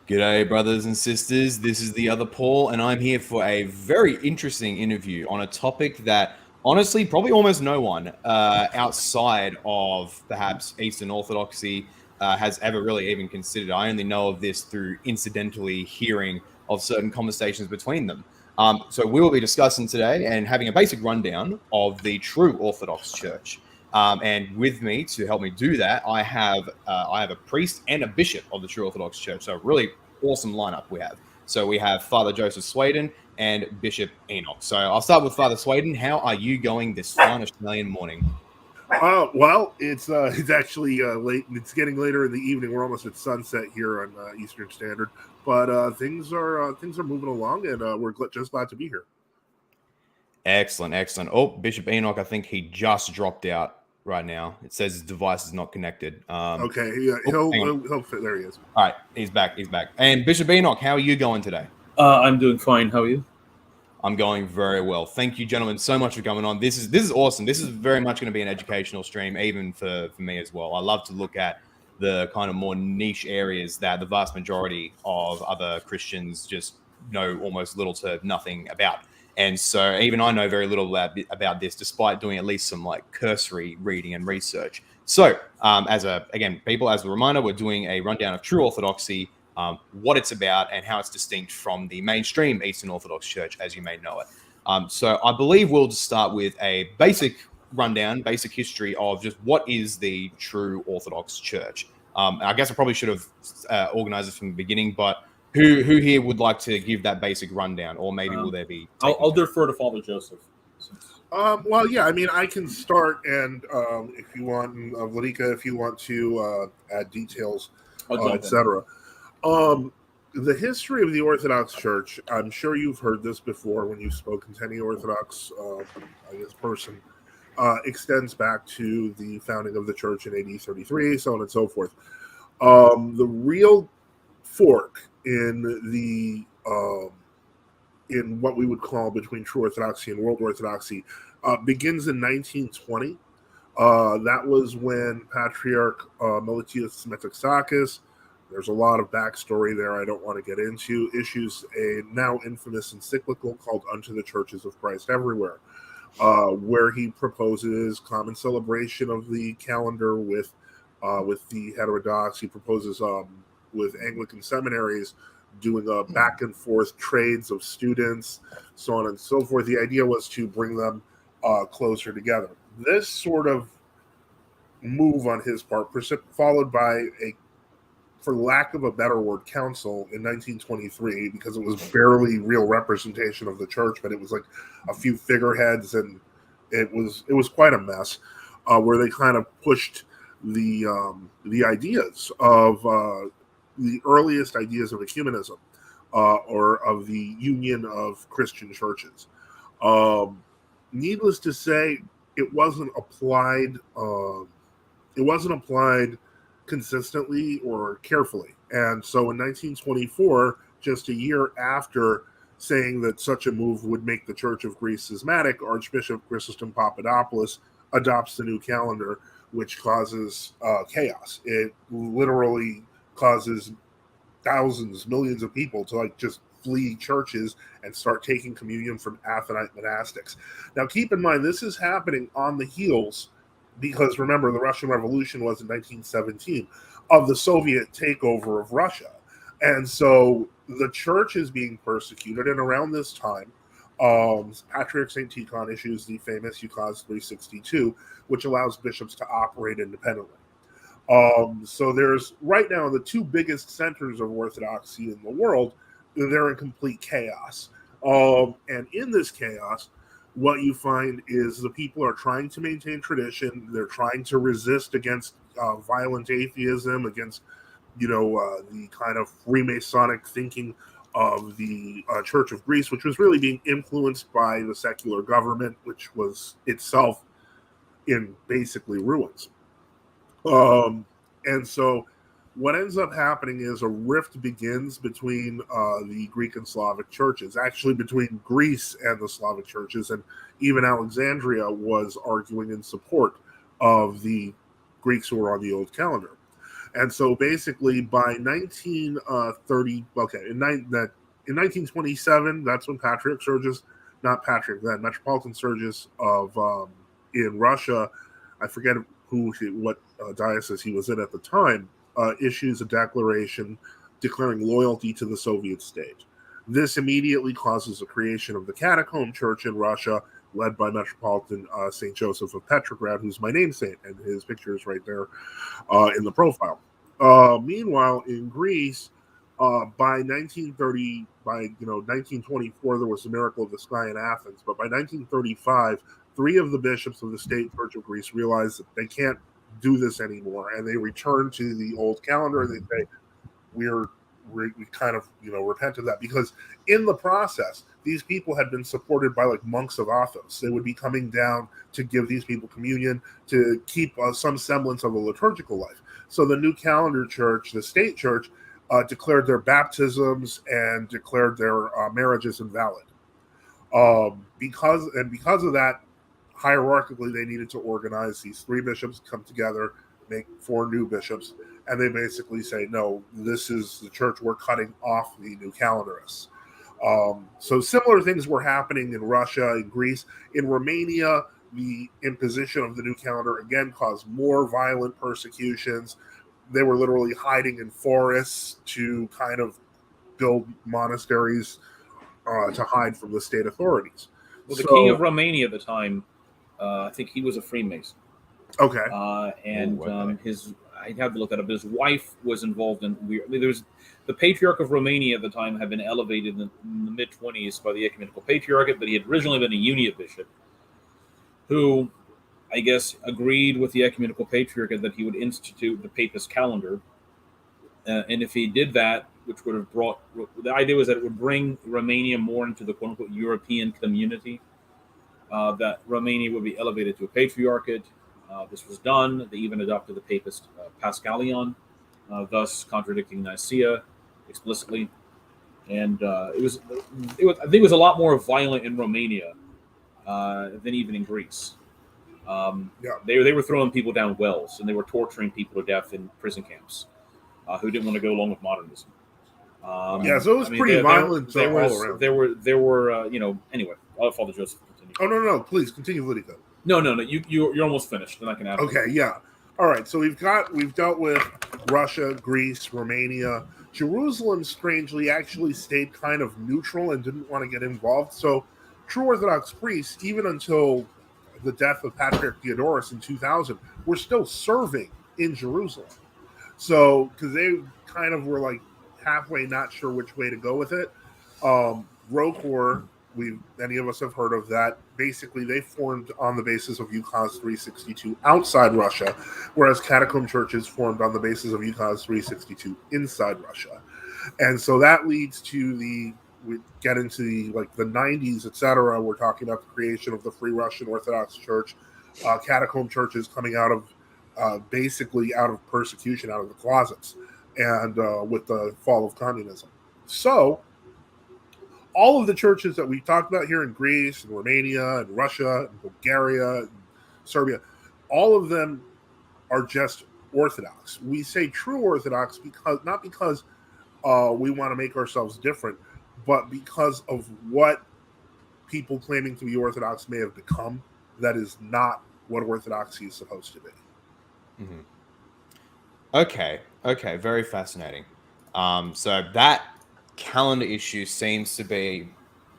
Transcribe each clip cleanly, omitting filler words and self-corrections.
G'day, brothers and sisters. This is the other Paul, and I'm here for a very interesting interview on a topic that honestly, probably almost no one outside of perhaps Eastern Orthodoxy has ever really even considered. I only know of this through incidentally hearing of certain conversations between them. So we will be discussing today and having a basic rundown of the True Orthodox Church. And with me to help me do that, I have a priest and a bishop of the True Orthodox Church. So really awesome lineup we have. So we have Father Joseph Suaidan and Bishop Enoch. So I'll start with Father Suaidan. How are you going this fine Australian morning? Well, it's actually late. It's getting later in the evening. We're almost at sunset here on Eastern Standard, but things are moving along, and we're just glad to be here. Excellent, excellent. Oh, Bishop Enoch, I think he just dropped out right now. It says his device is not connected. Okay, yeah, he'll fit. There he is. All right, he's back. He's back. And Bishop Enoch, how are you going today? I'm doing fine. How are you? I'm going very well. Thank you, gentlemen, so much for coming on. This is awesome. This is very much going to be an educational stream, even for me as well. I love to look at the kind of more niche areas that the vast majority of other Christians just know almost little to nothing about. And so even I know very little about this, despite doing at least some like cursory reading and research. So as a reminder, we're doing a rundown of True Orthodoxy, what it's about, and how it's distinct from the mainstream Eastern Orthodox Church, as you may know it. So I believe we'll just start with a basic rundown, basic history of just what is the True Orthodox Church. I guess I probably should have organized it from the beginning, but who here would like to give that basic rundown, or maybe will there be? I'll defer to Father Joseph. Well, yeah, I mean, I can start, and if you want, Vladika, if you want to add details, etc. The history of the Orthodox Church, I'm sure you've heard this before when you've spoken to any Orthodox, person, extends back to the founding of the church in AD 33, so on and so forth. The real fork in the in what we would call between True Orthodoxy and World Orthodoxy begins in 1920. That was when Patriarch Meletius Metaxakis, there's a lot of backstory there I don't want to get into, issues a now infamous encyclical called Unto the Churches of Christ Everywhere, where he proposes common celebration of the calendar with the heterodox. He proposes with Anglican seminaries doing a back and forth trades of students, so on and so forth. The idea was to bring them closer together. This sort of move on his part, followed by a, for lack of a better word, council in 1923, because it was barely real representation of the church, but it was like a few figureheads, and it was quite a mess, where they kind of pushed the ideas of the earliest ideas of ecumenism, or of the union of Christian churches. Needless to say, it wasn't applied. It wasn't applied consistently or carefully, and so in 1924, just a year after saying that such a move would make the Church of Greece schismatic, Archbishop Chrysostom Papadopoulos adopts the new calendar, which causes chaos. It literally causes thousands, millions of people to just flee churches and start taking communion from Athonite monastics. Now, keep in mind, this is happening on the heels, because remember, the Russian Revolution was in 1917, of the Soviet takeover of Russia. And so the church is being persecuted, and around this time, Patriarch St. Tikhon issues the famous Ukaz 362, which allows bishops to operate independently. So there's, right now, the two biggest centers of Orthodoxy in the world, they're in complete chaos. And in this chaos, what you find is the people are trying to maintain tradition. They're trying to resist against violent atheism, against, the kind of Freemasonic thinking of the Church of Greece, which was really being influenced by the secular government, which was itself in basically ruins. And so what ends up happening is a rift begins between the Greek and Slavic churches, actually between Greece and the Slavic churches, and even Alexandria was arguing in support of the Greeks who were on the old calendar. And so basically by 1930, in 1927, that's when Metropolitan Sergius of in Russia, I forget what diocese he was in at the time, issues a declaration declaring loyalty to the Soviet state. This immediately causes the creation of the Catacomb Church in Russia, led by Metropolitan St. Joseph of Petrograd, who's my namesake, and his picture is right there in the profile. Meanwhile, in Greece, by 1924, there was the miracle of the sky in Athens. But by 1935, 3 of the bishops of the State Church of Greece realized that they can't do this anymore, and they return to the old calendar, and they say, we kind of repent of that, because in the process these people had been supported by like monks of Athos. They would be coming down to give these people communion, to keep some semblance of a liturgical life. So the new calendar church, the state church, declared their baptisms and declared their marriages invalid. Because of that, hierarchically they needed to organize. These 3 bishops come together, make 4 new bishops, and they basically say, no, this is the church, we're cutting off the new calendarists. So similar things were happening in Russia, in Greece. In Romania, the imposition of the new calendar again caused more violent persecutions. They were literally hiding in forests to kind of build monasteries to hide from the state authorities. Well, the king of Romania at the time, I think he was a Freemason. Okay. I'd have to look that up. His wife was involved in the Patriarch of Romania at the time had been elevated in the mid-20s by the Ecumenical Patriarchate, but he had originally been a Uniate bishop who, I guess, agreed with the Ecumenical Patriarchate that he would institute the Papist calendar. And if he did that, which would have the idea was that it would bring Romania more into the quote-unquote European community, that Romania would be elevated to a patriarchate. This was done. They even adopted the Papist Paschalion, thus contradicting Nicaea explicitly. And I think it was a lot more violent in Romania than even in Greece. They were throwing people down wells, and they were torturing people to death in prison camps who didn't want to go along with modernism. So it was pretty violent all around. There were anyway. I'll follow Joseph. Continue. Oh no, please continue, Lydia. No. You're almost finished, and I can add. Okay, yeah. All right. So we've dealt with Russia, Greece, Romania. Jerusalem, strangely, actually stayed kind of neutral and didn't want to get involved. So True Orthodox priests, even until the death of Patriarch Theodorus in 2000, were still serving in Jerusalem. So because they kind of were like halfway, not sure which way to go with it. ROCOR, many of us have heard of that. Basically, they formed on the basis of UCOS 362 outside Russia, whereas catacomb churches formed on the basis of UCOS 362 inside Russia. And so that leads to we get into the 90s, etc. We're talking about the creation of the Free Russian Orthodox Church, catacomb churches coming out of basically out of persecution, out of the closets, and with the fall of communism. So all of the churches that we talked about here in Greece and Romania and Russia and Bulgaria and Serbia, all of them are just Orthodox. We say true Orthodox not because we want to make ourselves different, but because of what people claiming to be Orthodox may have become. That is not what Orthodoxy is supposed to be. Mm-hmm. Okay, very fascinating. So that calendar issue seems to be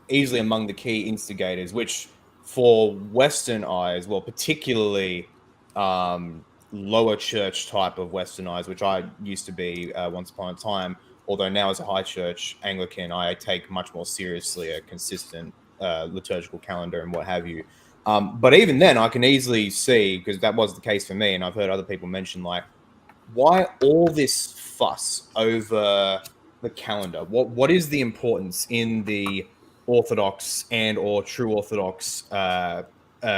easily among the key instigators, which for Western eyes, well, particularly lower church type of Western eyes, which I used to be once upon a time, although now as a high church Anglican, I take much more seriously a consistent liturgical calendar and what have you. But even then, I can easily see, because that was the case for me, and I've heard other people mention, why all this fuss over the calendar? What is the importance in the Orthodox and or True Orthodox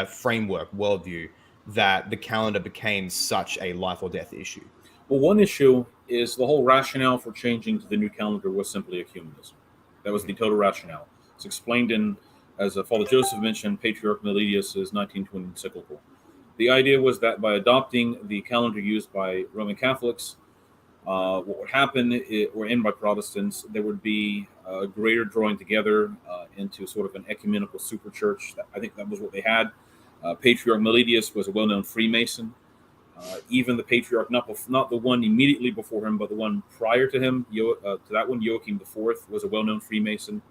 framework, worldview, that the calendar became such a life or death issue? Well, one issue is the whole rationale for changing to the new calendar was simply ecumenism. That was the total rationale. It's explained in, as Father Joseph mentioned, Patriarch Meletius' 1920 encyclical. The idea was that by adopting the calendar used by Roman Catholics, What would happen, or in by Protestants, there would be a greater drawing together into sort of an ecumenical super church. I think that was what they had. Patriarch Meletius was a well-known Freemason. Even the patriarch, not the one immediately before him, but the one prior to him, to that one, Joachim IV, was a well-known Freemason.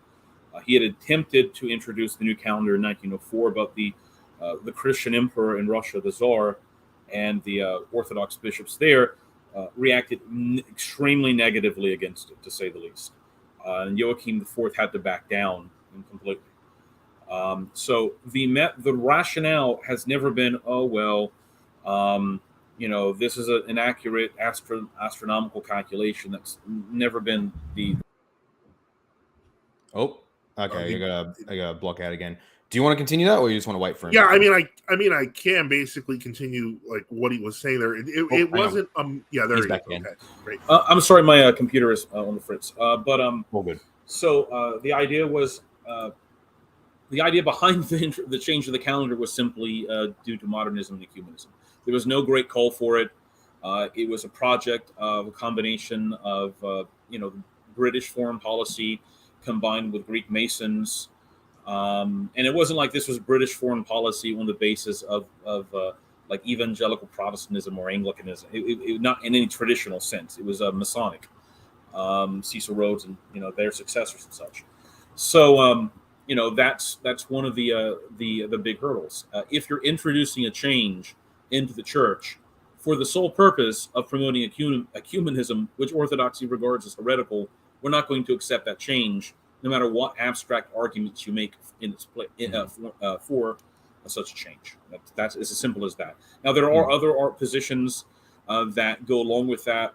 He had attempted to introduce the new calendar in 1904, but the Christian emperor in Russia, the Tsar, and the Orthodox bishops there reacted extremely negatively against it, to say the least. And Joachim IV had to back down completely. So the rationale has never been, this is an accurate astronomical calculation. That's never been the. Oh, okay. I gotta block out again. Do you want to continue that, or you just want to wait for him? Yeah, I can basically continue like what he was saying there. It wasn't. Yeah, there he is. Okay, great. I'm sorry, my computer is on the fritz. All good. So the idea was. The idea behind the change of the calendar was simply due to modernism and ecumenism. There was no great call for it. It was a project of a combination of British foreign policy combined with Greek Masons, and it wasn't like this was British foreign policy on the basis of like evangelical Protestantism or Anglicanism. It not in any traditional sense. It was Masonic, Cecil Rhodes and their successors and such. So. That's one of the big hurdles. If you're introducing a change into the church for the sole purpose of promoting ecumenism, which Orthodoxy regards as heretical, we're not going to accept that change, no matter what abstract arguments you make for such a change. That's as simple as that. Now, there are other positions that go along with that,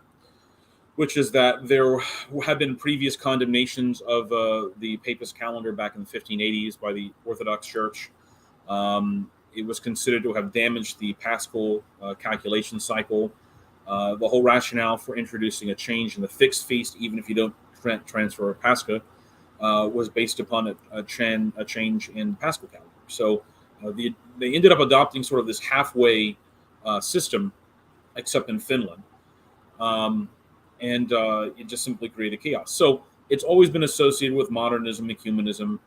which is that there have been previous condemnations of the Papist calendar back in the 1580s by the Orthodox Church. It was considered to have damaged the Paschal calculation cycle. The whole rationale for introducing a change in the fixed feast, even if you don't transfer Pascha, was based upon a change in Paschal calendar. So they ended up adopting sort of this halfway system, except in Finland. And it just simply created chaos. So it's always been associated with modernism, ecumenism.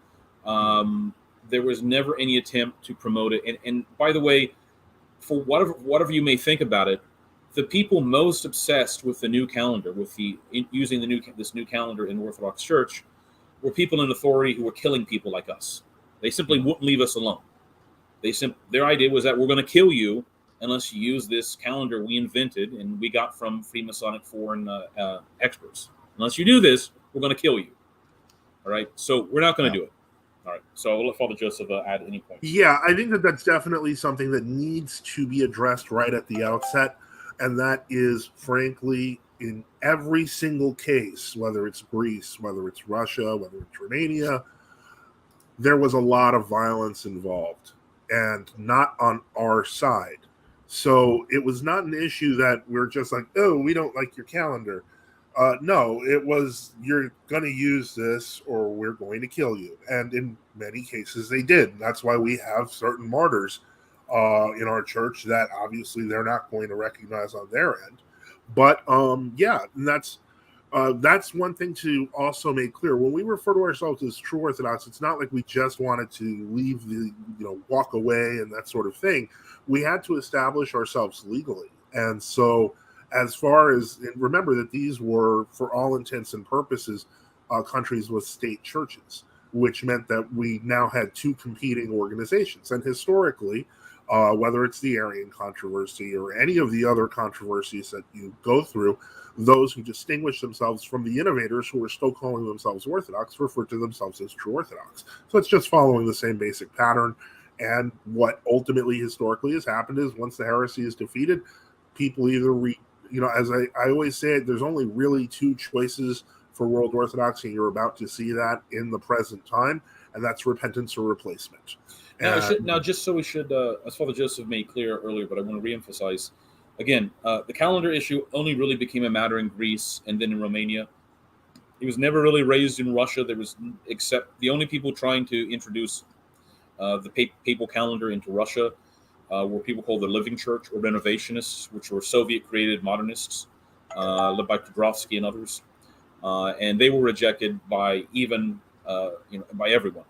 There was never any attempt to promote it. And by the way, for whatever you may think about it, the people most obsessed with the new calendar, using this new calendar in Orthodox Church, were people in authority who were killing people like us. They simply wouldn't leave us alone. Their idea was that we're going to kill you unless you use this calendar we invented and we got from Freemasonic foreign experts. Unless you do this, we're going to kill you. All right? So we're not going to do it. All right. So I'll let Father Joseph add any points. Yeah, I think that's definitely something that needs to be addressed right at the outset. And that is, frankly, in every single case, whether it's Greece, whether it's Russia, whether it's Romania, there was a lot of violence involved, and not on our side. So it was not an issue that we're just like, oh, we don't like your calendar. No, it was, you're going to use this or we're going to kill you. And in many cases they did. And that's why we have certain martyrs in our church that obviously they're not going to recognize on their end. But yeah, and that's one thing to also make clear. When we refer to ourselves as True Orthodox, it's not like we just wanted to leave walk away and that sort of thing. We had to establish ourselves legally. And so as far as, and remember that these were, for all intents and purposes, countries with state churches, which meant that we now had two competing organizations. And historically, whether it's the Arian controversy or any of the other controversies that you go through, those who distinguish themselves from the innovators who are still calling themselves Orthodox refer to themselves as True Orthodox. So it's just following the same basic pattern. And what ultimately historically has happened is once the heresy is defeated, people either, as I always say, there's only really two choices for world Orthodoxy, and you're about to see that in the present time, and that's repentance or replacement. Now, just so we should, as Father Joseph made clear earlier, but I want to reemphasize, again, the calendar issue only really became a matter in Greece and then in Romania. It was never really raised in Russia. There was, except the only people trying to introduce the papal calendar into Russia were people called the Living Church or Renovationists, which were Soviet-created modernists. led by Dubrovsky and others, and they were rejected by even by everyone.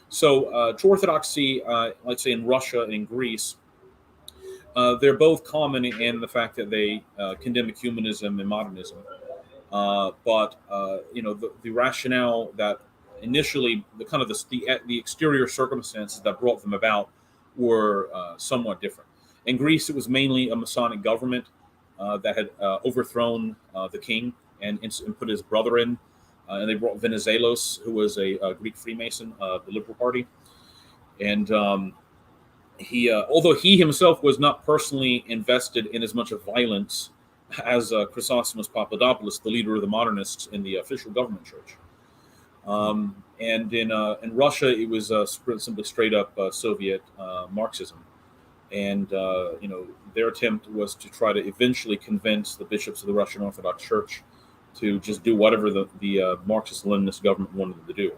So True Orthodoxy, let's say in Russia and in Greece, they're both common in the fact that they condemn ecumenism and modernism. But the rationale that initially the exterior circumstances that brought them about were somewhat different. In Greece, it was mainly a Masonic government that had overthrown the king and put his brother in, and they brought Venizelos, who was a Greek Freemason of the Liberal Party, and he, although he himself was not personally invested in as much of violence as Chrysostomos Papadopoulos, the leader of the modernists in the official government church. And in Russia, it was simply straight up Soviet Marxism. And, their attempt was to try to eventually convince the bishops of the Russian Orthodox Church to just do whatever the Marxist-Leninist government wanted them to do.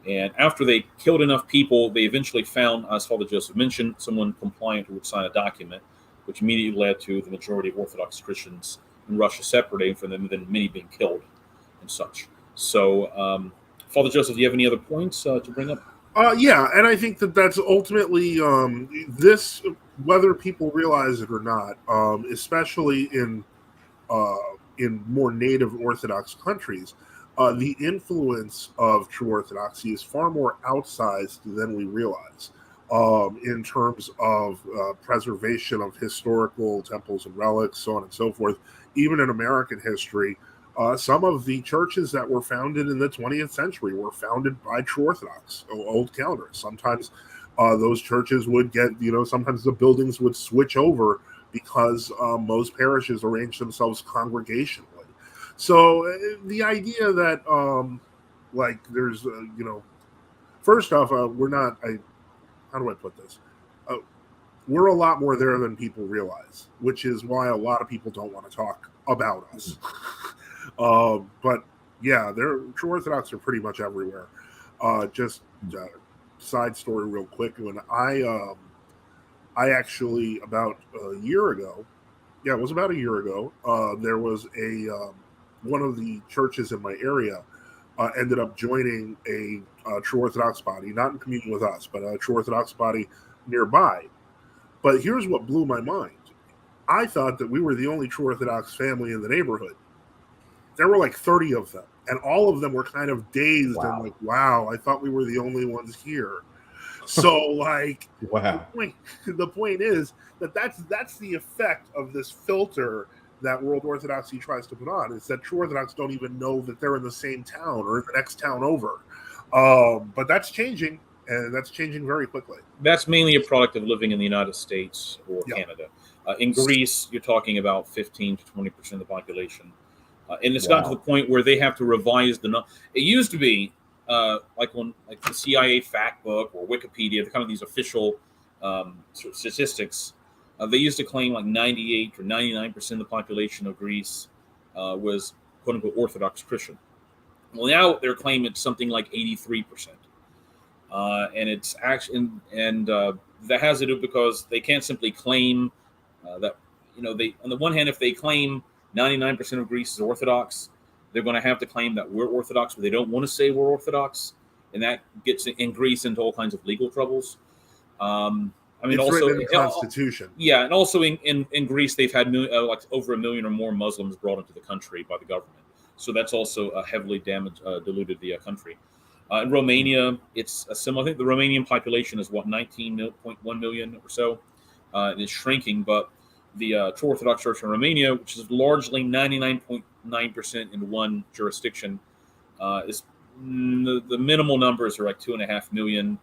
And after they killed enough people, they eventually found, as Father Joseph mentioned, someone compliant who would sign a document, which immediately led to the majority of Orthodox Christians in Russia separating from them, and then many being killed and such. So, Father Joseph, do you have any other points to bring up? Yeah, and I think that's ultimately this, whether people realize it or not, especially in more native Orthodox countries, the influence of True Orthodoxy is far more outsized than we realize in terms of preservation of historical temples and relics, so on and so forth. Even in American history, some of the churches that were founded in the 20th century were founded by True Orthodox, old counters. Sometimes those churches would get, sometimes the buildings would switch over because most parishes arranged themselves congregationally. So the idea that, there's, first off, we're not, how do I put this? We're a lot more there than people realize, which is why a lot of people don't want to talk about us. But yeah, True Orthodox are pretty much everywhere. Side story real quick. When I actually, about a year ago, it was about a year ago, there was one of the churches in my area ended up joining a True Orthodox body, not in communion with us, but a True Orthodox body nearby. But here's what blew my mind. I thought that we were the only True Orthodox family in the neighborhood. There were like 30 of them, and all of them were kind of dazed and like, wow, I thought we were the only ones here. So wow. The point is that's the effect of this filter that World Orthodoxy tries to put on, is that True Orthodox don't even know that they're in the same town or in the next town over. But that's changing, and that's changing very quickly. That's mainly a product of living in the United States or Canada. In Greece, you're talking about 15 to 20% of the population. And it's gotten to the point where they have to revise the number. It used to be like the CIA fact book or Wikipedia, the kind of these official sort of statistics. They used to claim like 98 or 99% of the population of Greece was quote unquote Orthodox Christian. Well, now they're claiming it's something like 83%. And it's actually, and that has to do because they can't simply claim that, they, on the one hand, if they claim 99% of Greece is Orthodox, they're going to have to claim that we're Orthodox, but they don't want to say we're Orthodox. And that gets in Greece into all kinds of legal troubles. It's also in the Constitution. And also in Greece, they've had over 1 million or more Muslims brought into the country by the government. So that's also heavily diluted the country. In Romania, it's a similar. I think the Romanian population is 19.1 million or so. It is shrinking, but the True Orthodox Church in Romania, which is largely 99.9% in one jurisdiction, is the minimal numbers are like 2.5 million.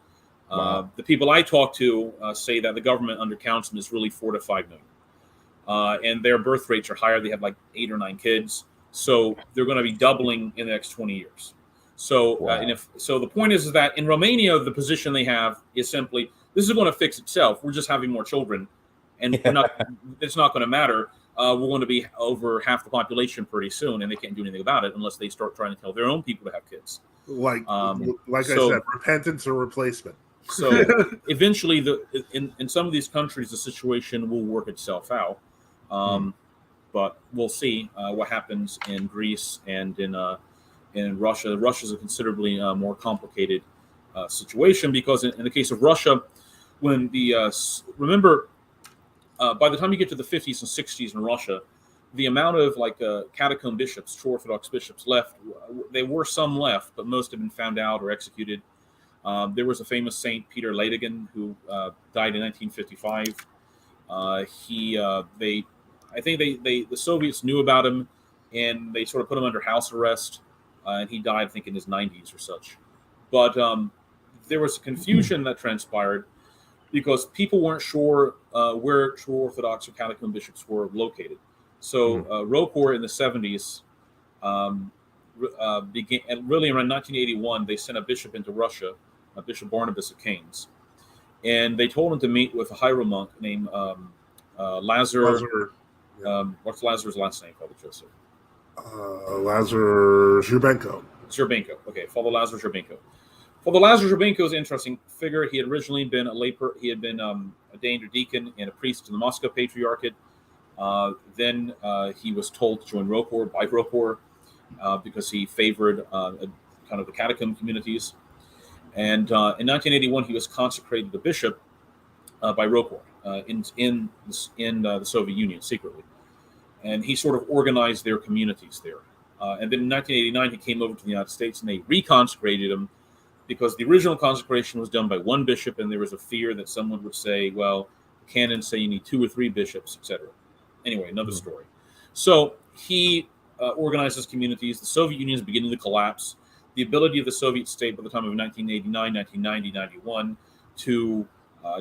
Wow. The people I talk to say that the government undercounts them is really 4 to 5 million, and their birth rates are higher. They have like 8 or 9 kids, so they're going to be doubling in the next 20 years. So, the point is that in Romania, the position they have is simply, this is going to fix itself. We're just having more children, and it's not going to matter. We're going to be over half the population pretty soon, and they can't do anything about it unless they start trying to tell their own people to have kids. I said, repentance or replacement. So eventually, in some of these countries, the situation will work itself out. but we'll see what happens in Greece and in Russia. Russia's a considerably more complicated situation, because in the case of Russia, when remember, by the time you get to the 50s and 60s in Russia, the amount of catacomb bishops, true Orthodox bishops left, there were some left, but most have been found out or executed. There was a famous Saint Peter Ladigan who died in 1955. I think the Soviets knew about him, and they sort of put him under house arrest, and he died, I think, in his 90s or such. But there was confusion that transpired because people weren't sure where true Orthodox or catacomb bishops were located. So Rokor in the 70s began, and really around 1981, they sent a bishop into Russia, Bishop Barnabas of Cairns, and they told him to meet with a hieromonk named Lazar. What's Lazar's last name, Father Joseph? Lazar Zhurbenko. Zhurbenko. Okay, Father Lazar Zhurbenko. Father Lazar Zhurbenko is an interesting figure. He had originally been he had been ordained a deacon and a priest in the Moscow Patriarchate. Then he was told to join Rokor by Rokor because he favored kind of the catacomb communities. And in 1981, he was consecrated a bishop by Rokor in the Soviet Union secretly. And he sort of organized their communities there. And then in 1989, he came over to the United States, and they reconsecrated him because the original consecration was done by one bishop, and there was a fear that someone would say, well, the canons say you need 2 or 3 bishops, etc. Anyway, another story. So he organizes communities. The Soviet Union is beginning to collapse. The ability of the Soviet state by the time of 1989, 1990, 91 to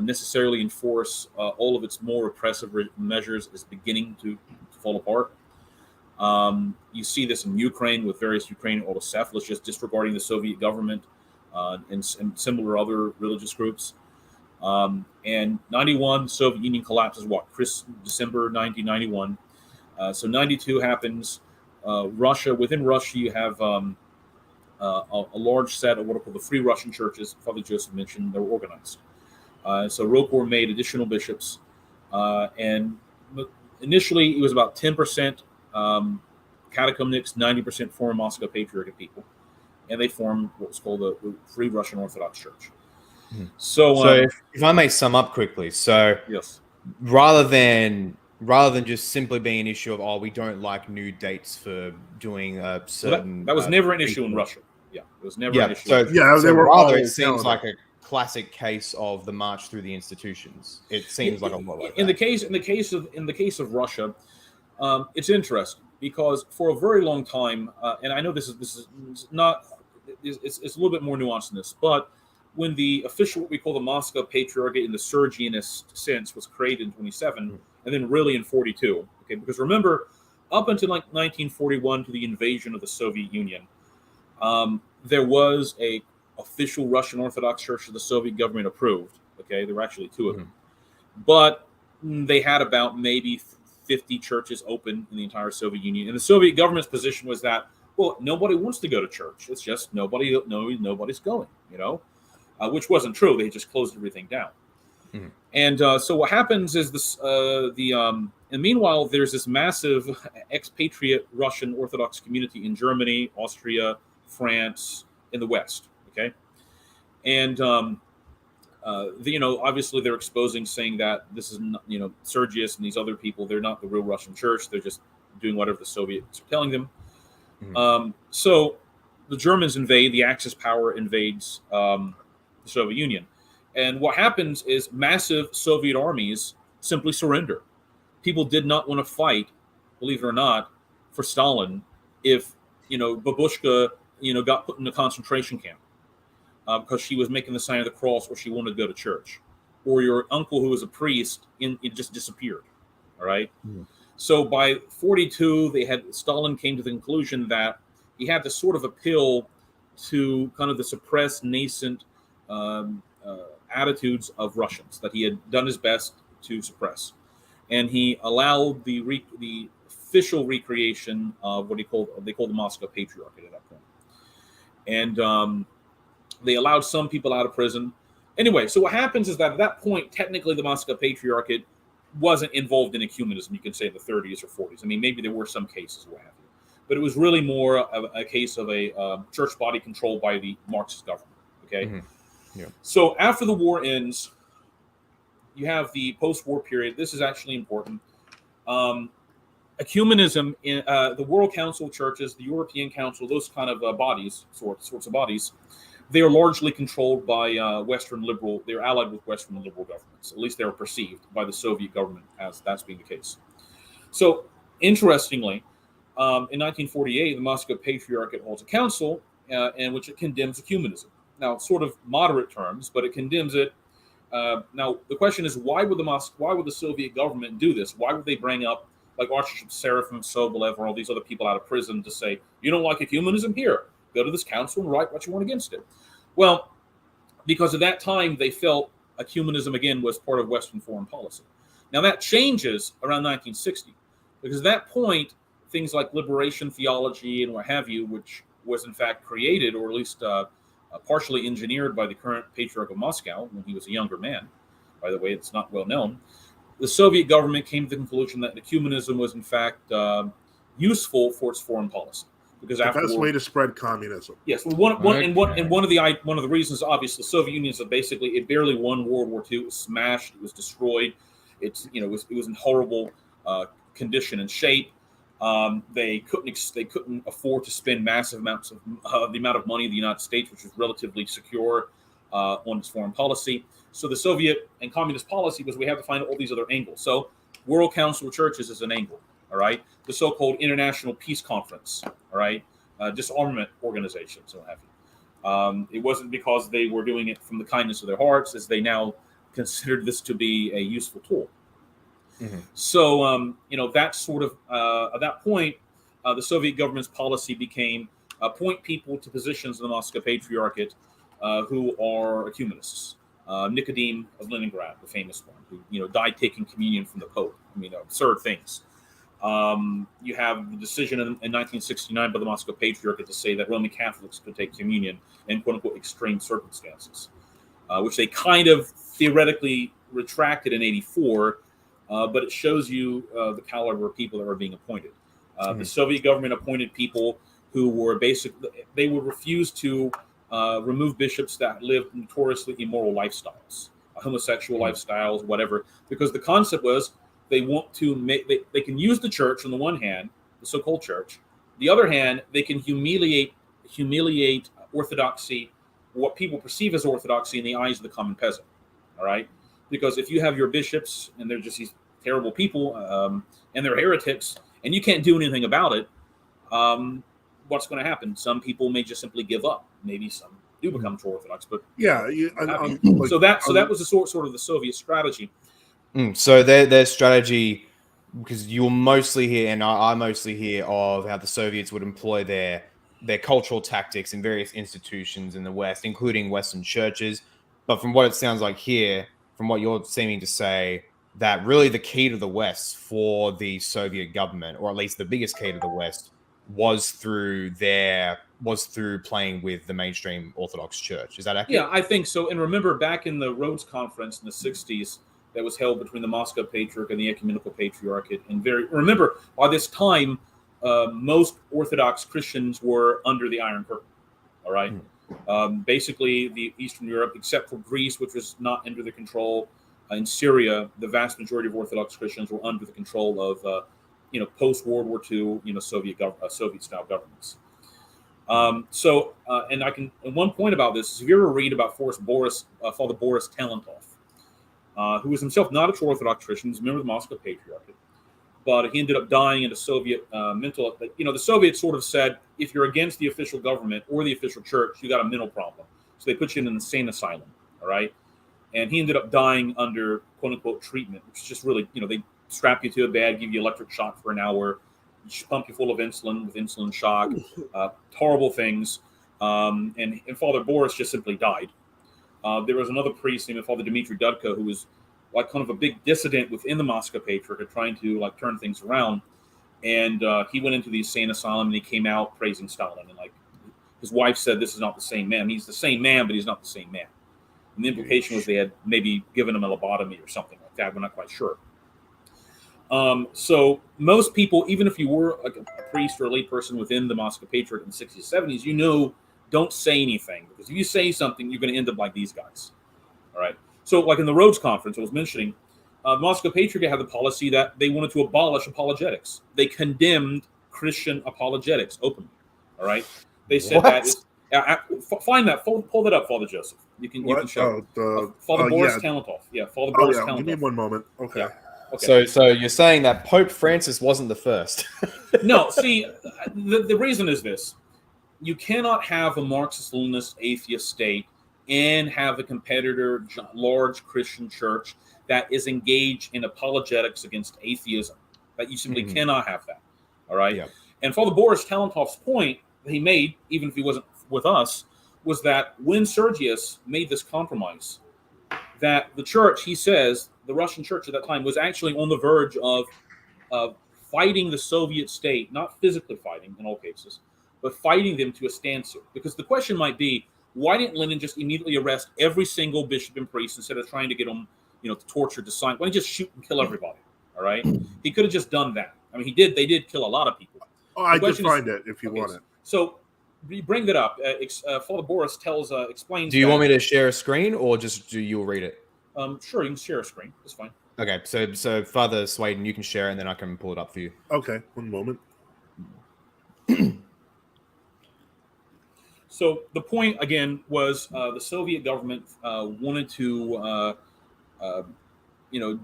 necessarily enforce all of its more repressive measures is beginning to fall apart. You see this in Ukraine with various Ukrainian autocephalists just disregarding the Soviet government and similar other religious groups. And 91, the Soviet Union collapses, December 1991. So 92 happens. Within Russia, you have a large set of what are called the Free Russian churches. Father Joseph mentioned they were organized. So Rokor made additional bishops. And initially, it was about 10% catacomnics, 90% former Moscow Patriarchate people. And they formed what was called the Free Russian Orthodox Church. So if I may sum up quickly, yes, rather than just simply being an issue of we don't like new dates for doing a certain that was never an issue in Russia. Yeah, it was never an issue. So they were rather all it seems like a classic case of the march through the institutions. It seems like a lot like in the case of Russia, it's interesting because for a very long time, and I know this is not. It's a little bit more nuanced than this, but when the official, what we call the Moscow Patriarchate in the Sergianist sense, was created in 27, and then really in 42, okay, because remember, up until 1941, to the invasion of the Soviet Union, there was a official Russian Orthodox Church that the Soviet government approved. Okay, there were actually 2 of them, but they had about maybe 50 churches open in the entire Soviet Union, and the Soviet government's position was that, well, nobody wants to go to church. It's just nobody's going, which wasn't true. They just closed everything down. And so what happens is this: and meanwhile, there's this massive expatriate Russian Orthodox community in Germany, Austria, France, in the West. Okay, and obviously they're exposing, saying that this is not, Sergius and these other people, they're not the real Russian church. They're just doing whatever the Soviets are telling them. So the Germans invade, the Axis power invades the Soviet Union. And what happens is massive Soviet armies simply surrender. People did not want to fight, believe it or not, for Stalin if, Babushka, got put in a concentration camp because she was making the sign of the cross or she wanted to go to church. Or your uncle who was a priest, it just disappeared. All right? So by 42, Stalin came to the conclusion that he had to sort of appeal to kind of the suppressed, nascent attitudes of Russians that he had done his best to suppress, and he allowed the official recreation of what they called the Moscow Patriarchate at that point, and they allowed some people out of prison. Anyway, so what happens is that at that point, technically, the Moscow Patriarchate wasn't involved in ecumenism, you could say, in the 30s or 40s. I mean, maybe there were some cases, what have you. But it was really more of a case of a church body controlled by the Marxist government. Okay, Yeah. So after the war ends, you have the post-war period. This is actually important. Ecumenism in the World Council of Churches, the European Council, those kind of bodies, sorts of bodies, they are largely controlled by Western liberal. They're allied with Western liberal governments. At least they were perceived by the Soviet government as that's being the case. So, interestingly, in 1948, the Moscow Patriarchate holds a council in which it condemns ecumenism. Now, sort of moderate terms, but it condemns it. Now, the question is, why would the Soviet government do this? Why would they bring up like Archbishop Seraphim Sobolev or all these other people out of prison to say, you don't like ecumenism? Here, go to this council and write what you want against it. Well, because at that time they felt ecumenism again was part of Western foreign policy. Now that changes around 1960, because at that point things like liberation theology and what have you, which was in fact created or at least partially engineered by the current Patriarch of Moscow when he was a younger man. By the way, it's not well known. The Soviet government came to the conclusion that ecumenism was in fact useful for its foreign policy. Because the best way to spread communism. Yes, one of the reasons, obviously, the Soviet Union is basically it barely won World War II. It was smashed. It was destroyed. It was in horrible condition and shape. They couldn't afford to spend massive amounts of the amount of money of the United States, which was relatively secure on its foreign policy. So the Soviet and communist policy was we have to find all these other angles. So World Council of Churches is an angle. All right, the so-called International Peace Conference, all right, disarmament organizations, what have you. It wasn't because they were doing it from the kindness of their hearts, as they now considered this to be a useful tool. Mm-hmm. So, that sort of at that point, the Soviet government's policy became appoint people to positions in the Moscow Patriarchate who are ecumenists. Nicodemus of Leningrad, the famous one, who died taking communion from the Pope. I mean, absurd things. You have the decision in 1969 by the Moscow Patriarchate to say that Roman Catholics could take communion in quote-unquote extreme circumstances, which they kind of theoretically retracted in 1984, but it shows you the caliber of people that were being appointed. The Soviet government appointed people who were they would refuse to remove bishops that lived notoriously immoral lifestyles, homosexual lifestyles, whatever, because the concept was they want to make they can use the church on the one hand, the so-called church. The other hand, they can humiliate orthodoxy, what people perceive as orthodoxy in the eyes of the common peasant. All right, because if you have your bishops and they're just these terrible people and they're heretics, and you can't do anything about it, what's going to happen? Some people may just simply give up. Maybe some do become true Orthodox, but so that was the sort of the Soviet strategy. So their strategy, because you'll mostly hear, and I mostly hear of how the Soviets would employ their cultural tactics in various institutions in the West, including Western churches. But from what it sounds like here, from what you're seeming to say, that really the key to the West for the Soviet government, or at least the biggest key to the West, was through playing with the mainstream Orthodox Church. Is that accurate? Yeah, I think so. And remember, back in the Rhodes Conference in the 60s, that was held between the Moscow Patriarch and the Ecumenical Patriarchate. And remember, by this time, most Orthodox Christians were under the Iron Curtain. All right. Basically, the Eastern Europe, except for Greece, which was not under the control, in Syria, the vast majority of Orthodox Christians were under the control of, post World War II, Soviet style governments. And one point about this is if you ever read about Father Boris Talentov, who was himself not a true Orthodox Christian, he's a member of the Moscow Patriarchate, but he ended up dying in a Soviet mental. The Soviets sort of said, if you're against the official government or the official church, you got a mental problem. So they put you in an insane asylum, all right? And he ended up dying under quote unquote treatment, which is just really, they strap you to a bed, give you electric shock for an hour, pump you full of insulin with insulin shock, horrible things. And Father Boris just simply died. There was another priest named Father Dmitry Dudko, who was like kind of a big dissident within the Moscow Patriarchate, trying to like turn things around. And he went into the insane asylum and he came out praising Stalin. And like his wife said, this is not the same man. He's the same man, but he's not the same man. And the implication was they had maybe given him a lobotomy or something like that. We're not quite sure. So most people, even if you were a priest or a lay person within the Moscow Patriarchate in the 60s, 70s, don't say anything, because if you say something, you're going to end up like these guys. All right. So like in the Rhodes Conference I was mentioning, Moscow Patriarchate had the policy that they wanted to abolish apologetics. They condemned Christian apologetics openly. All right. They said that is find that, pull that up, Father Joseph. You can show Father Boris Talentov. Yeah, Father Boris Talentov. Give me one moment. Okay. Yeah. Okay. So you're saying that Pope Francis wasn't the first? No. See, the reason is this: you cannot have a Marxist-Leninist atheist state and have a competitor, large Christian church that is engaged in apologetics against atheism. That you simply cannot have that. All right. Yeah. And Father Boris Talentov's point that he made, even if he wasn't with us, was that when Sergius made this compromise, that the church, he says, the Russian church at that time was actually on the verge of fighting the Soviet state, not physically fighting in all cases, but fighting them to a standstill. Because the question might be, why didn't Lenin just immediately arrest every single bishop and priest instead of trying to get them, to torture, to sign? Why didn't he just shoot and kill everybody? All right, he could have just done that. I mean, he did. They did kill a lot of people. Oh, I did find it if you want it. So we bring that up. Father Boris explains. Do you want me to share a screen, or just you'll read it? Sure, you can share a screen. That's fine. Okay, so Father Suaidan, you can share it, and then I can pull it up for you. Okay, one moment. So the point again was the Soviet government wanted to,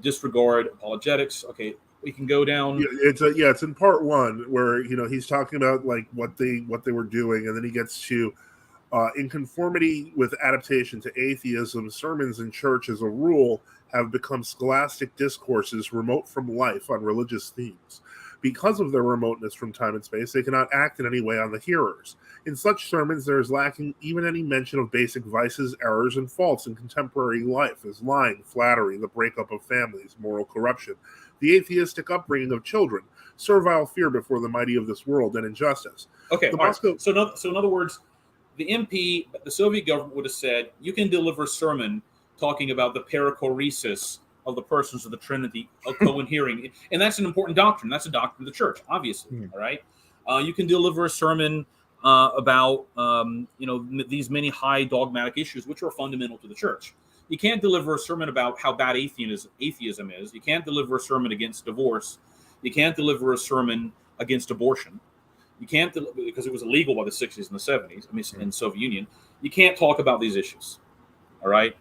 disregard apologetics. Okay, we can go down. Yeah, it's in part one where he's talking about like what they were doing, and then he gets to in conformity with adaptation to atheism, sermons in church as a rule have become scholastic discourses remote from life on religious themes. Because of their remoteness from time and space, they cannot act in any way on the hearers. In such sermons, there is lacking even any mention of basic vices, errors, and faults in contemporary life, as lying, flattery, the breakup of families, moral corruption, the atheistic upbringing of children, servile fear before the mighty of this world, and injustice. Okay, so in other words, the Soviet government would have said, you can deliver a sermon talking about the perichoresis of the persons of the Trinity, co-inhering, and that's an important doctrine. That's a doctrine of the church, obviously. All right, you can deliver a sermon about these many high dogmatic issues which are fundamental to the church. You can't deliver a sermon about how bad atheism is. You can't deliver a sermon against divorce. You can't deliver a sermon against abortion. You can't because it was illegal by the 60s and the 70s. I mean, in the Soviet Union, you can't talk about these issues. All right,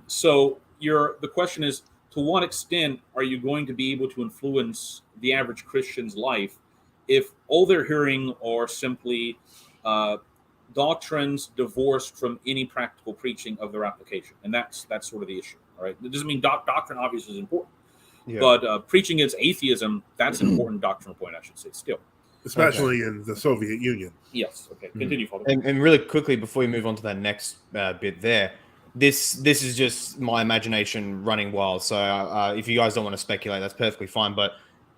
so. The question is, to what extent are you going to be able to influence the average Christian's life if all they're hearing are simply doctrines divorced from any practical preaching of their application? And that's sort of the issue. All right, it doesn't mean doctrine obviously is important, but preaching against atheism, that's an important doctrinal point, I should say, still. Especially in the Soviet Union. Yes. Okay. Continue, Father. And really quickly, before we move on to that next bit there, This is just my imagination running wild. So if you guys don't want to speculate, that's perfectly fine. But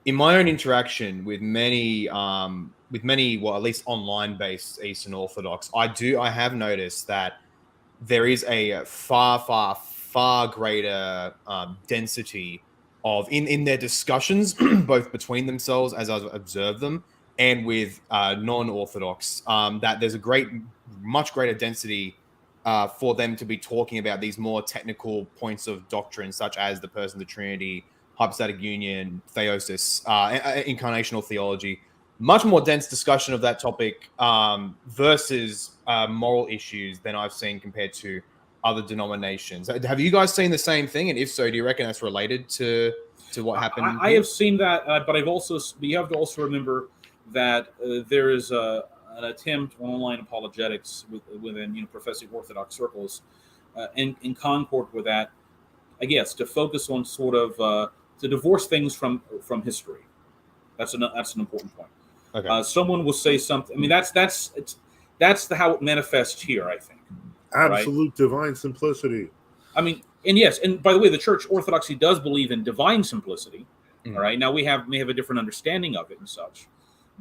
in my own interaction with many, well, at least online-based Eastern Orthodox, I have noticed that there is a far greater density of in their discussions, both between themselves as I've observed them, and with non-Orthodox. That there's much greater density. For them to be talking about these more technical points of doctrine, such as the person of the Trinity, hypostatic union, theosis, incarnational theology, much more dense discussion of that topic versus moral issues than I've seen compared to other denominations. Have you guys seen the same thing? And if so, do you reckon that's related to what happened? I have seen that, but you have to also remember that there is an attempt on online apologetics within professing Orthodox circles, in concord with that, I guess, to focus on sort of to divorce things from history. That's an important point. Okay. Someone will say something. I mean, that's how it manifests here, I think. Absolute divine simplicity. I mean, and yes, and by the way, the Church Orthodoxy does believe in divine simplicity. All right. Now we may have a different understanding of it and such.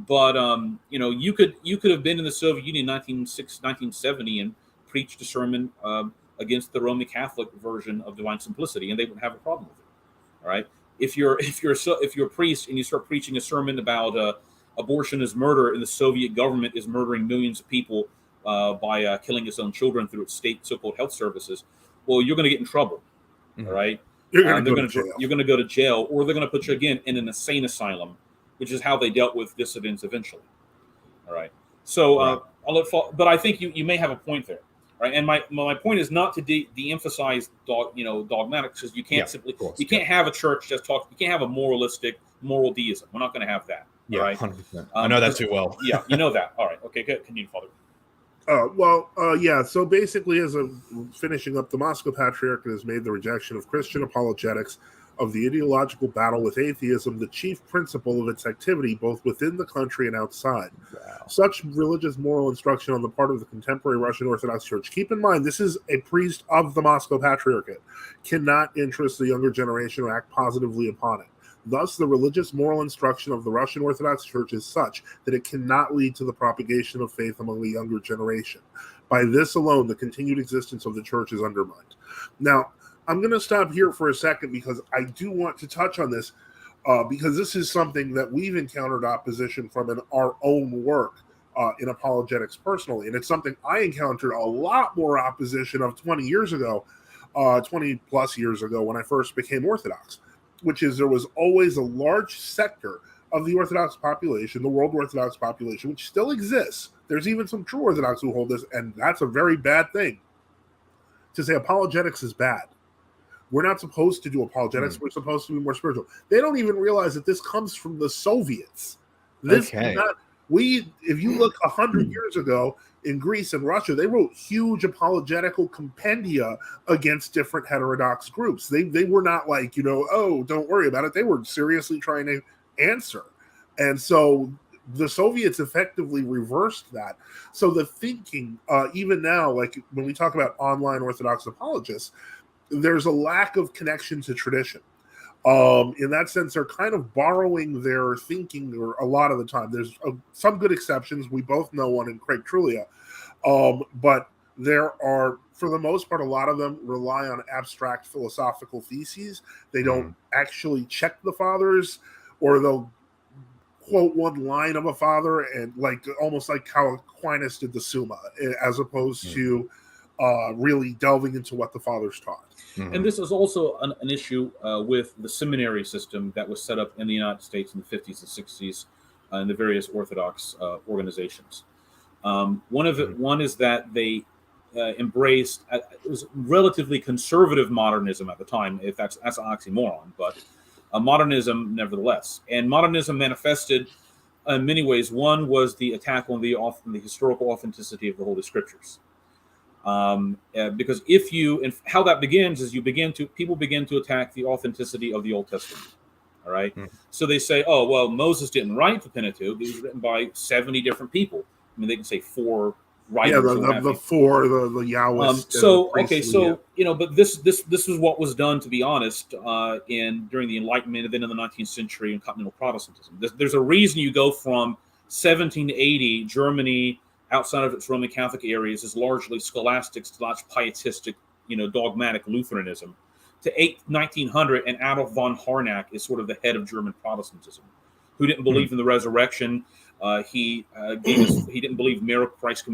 But you could have been in the Soviet Union in 1970 and preached a sermon against the Roman Catholic version of divine simplicity, and they wouldn't have a problem with it. All right, if you're a priest and you start preaching a sermon about abortion is murder and the Soviet government is murdering millions of people by killing its own children through its state so-called health services, well, you're going to get in trouble. All right. You're going to go to jail, or they're going to put you again in an insane asylum, which is how they dealt with dissidents eventually. All right. So I'll let fall, but I think you may have a point there, right? And my point is not to de-emphasize dogmatics, because you can't you can't have a church just talk. You can't have a moralistic moral deism. We're not going to have that. Yeah, right? 100%. I know that too well. Yeah, you know that. All right. Okay. Good. Continue, Father. Yeah. So basically, as a finishing up, the Moscow Patriarchate has made the rejection of Christian apologetics of the ideological battle with atheism the chief principle of its activity, both within the country and outside. Wow. Such religious moral instruction on the part of the contemporary Russian Orthodox Church, keep in mind, this is a priest of the Moscow Patriarchate, cannot interest the younger generation or act positively upon it. Thus, the religious moral instruction of the Russian Orthodox Church is such that it cannot lead to the propagation of faith among the younger generation. By this alone, the continued existence of the church is undermined. Now, I'm going to stop here for a second because I do want to touch on this because this is something that we've encountered opposition from in our own work in apologetics personally. And it's something I encountered a lot more opposition of 20 years ago, 20 plus years ago when I first became Orthodox, which is there was always a large sector of the Orthodox population, the world Orthodox population, which still exists. There's even some true Orthodox who hold this, and that's a very bad thing. To say apologetics is bad. We're not supposed to do apologetics. We're supposed to be more spiritual. They don't even realize that this comes from the Soviets. This if you look 100 years ago in Greece and Russia, they wrote huge apologetical compendia against different heterodox groups. They were not like, oh, don't worry about it. They were seriously trying to answer. And so the Soviets effectively reversed that. So the thinking, even now, like when we talk about online Orthodox apologists, there's a lack of connection to tradition. In that sense, they're kind of borrowing their thinking a lot of the time. There's some good exceptions. We both know one in Craig Trulia. But there are, for the most part, a lot of them rely on abstract philosophical theses. They don't actually check the fathers, or they'll quote one line of a father and almost like how Aquinas did the Summa, as opposed to really delving into what the fathers taught. And this is also an issue with the seminary system that was set up in the United States in the 50s and 60s in the various Orthodox organizations. One is that they embraced, it was relatively conservative modernism at the time, if that's an oxymoron, but modernism nevertheless. And modernism manifested in many ways. One was the attack on the historical authenticity of the Holy Scriptures. Because how that begins is people begin to attack the authenticity of the Old Testament. All right. So they say, oh, well, Moses didn't write the Pentateuch. It was written by 70 different people. I mean, they can say 4 writers. Yeah, the Yahweh. But this is what was done, to be honest, during the Enlightenment and then in the 19th century in continental Protestantism. There's a reason you go from 1780 Germany, outside of its Roman Catholic areas, is largely scholastic, pietistic, dogmatic Lutheranism, to 1900, and Adolf von Harnack is sort of the head of German Protestantism, who didn't believe in the resurrection. He didn't believe Christ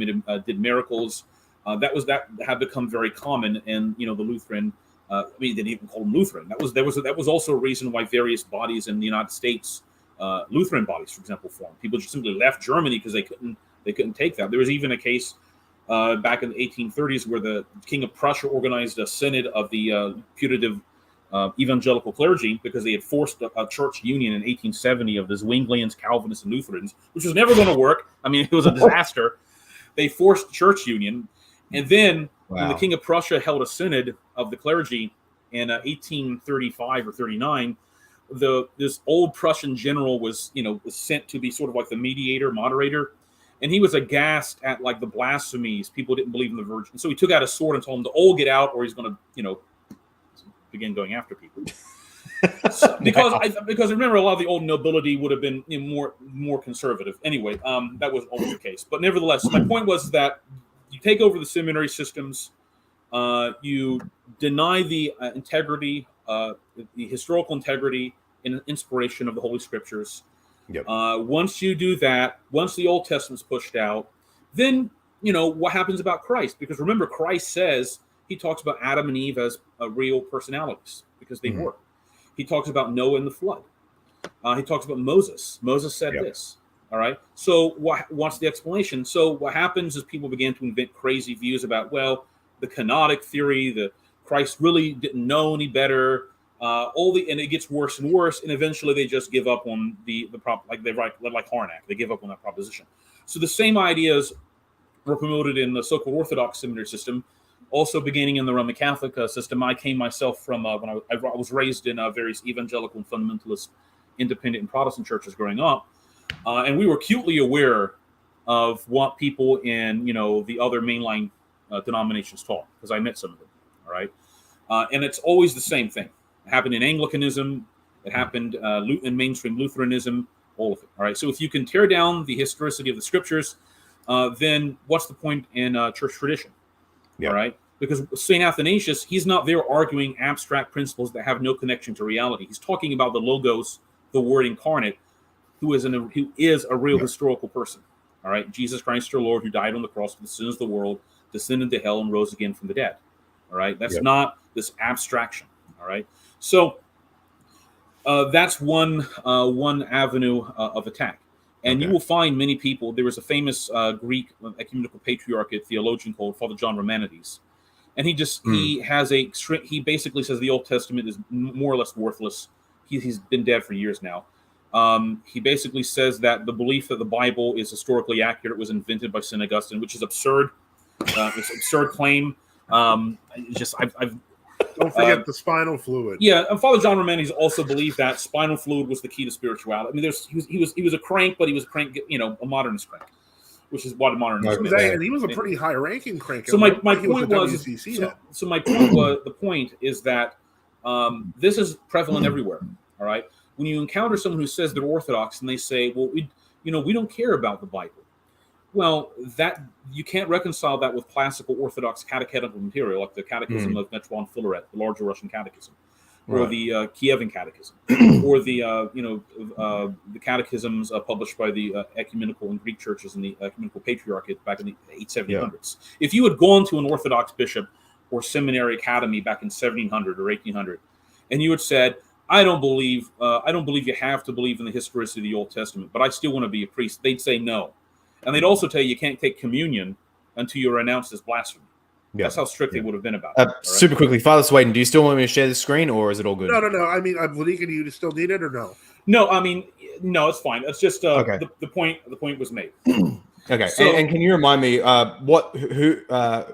did miracles. That had become very common in the Lutheran. They didn't even call them Lutheran. That was also a reason why various bodies in the United States, Lutheran bodies, for example, formed. People just simply left Germany because they couldn't take that. There was even a case back in the 1830s where the King of Prussia organized a synod of the putative evangelical clergy because they had forced a church union in 1870 of the Zwinglians, Calvinists, and Lutherans, which was never going to work. I mean, it was a disaster. They forced church union. And then when the King of Prussia held a synod of the clergy in 1835 or 39, this old Prussian general was sent to be sort of like the moderator. And he was aghast at the blasphemies. People didn't believe in the Virgin. So he took out a sword and told them to all get out, or he's going to, begin going after people. Because remember, a lot of the old nobility would have been more conservative. Anyway, that was always the case. But nevertheless, my point was that you take over the seminary systems, you deny the integrity the historical integrity and inspiration of the Holy Scriptures. Yep. Once you do that, once the Old Testament's pushed out, then what happens about Christ? Because remember, Christ says, he talks about Adam and Eve as real personalities because they were. He talks about Noah and the flood. He talks about Moses. Moses said this. All right. So what's the explanation? So what happens is people began to invent crazy views about, the canonic theory, the Christ really didn't know any better. And it gets worse and worse, and eventually they just give up on the like they write like Harnack. They give up on that proposition. So the same ideas were promoted in the so-called Orthodox seminary system, also beginning in the Roman Catholic system. I came myself from when I was raised in various evangelical and fundamentalist, independent and Protestant churches growing up, and we were acutely aware of what people in the other mainline denominations taught, because I met some of them. All right, and it's always the same thing. It happened in Anglicanism. It happened in mainstream Lutheranism. All of it. All right. So if you can tear down the historicity of the Scriptures, then what's the point in church tradition? Yeah. All right. Because St. Athanasius, he's not there arguing abstract principles that have no connection to reality. He's talking about the Logos, the Word incarnate, who is a real historical person. All right. Jesus Christ, our Lord, who died on the cross for the sins of the world, descended to hell, and rose again from the dead. All right. That's not this abstraction. All right. So that's one avenue of attack. And you will find many people. There was a famous Greek ecumenical patriarchate theologian called Father John Romanides. And he basically says the Old Testament is more or less worthless. He's been dead for years now. He basically says that the belief that the Bible is historically accurate was invented by St. Augustine, which is absurd. It's an absurd claim. I've Don't forget the spinal fluid. Yeah, and Father John Romanides also believed that spinal fluid was the key to spirituality. I mean, he was a crank, but he was a crank, a modernist crank, which is what a modernist is. And he was a pretty high-ranking crank. So my point was, the point is that this is prevalent everywhere. All right, when you encounter someone who says they're Orthodox and they say, "Well, we don't care about the Bible," well, that you can't reconcile that with classical Orthodox catechetical material, like the Catechism of Metropolitan Filaret, the larger Russian Catechism, or the Kievan Catechism, or the catechisms published by the ecumenical and Greek churches in the ecumenical patriarchate back in the 1700s. If you had gone to an Orthodox bishop or seminary academy back in 1700 or 1800, and you had said, I don't believe you have to believe in the historicity of the Old Testament, but I still want to be a priest," they'd say no. And they'd also tell you can't take communion until you're announced as blasphemy. Yeah. That's how strict they would have been about it. Super quickly, Father Suaidan, do you still want me to share the screen, or is it all good? No. I mean, Vladika, do you still need it or no? No, I mean, no, it's fine. It's just the point was made. Okay, so, and can you remind me what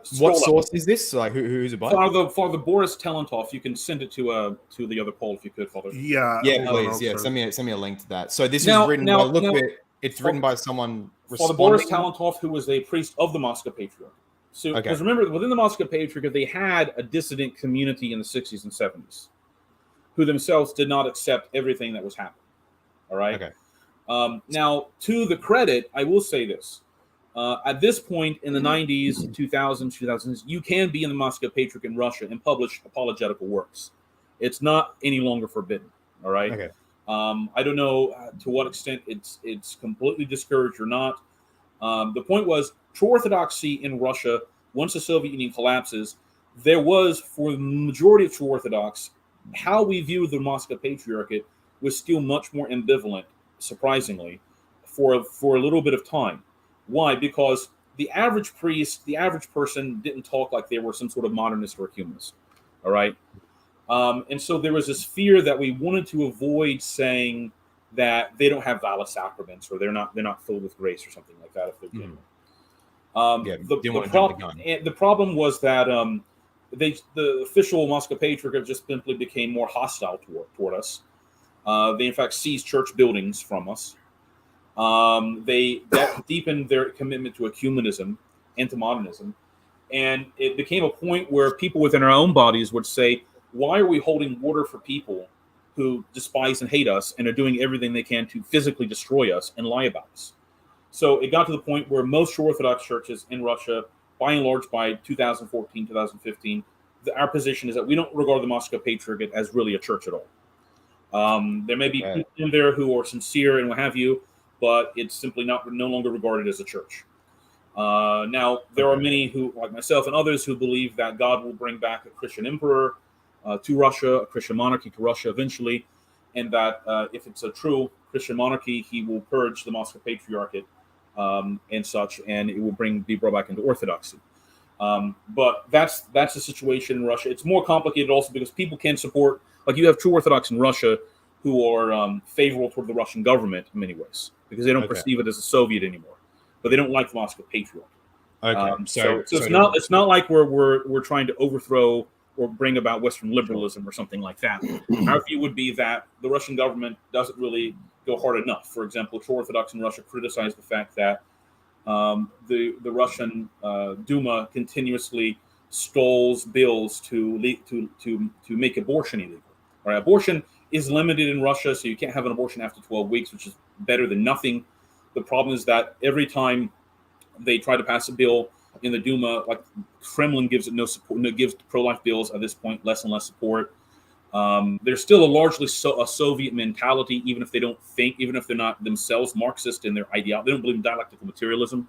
source is this? Like, who's it by? Father Boris Talentov. You can send it to the other poll if you could, Father. Yeah, please. Yeah, send me a link to that. So this is written. It's written by someone. Father Boris Talentov, who was a priest of the Moscow Patriarchate. So, because remember, within the Moscow Patriarchate, they had a dissident community in the 60s and 70s, who themselves did not accept everything that was happening. All right. Okay. Now, to the credit, I will say this: at this point in the 90s, 2000s, you can be in the Moscow Patriarchate in Russia and publish apologetical works. It's not any longer forbidden. All right. Okay. I don't know to what extent it's completely discouraged or not. The point was, True Orthodoxy in Russia, once the Soviet Union collapses, there was, for the majority of True Orthodox, how we view the Moscow Patriarchate was still much more ambivalent, surprisingly, for a little bit of time. Why? Because the average priest, the average person didn't talk like they were some sort of modernist or humanist. All right? And so there was this fear that we wanted to avoid saying that they don't have valid sacraments or they're not filled with grace or something like that if they're genuine. The problem was that the official Moscow Patriarchate just simply became more hostile toward us. They in fact seized church buildings from us. That deepened their commitment to ecumenism and to modernism, and it became a point where people within our own bodies would say, why are we holding water for people who despise and hate us and are doing everything they can to physically destroy us and lie about us? So it got to the point where most True Orthodox churches in Russia, by and large, by 2014, 2015, our position is that we don't regard the Moscow Patriarchate as really a church at all. There may be people in there who are sincere and what have you, but it's simply no longer regarded as a church. Now, there are many who, like myself and others, who believe that God will bring back a Christian emperor to Russia, a Christian monarchy to Russia eventually, and that if it's a true Christian monarchy, he will purge the Moscow Patriarchate and such, and it will be brought back into Orthodoxy. But that's the situation in Russia. It's more complicated also because people can support, like you have True Orthodox in Russia who are favorable toward the Russian government in many ways because they don't perceive it as a Soviet anymore, but they don't like the Moscow Patriarchate. Okay, so it's not like we're trying to overthrow or bring about Western liberalism or something like that. Our view would be that the Russian government doesn't really go hard enough. For example, True Orthodox in Russia criticize the fact that the Russian Duma continuously stalls bills to make abortion illegal. All right, abortion is limited in Russia, so you can't have an abortion after 12 weeks, which is better than nothing. The problem is that every time they try to pass a bill in the Duma, like Kremlin gives it no support, gives pro-life bills at this point less and less support. There's still a largely a Soviet mentality, even if they're not themselves Marxist in their ideology. They don't believe in dialectical materialism.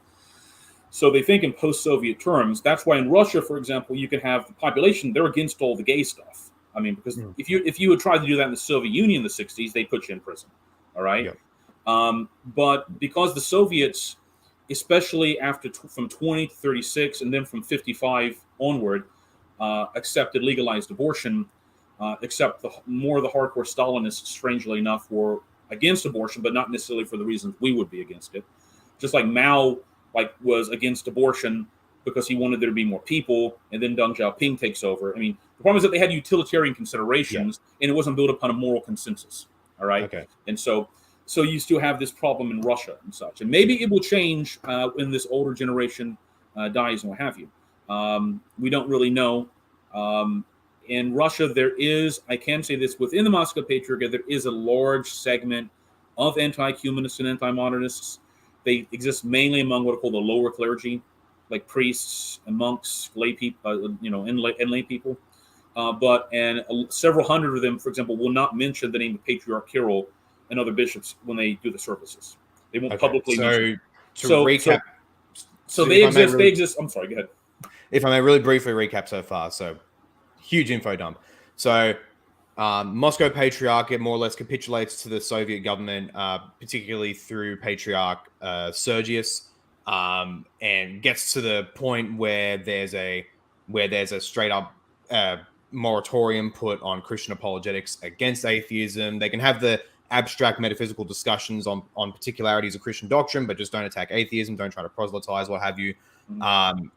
So they think in post-Soviet terms. That's why in Russia, for example, you can have the population, they're against all the gay stuff. I mean, because if you had tried to do that in the Soviet Union in the 60s, they'd put you in prison. All right. Yep. But because the Soviets, especially from 20 to 36 and then from 55 onward, accepted legalized abortion, except more of the hardcore Stalinists, strangely enough, were against abortion, but not necessarily for the reasons we would be against it. Just like Mao was against abortion because he wanted there to be more people, and then Deng Xiaoping takes over. I mean, the problem is that they had utilitarian considerations, and it wasn't built upon a moral consensus. All right? Okay. And so you still have this problem in Russia and such. And maybe it will change when this older generation dies and what have you. We don't really know. In Russia, there is, I can say this, within the Moscow Patriarchate, there is a large segment of anti-humanists and anti-modernists. They exist mainly among what are called the lower clergy, like priests and monks, lay people, and lay people. But several hundred of them, for example, will not mention the name of Patriarch Kirill and other bishops when they do the services. They won't publicly mention. So recap. So they exist. They exist. I'm sorry. Go ahead. If I may really briefly recap so far. So huge info dump. So Moscow Patriarchate more or less capitulates to the Soviet government, particularly through Patriarch Sergius, and gets to the point where there's a straight up moratorium put on Christian apologetics against atheism. They can have the abstract metaphysical discussions on particularities of Christian doctrine, but just don't attack atheism, don't try to proselytize, what have you.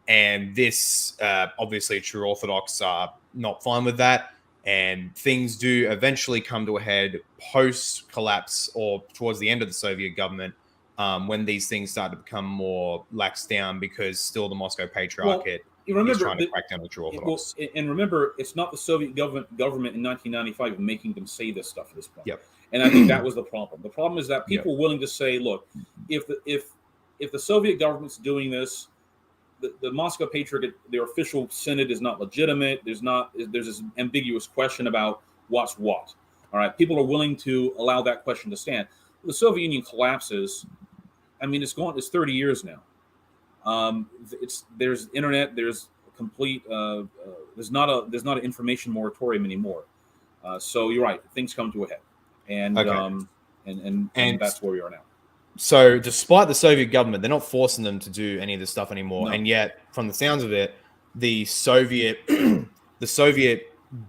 And this, obviously, True Orthodox are not fine with that. And things do eventually come to a head post-collapse or towards the end of the Soviet government, when these things start to become more laxed down, because still the Moscow Patriarchate is trying to crack down on True Orthodox. And remember, it's not the Soviet government in 1995 making them say this stuff at this point. Yep. And I think that was the problem. The problem is that people are willing to say, look, if the Soviet government's doing this, the Moscow Patriarchate, their official synod is not legitimate. There's this ambiguous question about what's what. All right, people are willing to allow that question to stand. The Soviet Union collapses. I mean, it's 30 years now. There's internet. There's complete. There's not an information moratorium anymore. So you're right. Things come to a head, and that's where we are now. So despite the Soviet government, they're not forcing them to do any of this stuff anymore. No. And yet, from the sounds of it, the Soviet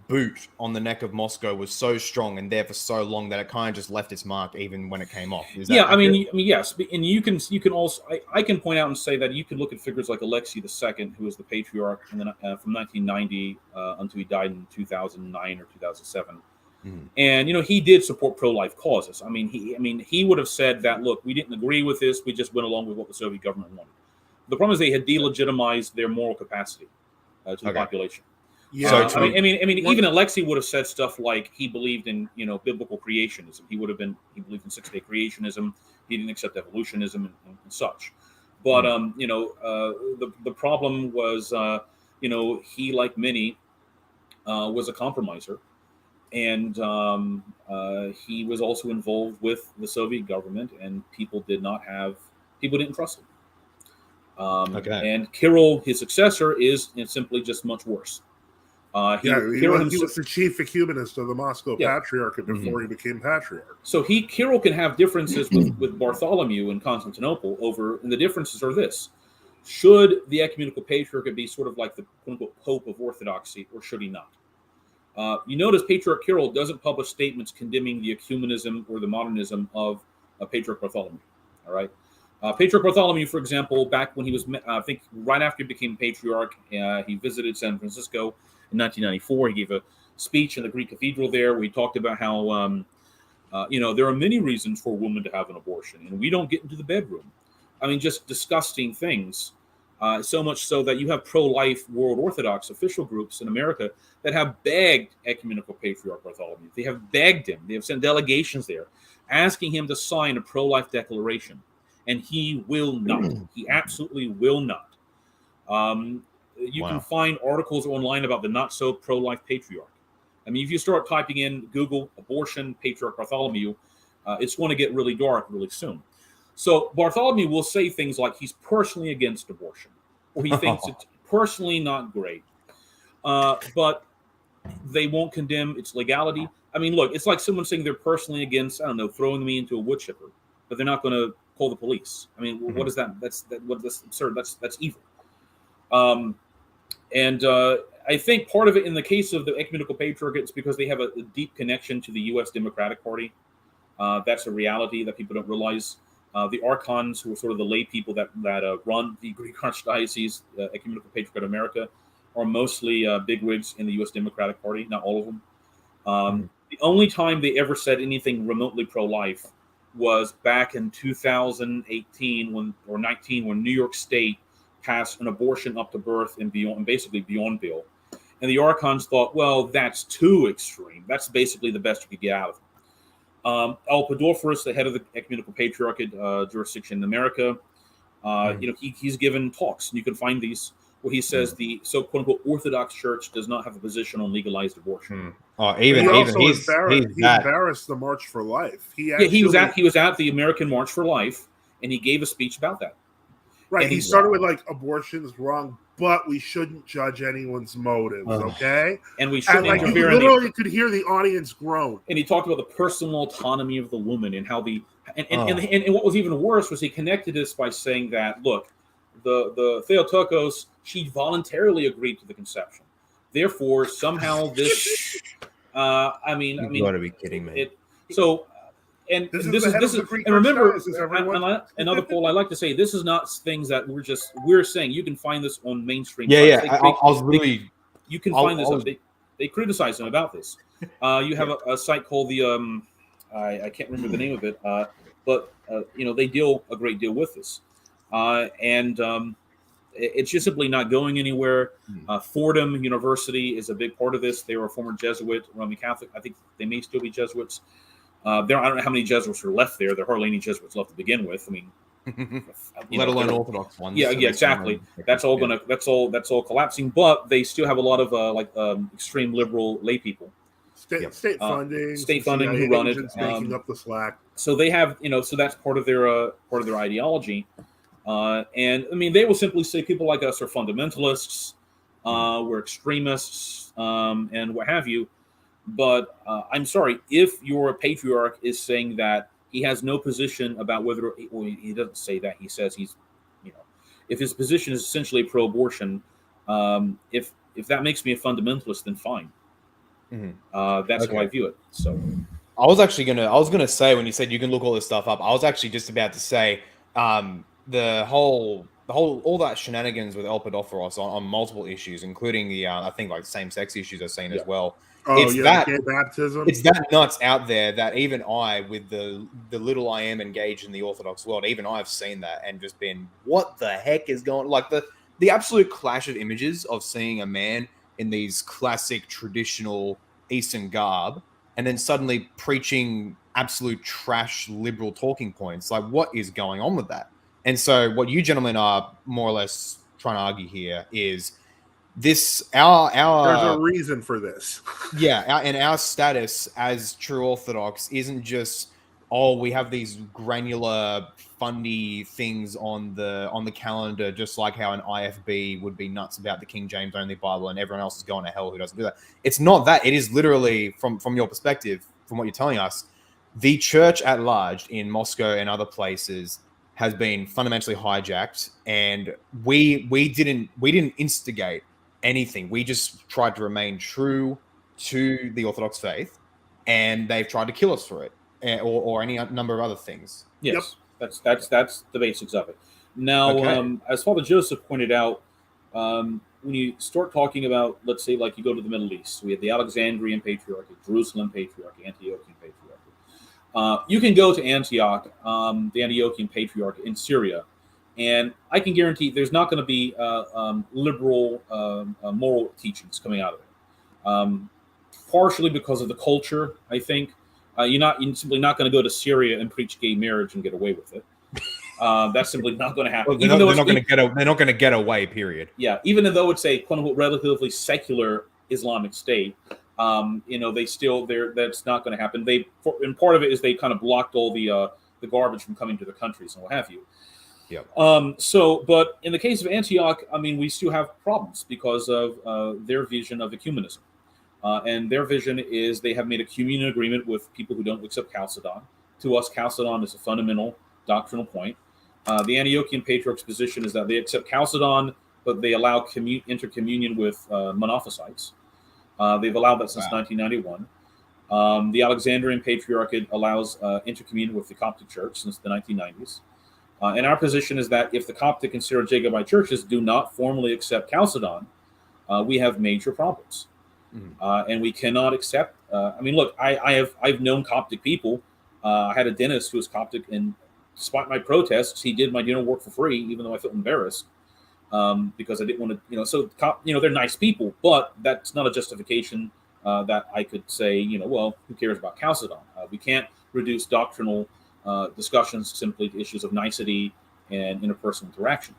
boot on the neck of Moscow was so strong and there for so long that it kind of just left its mark even when it came off. Is that I mean, yes. And you can also, I can point out and say that you can look at figures like Alexei II, who was the patriarch and then, from 1990 until he died in 2009 or 2007. Mm-hmm. And he did support pro-life causes. I mean, he would have said that, look, we didn't agree with this. We just went along with what the Soviet government wanted. The problem is they had delegitimized their moral capacity to the population. Yeah. I mean, even Alexei would have said stuff like he believed in biblical creationism. He believed in 6-day creationism. He didn't accept evolutionism and such. But the problem was he, like many, was a compromiser, and he was also involved with the Soviet government, and people didn't trust him. And Kirill, his successor, is simply just much worse. He was the chief ecumenist of the Moscow Patriarchate before he became patriarch. So Kirill can have differences with Bartholomew in Constantinople and the differences are this. Should the ecumenical patriarchate be sort of like the quote-unquote Pope of Orthodoxy, or should he not? You notice Patriarch Kirill doesn't publish statements condemning the ecumenism or the modernism of Patriarch Bartholomew. All right. Patriarch Bartholomew, for example, back when he was, I think right after he became patriarch, he visited San Francisco in 1994. He gave a speech in the Greek cathedral there where he talked about how, there are many reasons for a woman to have an abortion, and we don't get into the bedroom. I mean, just disgusting things. So much so that you have pro-life World Orthodox official groups in America that have begged Ecumenical Patriarch Bartholomew. They have begged him. They have sent delegations there asking him to sign a pro-life declaration. And he will not. He absolutely will not. You can find articles online about the not-so-pro-life patriarch. I mean, if you start typing in Google abortion, Patriarch Bartholomew, it's going to get really dark really soon. So Bartholomew will say things like he's personally against abortion, or he thinks it's personally not great. But they won't condemn its legality. I mean, look, it's like someone saying they're personally against, I don't know, throwing me into a wood chipper, but they're not going to call the police. I mean, what is that? That's absurd. That's evil. I think part of it in the case of the Ecumenical Patriarchate is because they have a deep connection to the U.S. Democratic Party. That's a reality that people don't realize. The archons, who are sort of the lay people that run the Greek Archdiocese, Ecumenical Patriarchate of America, are mostly bigwigs in the U.S. Democratic Party. Not all of them. The only time they ever said anything remotely pro-life was back in 2018 or 19, when New York State passed an abortion up to birth and beyond, and basically beyond bill. And the archons thought, well, that's too extreme. That's basically the best you could get out of them. Elpidophoros, the head of the Ecumenical Patriarchate jurisdiction in America, he's given talks, and you can find these, where he says the quote-unquote Orthodox Church does not have a position on legalized abortion. He embarrassed the March for Life. He was at the American March for Life, and he gave a speech about that. Right. He started with like abortion's wrong, but we shouldn't judge anyone's motives, okay? And we shouldn't interfere. You could hear the audience groan. And he talked about the personal autonomy of the woman and how and what was even worse was he connected this by saying that, look, the Theotokos, she voluntarily agreed to the conception. Therefore, somehow this you gotta be kidding me. Remember, another poll I like to say, this is not things that we're saying. You can find this on mainstream. You can find this. They criticize him about this. You have a site called the I can't remember the name of it, but they deal a great deal with this, it's just simply not going anywhere. Fordham University is a big part of this. They were a former Jesuit, Roman Catholic. I think they may still be Jesuits. I don't know how many Jesuits are left there. There are hardly any Jesuits left to begin with. I mean, let alone Orthodox ones. Yeah, exactly. That's all collapsing. But they still have a lot of extreme liberal lay people. State funding who run it, making up the slack. So they have, so that's part of their ideology. And I mean, they will simply say people like us are fundamentalists, we're extremists, and what have you. But I'm sorry, if your patriarch is saying that he has no position about whether, well, he doesn't say that. He says he's, if his position is essentially pro-abortion, if that makes me a fundamentalist, then fine. That's how I view it. So, I was gonna say, when you said you can look all this stuff up, I was actually just about to say all that shenanigans with Elpidophoros on multiple issues, including the I think like same-sex issues I've seen as well. Gay baptism. It's that nuts out there that even I, with the little I am engaged in the Orthodox world, even I've seen that and just been, what the heck is going on? Like the absolute clash of images of seeing a man in these classic traditional Eastern garb and then suddenly preaching absolute trash liberal talking points. Like, what is going on with that? And so what you gentlemen are more or less trying to argue here is This There's a reason for this. our status as true Orthodox isn't just, oh, we have these granular fundy things on the calendar, just like how an IFB would be nuts about the King James only Bible and everyone else is going to hell who doesn't do that. It's not that. It is literally, from your perspective, from what you're telling us, the church at large in Moscow and other places has been fundamentally hijacked, and we didn't instigate anything. We just tried to remain true to the Orthodox faith, and they've tried to kill us for it, or any number of other things. Yes, yep. That's the basics of it. Now, okay. As Father Joseph pointed out, when you start talking about, let's say, like you go to the Middle East, we have the Alexandrian Patriarchy, Jerusalem Patriarchy, Antiochian Patriarchy. You can go to Antioch, the Antiochian Patriarch in Syria, and I can guarantee there's not going to be liberal moral teachings coming out of it. Partially because of the culture, I think. You're simply not going to go to Syria and preach gay marriage and get away with it. That's simply not going to happen. Well, they're not going to get away. Period. Yeah, even though it's a quote unquote relatively secular Islamic state, that's not going to happen. And part of it is they kind of blocked all the garbage from coming to their countries and what have you. Yeah. But in the case of Antioch, I mean, we still have problems because of their vision of ecumenism. And their vision is they have made a communion agreement with people who don't accept Chalcedon. To us, Chalcedon is a fundamental doctrinal point. The Antiochian Patriarch's position is that they accept Chalcedon, but they allow intercommunion with Monophysites. They've allowed that since 1991. The Alexandrian Patriarchate allows intercommunion with the Coptic Church since the 1990s. And our position is that if the Coptic and Syro-Jacobite churches do not formally accept Chalcedon, we have major problems. And we cannot accept. I mean, look, I've known Coptic people. I had a dentist who was Coptic, and despite my protests, he did my dental work for free, even though I felt embarrassed because I didn't want to. So they're nice people, but that's not a justification that I could say, well, who cares about Chalcedon? We can't reduce doctrinal discussions simply to issues of nicety and interpersonal interaction.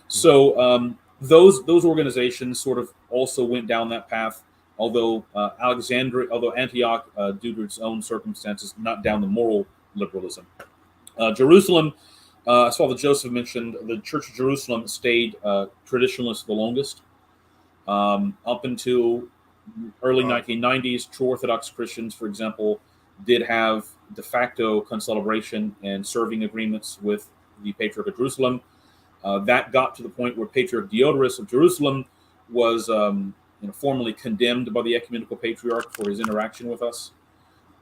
So those organizations sort of also went down that path. Although Antioch, due to its own circumstances, not down the moral liberalism. Jerusalem, as Father Joseph mentioned, the Church of Jerusalem stayed traditionalist the longest. Up until early 1990s, True Orthodox Christians, for example, did have de facto concelebration and serving agreements with the Patriarch of Jerusalem. That got to the point where Patriarch Diodorus of Jerusalem was formally condemned by the Ecumenical Patriarch for his interaction with us.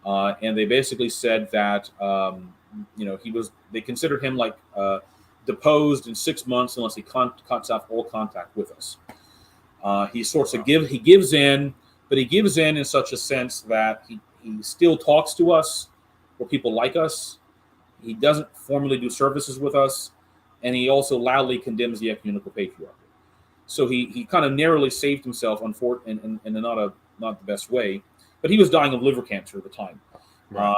And they basically said that, they considered him like deposed in 6 months unless he cuts off all contact with us. He gives in, but he gives in such a sense that he still talks to us or people like us. He doesn't formally do services with us. And he also loudly condemns the Ecumenical Patriarch. So he kind of narrowly saved himself in not the best way, but he was dying of liver cancer at the time. Right.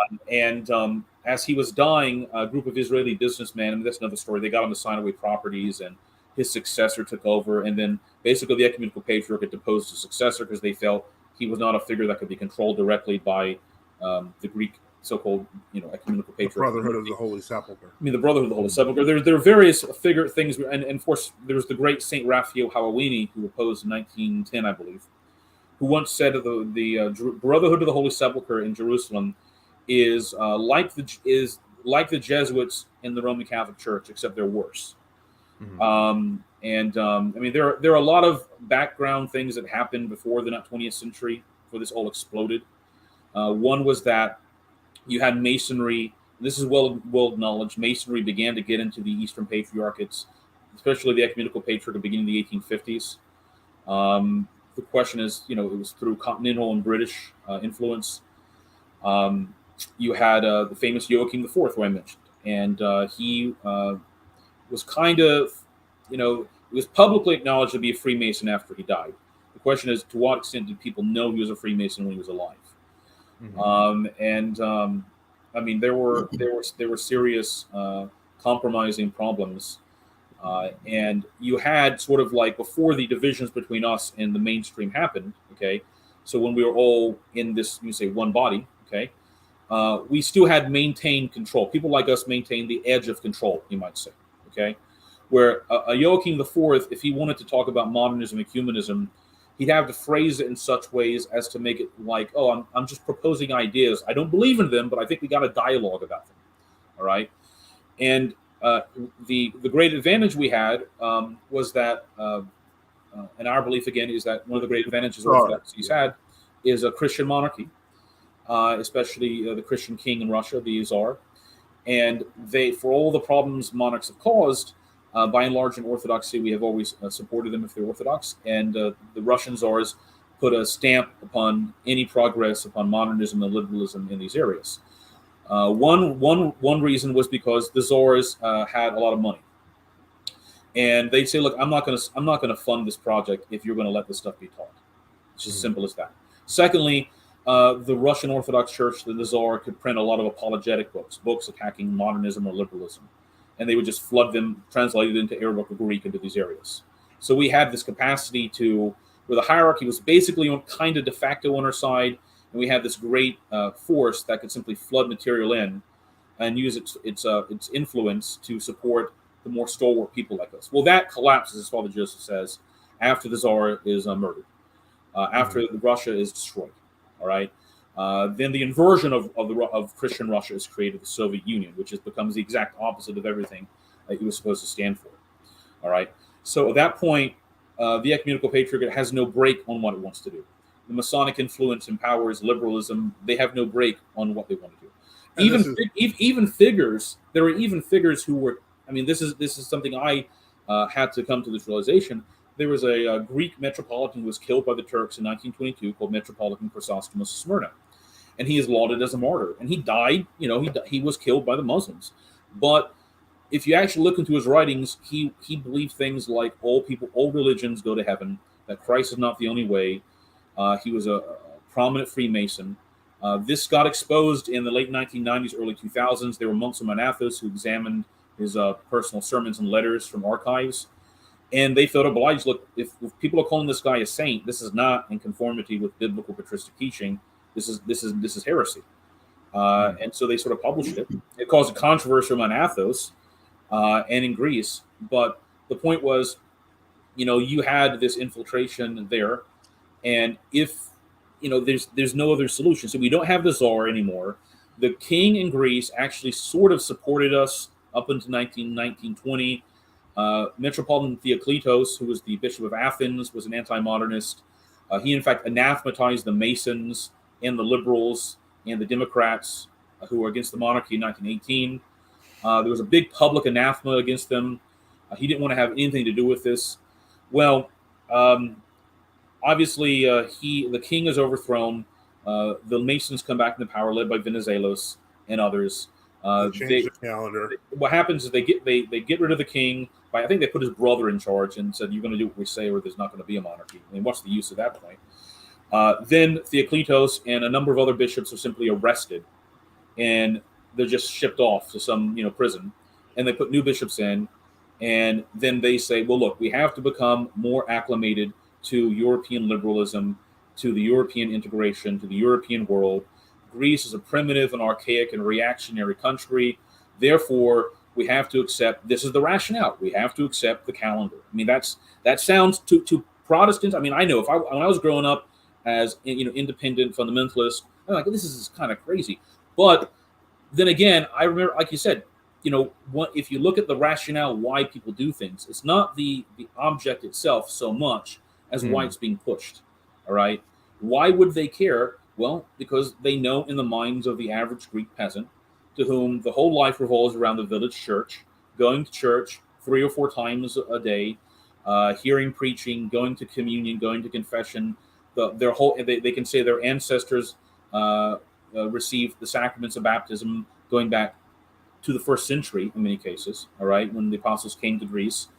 As he was dying, a group of Israeli businessmen, and that's another story, they got him to sign away properties, and his successor took over. And then basically the Ecumenical Patriarch had deposed his successor because they felt he was not a figure that could be controlled directly by the Greek so-called, Ecumenical Patriarch. The Brotherhood of the Holy Sepulchre. I mean, the Brotherhood of the Holy Sepulchre. There are various things, and of course, there's the great Saint Raphael Hawawini, who opposed in 1910, I believe, who once said of the Brotherhood of the Holy Sepulchre in Jerusalem is like the Jesuits in the Roman Catholic Church, except they're worse. Mm-hmm. I mean, there are a lot of background things that happened before the 20th century before this all exploded. One was that you had Masonry. This is well acknowledged. Masonry began to get into the Eastern Patriarchates, especially the Ecumenical Patriarchate beginning in the 1850s. The question is, it was through continental and British influence. You had the famous Joachim IV, who I mentioned, and he was kind of, he was publicly acknowledged to be a Freemason after he died. The question is, to what extent did people know he was a Freemason when he was alive? Mm-hmm. I mean, there were serious compromising problems. The And you had sort of like before the divisions between us and the mainstream happened, okay? So when we were all in this, you say, one body, okay? We still had maintained control. People like us maintained the edge of control, you might say, okay? Where Joachim IV, if he wanted to talk about modernism and ecumenism, he'd have to phrase it in such ways as to make it like, oh, I'm just proposing ideas. I don't believe in them, but I think we got a dialogue about them, all right? And the great advantage we had was that, and our belief again is that one of the great advantages Orthodoxy had is a Christian monarchy, especially the Christian king in Russia, the Tsar, and they, for all the problems monarchs have caused, by and large in Orthodoxy, we have always supported them if they're Orthodox, and the Russian Tsars put a stamp upon any progress upon modernism and liberalism in these areas. One reason was because the Tsars had a lot of money, and they'd say, "Look, I'm not going to fund this project if you're going to let this stuff be taught." It's just as simple as that. Secondly, the Russian Orthodox Church, the Tsar, could print a lot of apologetic books attacking modernism or liberalism, and they would just flood them, translated into Arabic or Greek, into these areas. So we had this capacity to, where the hierarchy was basically kind of de facto on our side, and we had this great force that could simply flood material in and use its influence to support the more stalwart people like us. Well, that collapses, as Father Joseph says, after the Tsar is murdered, after Russia is destroyed. All right. Then the inversion of Christian Russia is created, the Soviet Union, which becomes the exact opposite of everything that he was supposed to stand for. All right. So at that point, the ecumenical patriarchate has no brake on what it wants to do. The Masonic influence empowers liberalism. They have no brake on what they want to do. Even figures, there are even figures who were, I mean, this is something I had to come to this realization. There was a Greek metropolitan who was killed by the Turks in 1922 called Metropolitan Chrysostomos of Smyrna. And he is lauded as a martyr. And he died, he was killed by the Muslims. But if you actually look into his writings, he believed things like all religions go to heaven, that Christ is not the only way. He was a prominent Freemason. This got exposed in the late 1990s, early 2000s. There were monks from Mount Athos who examined his personal sermons and letters from archives. And they felt obliged, look, if people are calling this guy a saint, this is not in conformity with biblical patristic teaching. This is heresy. And so they sort of published it. It caused a controversy among Athos and in Greece. But the point was, you had this infiltration there. And if, there's no other solution. So we don't have the Tsar anymore. The king in Greece actually sort of supported us up until 1920. Metropolitan Theoklitos, who was the Bishop of Athens, was an anti-modernist. He, in fact, anathematized the Masons and the liberals and the Democrats who were against the monarchy in 1918. There was a big public anathema against them. He didn't want to have anything to do with this. Well, obviously, the king is overthrown. The Masons come back into power, led by Venizelos and others. They change the calendar. What happens is they get rid of the king. I think they put his brother in charge and said, "You're going to do what we say, or there's not going to be a monarchy." I mean, what's the use at that point? Then Theoklitos and a number of other bishops are simply arrested, and they're just shipped off to some prison, and they put new bishops in, and then they say, "Well, look, we have to become more acclimated to European liberalism, to the European integration, to the European world. Greece is a primitive and archaic and reactionary country. Therefore, we have to accept, this is the rationale, we have to accept the calendar." I mean, that sounds to Protestants. I mean, I know when I was growing up as independent fundamentalist, I'm like, this is kind of crazy. But then again, I remember, like you said, if you look at the rationale why people do things, it's not the object itself so much as why it's being pushed. All right. Why would they care? Well, because they know in the minds of the average Greek peasant, to whom the whole life revolves around the village church, going to church 3 or 4 times a day, hearing preaching, going to communion, going to confession. They can say their ancestors received the sacraments of baptism going back to the 1st century in many cases. All right, when the apostles came to Greece,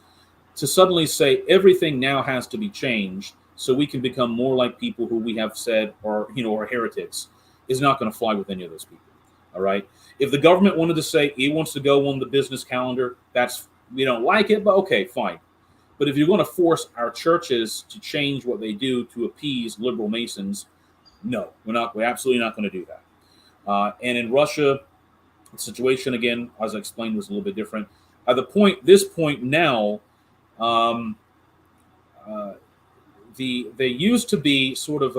to suddenly say everything now has to be changed so we can become more like people who we have said are heretics is not going to fly with any of those people. All right. If the government wanted to say it wants to go on the business calendar, that's We don't like it, but okay, fine. But if you're going to force our churches to change what they do to appease liberal Masons, no, we're not. We're absolutely not going to do that. And in Russia, the situation, again, as I explained, was a little bit different. At this point now, they used to be sort of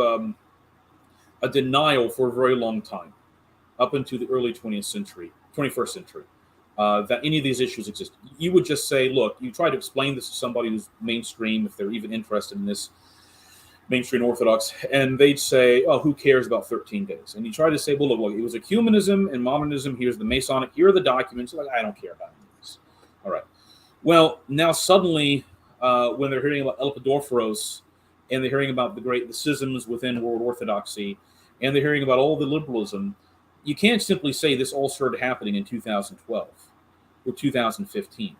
a denial for a very long time, up into the early 21st century, that any of these issues exist. You would just say, look, you try to explain this to somebody who's mainstream, if they're even interested in this, mainstream Orthodox, and they'd say, oh, who cares about 13 days? And you try to say, well, look, it was ecumenism and modernism. Here's the Masonic. Here are the documents. Like, I don't care about any of this. All right. Well, now suddenly, when they're hearing about Elpidophoros, and they're hearing about the schisms within World Orthodoxy, and they're hearing about all the liberalism, you can't simply say this all started happening in 2012 or 2015.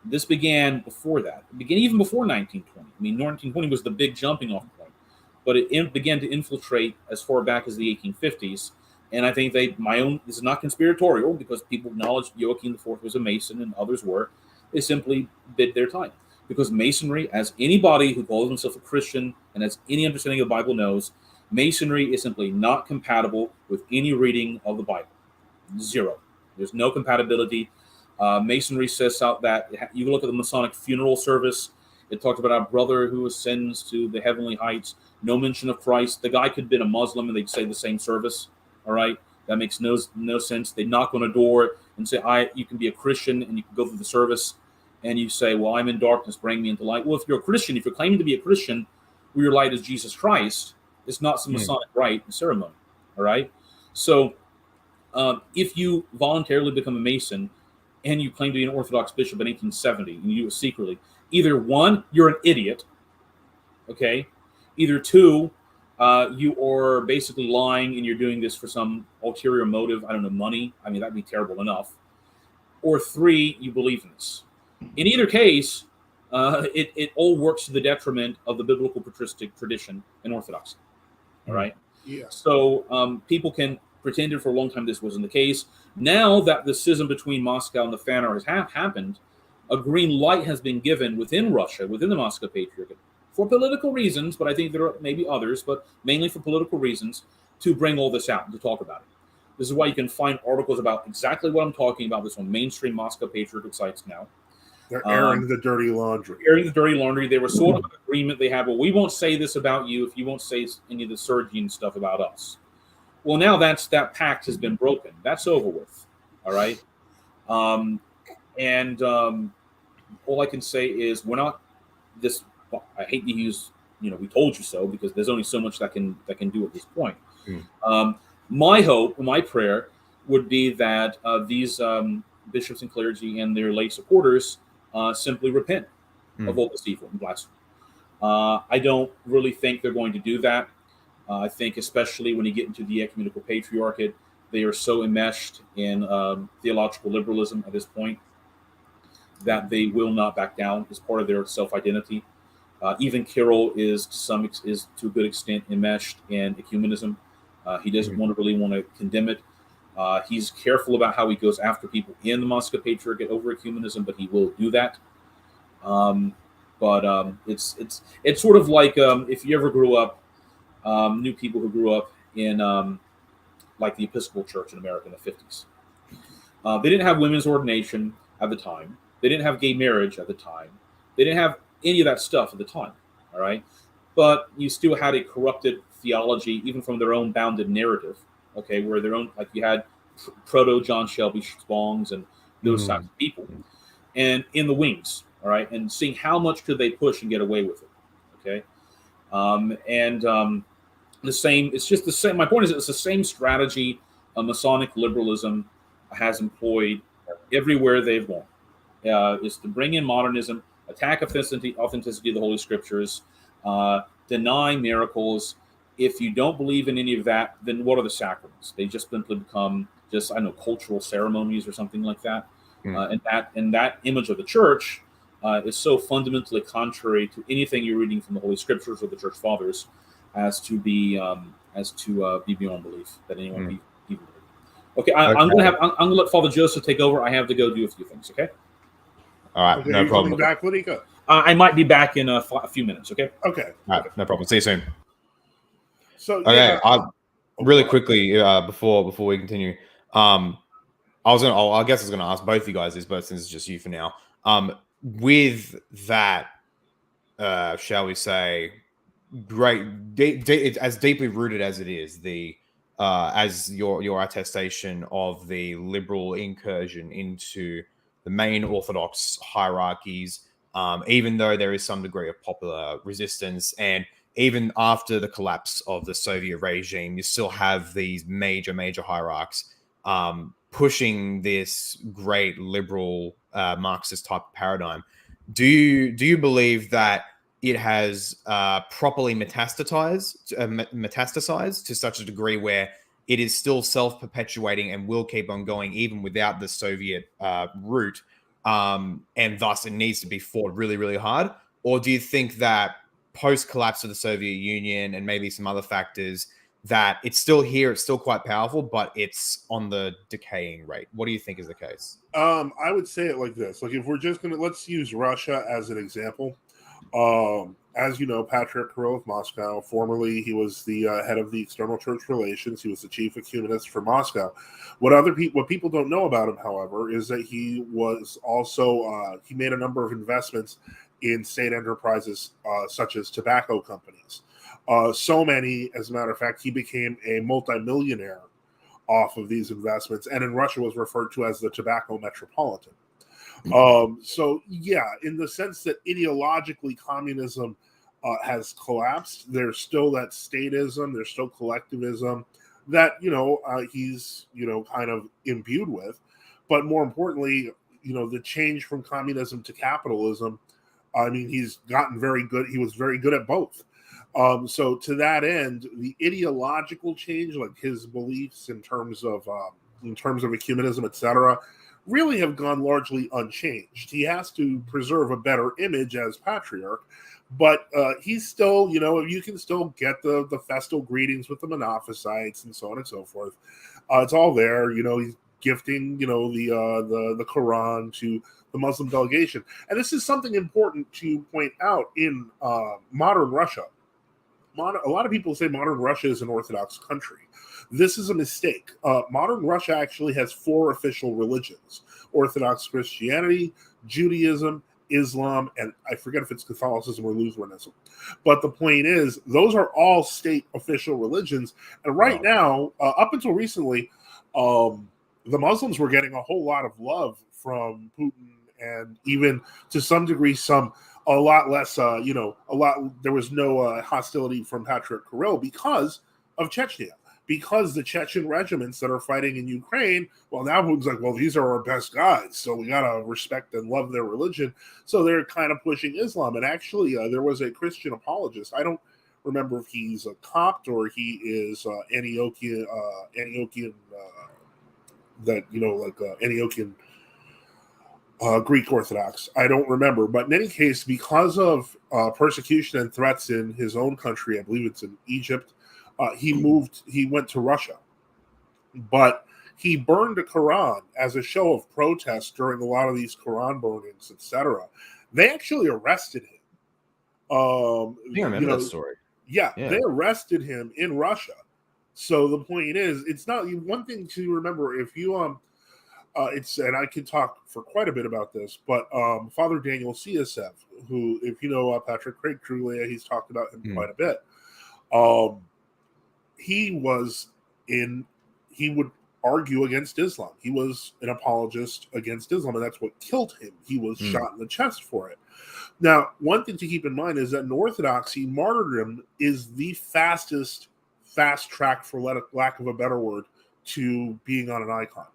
This began before that. It began even before 1920. I mean, 1920 was the big jumping off point, but it began to infiltrate as far back as the 1850s. And I think this is not conspiratorial, because people acknowledged Joachim IV was a Mason and others were. They simply bid their time, because Masonry, as anybody who calls himself a Christian and has any understanding of the Bible knows, Masonry is simply not compatible with any reading of the Bible. Zero. There's no compatibility. Masonry says out that you look at the Masonic funeral service. It talked about our brother who ascends to the heavenly heights. No mention of Christ. The guy could have been a Muslim and they'd say the same service. All right, that makes no sense. They knock on a door and say, you can be a Christian and you can go through the service. And you say, well, I'm in darkness, bring me into light. Well, if you're a Christian, if you're claiming to be a Christian, where your light is Jesus Christ, it's not some Masonic rite and ceremony. All right. So if you voluntarily become a Mason and you claim to be an Orthodox bishop in 1870 and you do it secretly, either one, you're an idiot. Okay. Either two, you are basically lying and you're doing this for some ulterior motive. I don't know, money. I mean, that'd be terrible enough. Or three, you believe in this. In either case, it all works to the detriment of the biblical patristic tradition and Orthodoxy. All right? Yeah. So people can pretend for a long time this wasn't the case. Now that the schism between Moscow and the Phanar has happened, a green light has been given within Russia, within the Moscow Patriarchate, for political reasons, but I think there are maybe others, but mainly for political reasons, to bring all this out and to talk about it. This is why you can find articles about exactly what I'm talking about. This on mainstream Moscow Patriarchate sites now. They're airing the dirty laundry. Airing the dirty laundry. They were sort of an agreement they had. Well, we won't say this about you if you won't say any of the Sergian stuff about us. Well, now that pact has been broken. That's over with. All right. All I can say is we're not this. I hate to use, we told you so, because there's only so much that can do at this point. My hope, my prayer would be that these bishops and clergy and their lay supporters simply repent of all this evil and blasphemy. I don't really think they're going to do that. I think especially when you get into the ecumenical patriarchate, they are so enmeshed in theological liberalism at this point that they will not back down as part of their self-identity. Even Kirill is to a good extent enmeshed in ecumenism. He doesn't really want to condemn it. He's careful about how he goes after people in the Moscow Patriarchate over ecumenism, but he will do that. It's sort of like if you ever grew up, knew people who grew up in like the Episcopal Church in America in the 50s. They didn't have women's ordination at the time. They didn't have gay marriage at the time. They didn't have any of that stuff at the time. All right. But you still had a corrupted theology, even from their own bounded narrative. Okay. Where their own, like you had proto John Shelby Spongs and those types of people, and in the wings. All right. And seeing how much could they push and get away with it. Okay. The same, it's just the same. My point is, it's the same strategy Masonic liberalism has employed everywhere they've gone. Is to bring in modernism, attack authenticity of the Holy Scriptures, deny miracles. If you don't believe in any of that, then what are the sacraments? They just simply become cultural ceremonies or something like that. And that image of the church is so fundamentally contrary to anything you're reading from the Holy Scriptures or the Church Fathers, as to be beyond belief that anyone be believe. Okay, I'm gonna let Father Joseph take over. I have to go do a few things. Okay. All right, Okay, no are you problem. coming back, Ladika? I might be back in a few minutes. Okay. Okay. All right, no problem. See you soon. So Okay, yeah. really quickly before we continue, I guess I was gonna ask both of you guys this, but since it's just you for now, with that, shall we say, it's as deeply rooted as it is, the as your attestation of the liberal incursion into the main Orthodox hierarchies, even though there is some degree of popular resistance, and even after the collapse of the Soviet regime, you still have these major hierarchs pushing this great liberal Marxist type of paradigm. Do you believe that it has properly metastasized to such a degree where it is still self-perpetuating and will keep on going even without the Soviet route, and thus it needs to be fought really hard? Or do you think that post-collapse of the Soviet Union and maybe some other factors, that it's still here, it's still quite powerful, but it's on the decaying rate? What do you think is the case? I would say it like this. Like, if we're just let's use Russia as an example. As you know, Patriarch Kirill of Moscow, formerly he was the head of the External Church Relations. He was the chief ecumenist for Moscow. What people don't know about him, however, is that he was also he made a number of investments in state enterprises such as tobacco companies. So many, as a matter of fact, he became a multimillionaire off of these investments, and in Russia was referred to as the tobacco metropolitan. So yeah, in the sense that ideologically communism has collapsed, there's still that statism, there's still collectivism that he's kind of imbued with, but more importantly, the change from communism to capitalism. I mean, he's gotten very good. He was very good at both. So to that end, the ideological change, like his beliefs in terms of ecumenism, etc., really have gone largely unchanged. He has to preserve a better image as patriarch, but he's still, you can still get the festal greetings with the Monophysites and so on and so forth. It's all there. He's gifting, the Quran to the Muslim delegation. And this is something important to point out in modern Russia. A lot of people say modern Russia is an Orthodox country. This is a mistake. Modern Russia actually has 4 official religions: Orthodox Christianity, Judaism, Islam, and I forget if it's Catholicism or Lutheranism. But the point is, those are all state official religions. And right now, up until recently, the Muslims were getting a whole lot of love from Putin, and even to some degree, a lot less, there was no hostility from Patriarch Kirill because of Chechnya. Because the Chechen regiments that are fighting in Ukraine, well, now Putin's like, well, these are our best guys, so we got to respect and love their religion. So they're kind of pushing Islam. And actually, there was a Christian apologist. I don't remember if he's a Copt or he is Antiochian, Antiochian Greek Orthodox. I don't remember. But in any case, because of persecution and threats in his own country, I believe it's in Egypt, he went to Russia, but he burned a Quran as a show of protest during a lot of these Quran burnings, etc. They actually arrested him. I remember that story. Yeah, they arrested him in Russia. So the point is, it's not one thing to remember. If you and I could talk for quite a bit about this, but Father Daniel Ciesev, who, if you know Patrick Craig Trulia, he's talked about him quite a bit. He would argue against Islam. He was an apologist against Islam, and that's what killed him. He was shot in the chest for it. Now, one thing to keep in mind is that in Orthodoxy, martyrdom is the fast track, for lack of a better word, to being on an icon.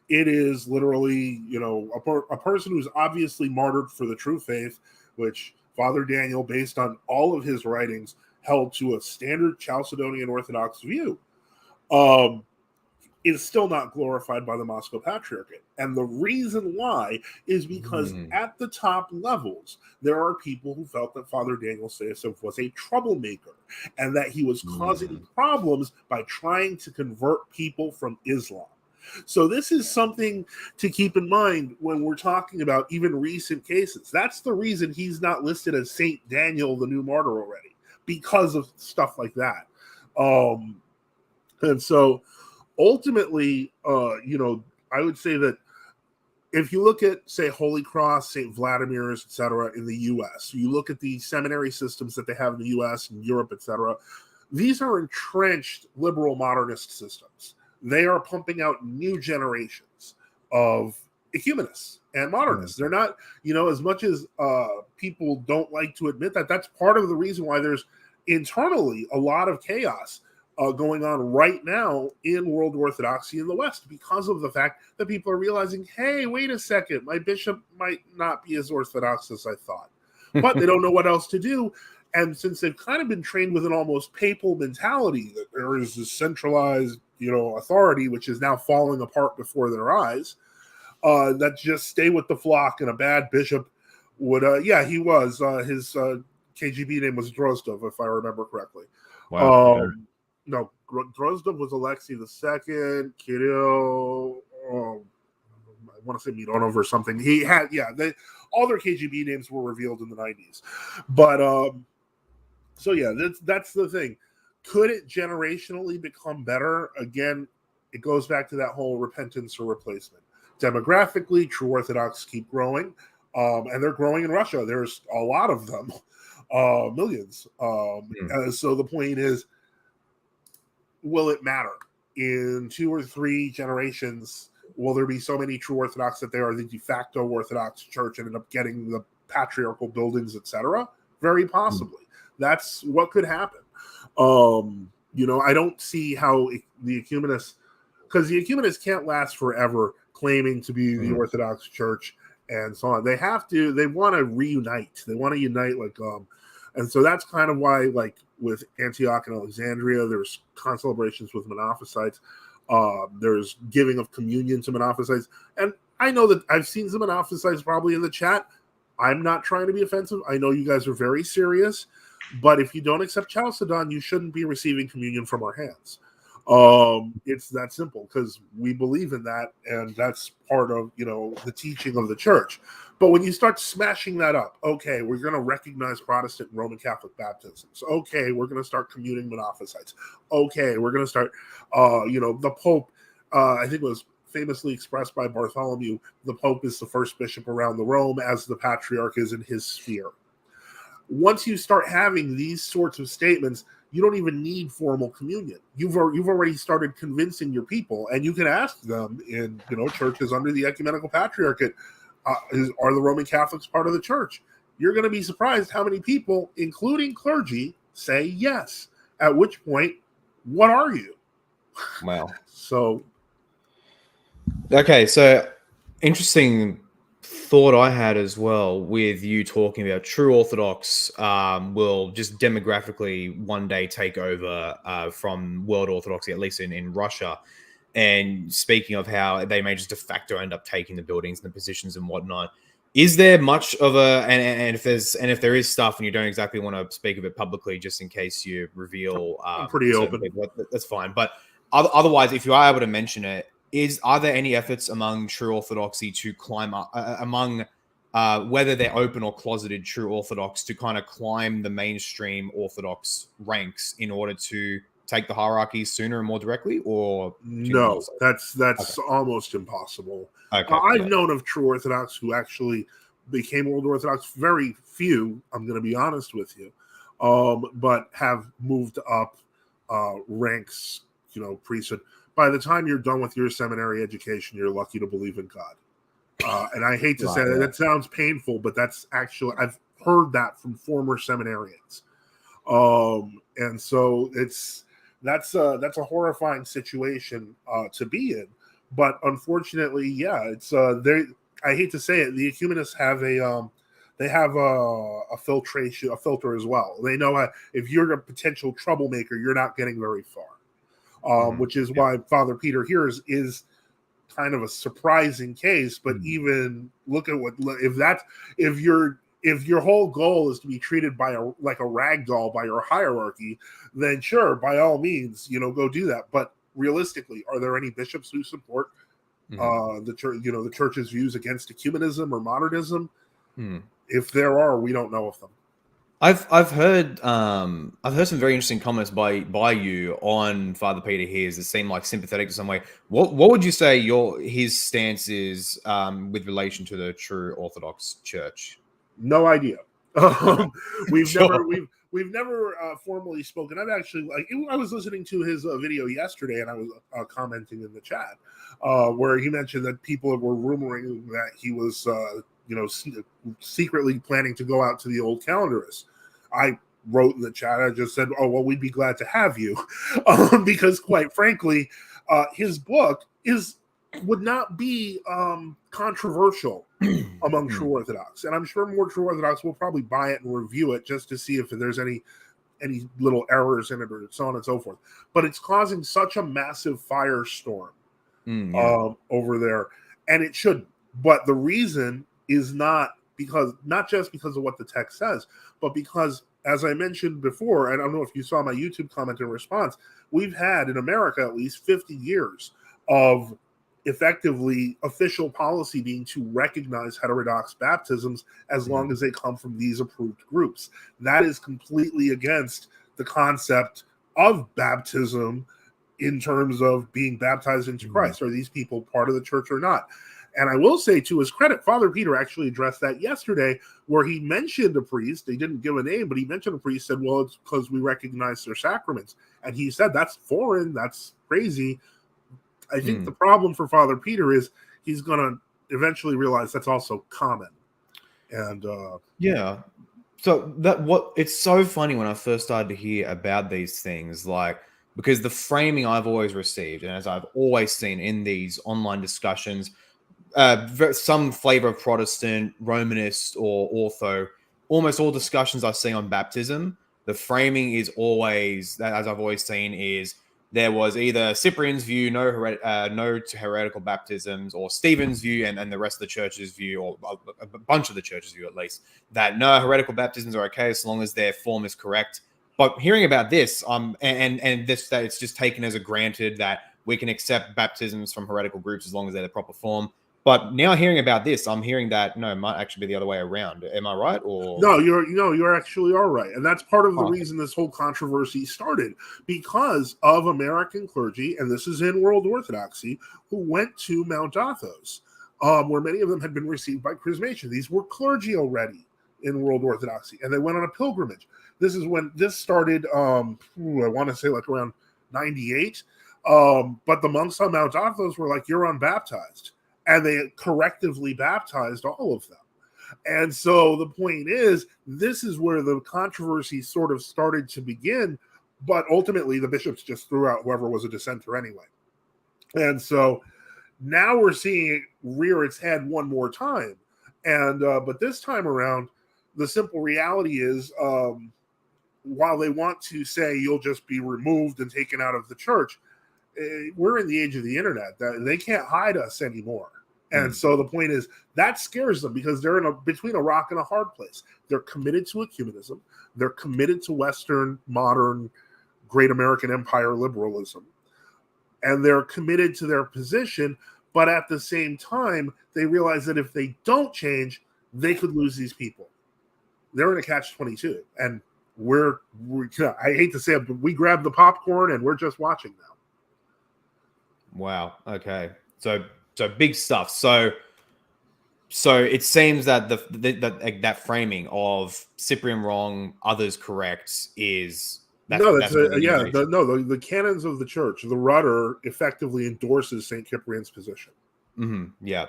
It is literally, a person who's obviously martyred for the true faith, which Father Daniel, based on all of his writings, held to a standard Chalcedonian Orthodox view, is still not glorified by the Moscow Patriarchate. And the reason why is because at the top levels, there are people who felt that Father Daniel Ciesev was a troublemaker and that he was causing problems by trying to convert people from Islam. So this is something to keep in mind when we're talking about even recent cases. That's the reason he's not listed as Saint Daniel, the new martyr, already, because of stuff like that. And so ultimately, I would say that if you look at, say, Holy Cross, St. Vladimir's, etc., in the U.S., you look at the seminary systems that they have in the U.S. and Europe, etc., these are entrenched liberal modernist systems. They are pumping out new generations of ecumenists and modernists. They're not, as much as people don't like to admit that, that's part of the reason why there's internally a lot of chaos going on right now in world Orthodoxy in the West, because of the fact that people are realizing, hey, wait a second, my bishop might not be as Orthodox as I thought, but they don't know what else to do. And since they've kind of been trained with an almost papal mentality that there is this centralized, authority, which is now falling apart before their eyes, that just stay with the flock, and a bad bishop would, he was, his KGB name was Drozdov, if I remember correctly. Wow. No, Drozdov was Alexei II, Kirill, I want to say Mironov or something. He had, all their KGB names were revealed in the 90s. But, that's the thing. Could it generationally become better? Again, it goes back to that whole repentance or replacement. Demographically, True Orthodox keep growing, and they're growing in Russia. There's a lot of them, millions. So the point is, will it matter? In 2 or 3 generations, will there be so many True Orthodox that they are the de facto Orthodox Church and end up getting the patriarchal buildings, etc.? Very possibly. That's what could happen. I don't see how the ecumenists, because the ecumenists can't last forever claiming to be the Orthodox Church and so on. They want to reunite. They want to unite, and so that's kind of why, with Antioch and Alexandria, there's concelebrations with Monophysites. There's giving of communion to Monophysites. And I know that I've seen some Monophysites probably in the chat. I'm not trying to be offensive. I know you guys are very serious. But if you don't accept Chalcedon, you shouldn't be receiving communion from our hands. It's that simple, because we believe in that, and that's part of the teaching of the church. But when you start smashing that up, okay, we're going to recognize Protestant and Roman Catholic baptisms. Okay, we're going to start communing Monophysites. Okay, we're going to start, the Pope, I think it was famously expressed by Bartholomew, the Pope is the first bishop around the Rome, as the Patriarch is in his sphere. Once you start having these sorts of statements, you don't even need formal communion. You've already started convincing your people, and you can ask them in churches under the ecumenical patriarchate, are the Roman Catholics part of the church? You're going to be surprised how many people, including clergy, say yes. At which point, what are you? Wow. So interesting thought I had as well, with you talking about True Orthodox will just demographically one day take over from World Orthodoxy, at least in Russia. And speaking of how they may just de facto end up taking the buildings and the positions and whatnot, is there much of and if there is stuff and you don't exactly want to speak of it publicly, just in case you reveal, I'm pretty open. People, that's fine. But otherwise, if you are able to mention it, are there any efforts among True Orthodoxy to climb up, among whether they're open or closeted True Orthodox, to kind of climb the mainstream Orthodox ranks in order to take the hierarchy sooner and more directly? Or no, that's okay. Almost impossible. Okay, I've known of True Orthodox who actually became Old Orthodox. Very few, I'm going to be honest with you, but have moved up ranks, priesthood. By the time you're done with your seminary education, you're lucky to believe in God. And I hate to say that sounds painful, but that's actually, I've heard that from former seminarians. And so that's a horrifying situation to be in. But unfortunately, it's I hate to say it, the ecumenists have a filter as well. They know if you're a potential troublemaker, you're not getting very far. Which is why Father Peter here is kind of a surprising case. But even look at if your whole goal is to be treated like a rag doll by your hierarchy, then sure, by all means, go do that. But realistically, are there any bishops who support the church, the church's views against ecumenism or modernism? If there are, we don't know of them. I've heard some very interesting comments by you on Father Peter here that seem like sympathetic to some way. What would you say his stance is with relation to the True Orthodox Church? No idea. We've Sure. never formally spoken. I've actually I was listening to his video yesterday, and I was commenting in the chat where he mentioned that people were rumoring that he was secretly planning to go out to the old calendarists. I wrote in the chat, I just said, oh, well, we'd be glad to have you. Because quite frankly, his book would not be controversial among True Orthodox. And I'm sure more True Orthodox will probably buy it and review it just to see if there's any little errors in it or so on and so forth. But it's causing such a massive firestorm over there. And it shouldn't. But the reason is not just because of what the text says, but because, as I mentioned before, and I don't know if you saw my YouTube comment in response, we've had in America at least 50 years of effectively official policy being to recognize heterodox baptisms as long as they come from these approved groups. That is completely against the concept of baptism in terms of being baptized into Christ. Are these people part of the church or not? And I will say, to his credit, Father Peter actually addressed that yesterday, where he mentioned a priest. They didn't give a name, but he mentioned a priest, said, well, it's because we recognize their sacraments. And he said, that's foreign, that's crazy. I think the problem for Father Peter is he's going to eventually realize that's also common. And yeah. So it's so funny when I first started to hear about these things, because the framing I've always received, and as I've always seen in these online discussions, some flavor of Protestant, Romanist, or Ortho, almost all discussions I see on baptism, the framing is always, as I've always seen, is there was either Cyprian's view, no to heretical baptisms, or Stephen's view, and the rest of the church's view, or a bunch of the church's view at least, that no, heretical baptisms are okay as long as their form is correct. But hearing about this, and this, that it's just taken as a granted that we can accept baptisms from heretical groups as long as they're the proper form. But now hearing about this, I'm hearing that no, it might actually be the other way around. Am I right? Or no, you're actually all right, and that's part of the reason this whole controversy started, because of American clergy, and this is in World Orthodoxy, who went to Mount Athos, where many of them had been received by chrismation. These were clergy already in World Orthodoxy, and they went on a pilgrimage. This is when this started. I want to say around 98. But the monks on Mount Athos were like, "You're unbaptized." And they correctively baptized all of them. And so the point is, this is where the controversy sort of started to begin, but ultimately the bishops just threw out whoever was a dissenter anyway. And so now we're seeing it rear its head one more time. And but this time around, the simple reality is, while they want to say you'll just be removed and taken out of the church, we're in the age of the internet. They can't hide us anymore. And so the point is, that scares them because they're between a rock and a hard place. They're committed to ecumenism. They're committed to Western, modern, great American empire liberalism. And they're committed to their position. But at the same time, they realize that if they don't change, they could lose these people. They're in a catch-22. And we're I hate to say it, but we grabbed the popcorn and we're just watching now. Wow. Okay. So big stuff. So it seems that that framing of Cyprian wrong, others correct is the canons of the church. The rudder effectively endorses Saint Cyprian's position. Yeah.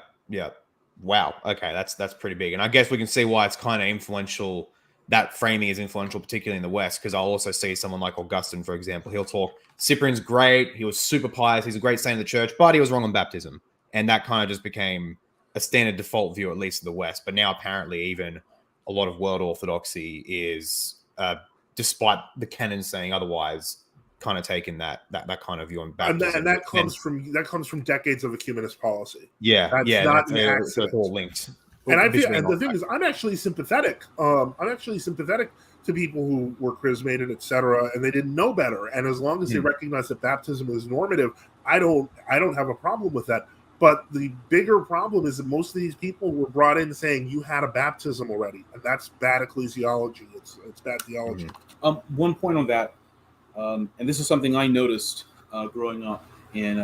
Wow. Okay, that's pretty big, and I guess we can see why it's kind of influential. That framing is influential, particularly in the West, because I'll also see someone like Augustine, for example. He'll talk, Cyprian's great. He was super pious. He's a great saint of the church, but he was wrong on baptism. And that kind of just became a standard default view, at least in the West. But now apparently even a lot of world orthodoxy is, despite the canon saying otherwise, kind of taking that kind of view on baptism. And that comes from decades of ecumenist policy. Yeah, That's not an accident. It's all linked. And the thing is, I'm actually sympathetic. To people who were chrismated, etc., and they didn't know better. And as long as they recognize that baptism is normative, I don't have a problem with that. But the bigger problem is that most of these people were brought in saying you had a baptism already, and that's bad ecclesiology. It's bad theology. One point on that, and this is something I noticed growing up in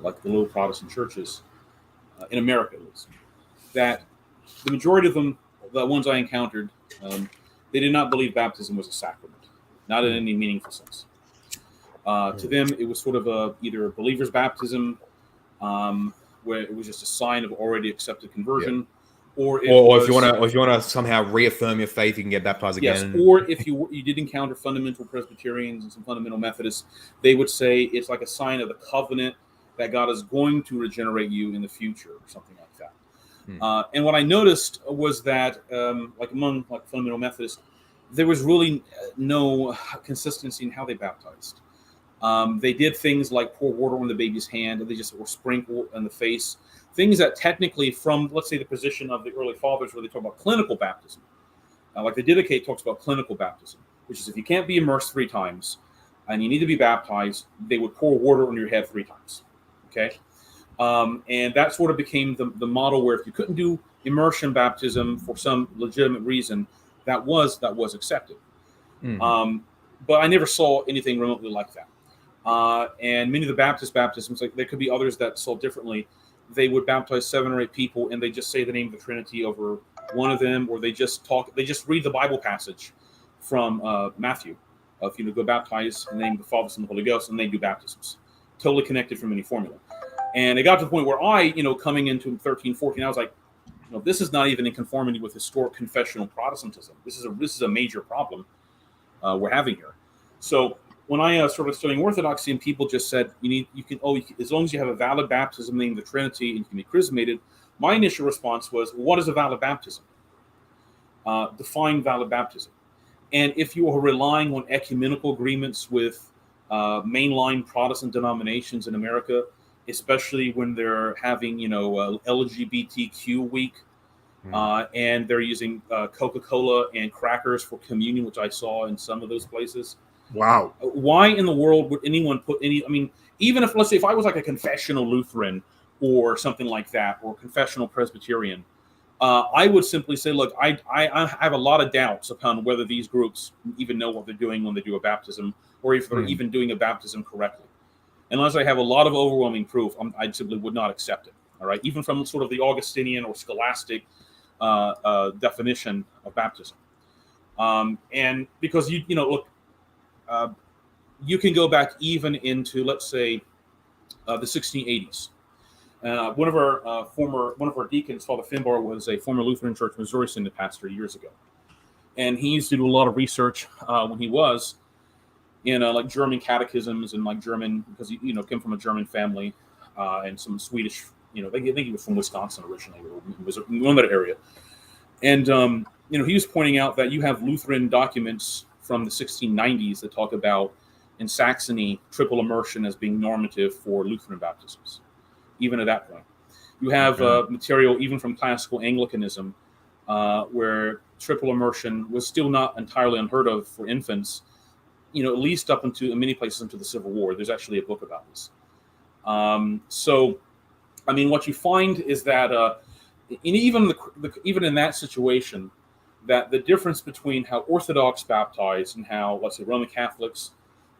like the little Protestant churches in America, at least, that the majority of them, the ones I encountered, they did not believe baptism was a sacrament, not in any meaningful sense. To them, it was sort of either a believer's baptism, where it was just a sign of already accepted conversion, or if you want to somehow reaffirm your faith, you can get baptized again. Yes, or if you did encounter fundamental Presbyterians and some fundamental Methodists, they would say it's like a sign of the covenant that God is going to regenerate you in the future, or something like that. And what I noticed was that, like among like fundamental Methodists, there was really no consistency in how they baptized. They did things like pour water on the baby's hand, or they just were sprinkled in the face. Things that technically, from let's say the position of the early fathers, where they talk about clinical baptism, like the Didache talks about clinical baptism, which is if you can't be immersed 3 times and you need to be baptized, they would pour water on your head 3 times. Okay. And that sort of became the model where if you couldn't do immersion baptism for some legitimate reason, that was accepted. But I never saw anything remotely like that. And many of the Baptist baptisms, like there could be others that saw differently. They would baptize 7 or 8 people, and they just say the name of the Trinity over one of them, or they just read the Bible passage from Matthew. If you go baptize in the name of the Father, Son, and the Holy Ghost, and they do baptisms, totally connected from any formula. And it got to the point where I, coming into 13, 14, I was like, this is not even in conformity with historic confessional Protestantism. This is a major problem we're having here. So when I started studying Orthodoxy, and people just said as long as you have a valid baptism named the Trinity and you can be chrismated, my initial response was, what is a valid baptism? Define valid baptism. And if you are relying on ecumenical agreements with mainline Protestant denominations in America, especially when they're having LGBTQ week, and they're using Coca-Cola and crackers for communion, which I saw in some of those places. Wow. Why in the world would anyone put even if, let's say, if I was like a confessional Lutheran or something like that, or confessional Presbyterian, I would simply say, look, I have a lot of doubts upon whether these groups even know what they're doing when they do a baptism, or if they're even doing a baptism correctly. Unless I have a lot of overwhelming proof, I simply would not accept it. All right, even from sort of the Augustinian or scholastic definition of baptism, and because look, you can go back even into, let's say, the 1680s. One of our deacons, Father Finbar, was a former Lutheran Church Missouri Synod pastor years ago, and he used to do a lot of research when he was in like German catechisms and like German, because he came from a German family, and some Swedish. I think he was from Wisconsin originally, or he was in that area, and he was pointing out that you have Lutheran documents from the 1690s that talk about in Saxony triple immersion as being normative for Lutheran baptisms. Even at that point, you have material even from classical Anglicanism, where triple immersion was still not entirely unheard of for infants. At least up into, in many places, into the Civil War. There's actually a book about this. So, what you find is that even in that situation, that the difference between how Orthodox baptize and how, let's say, Roman Catholics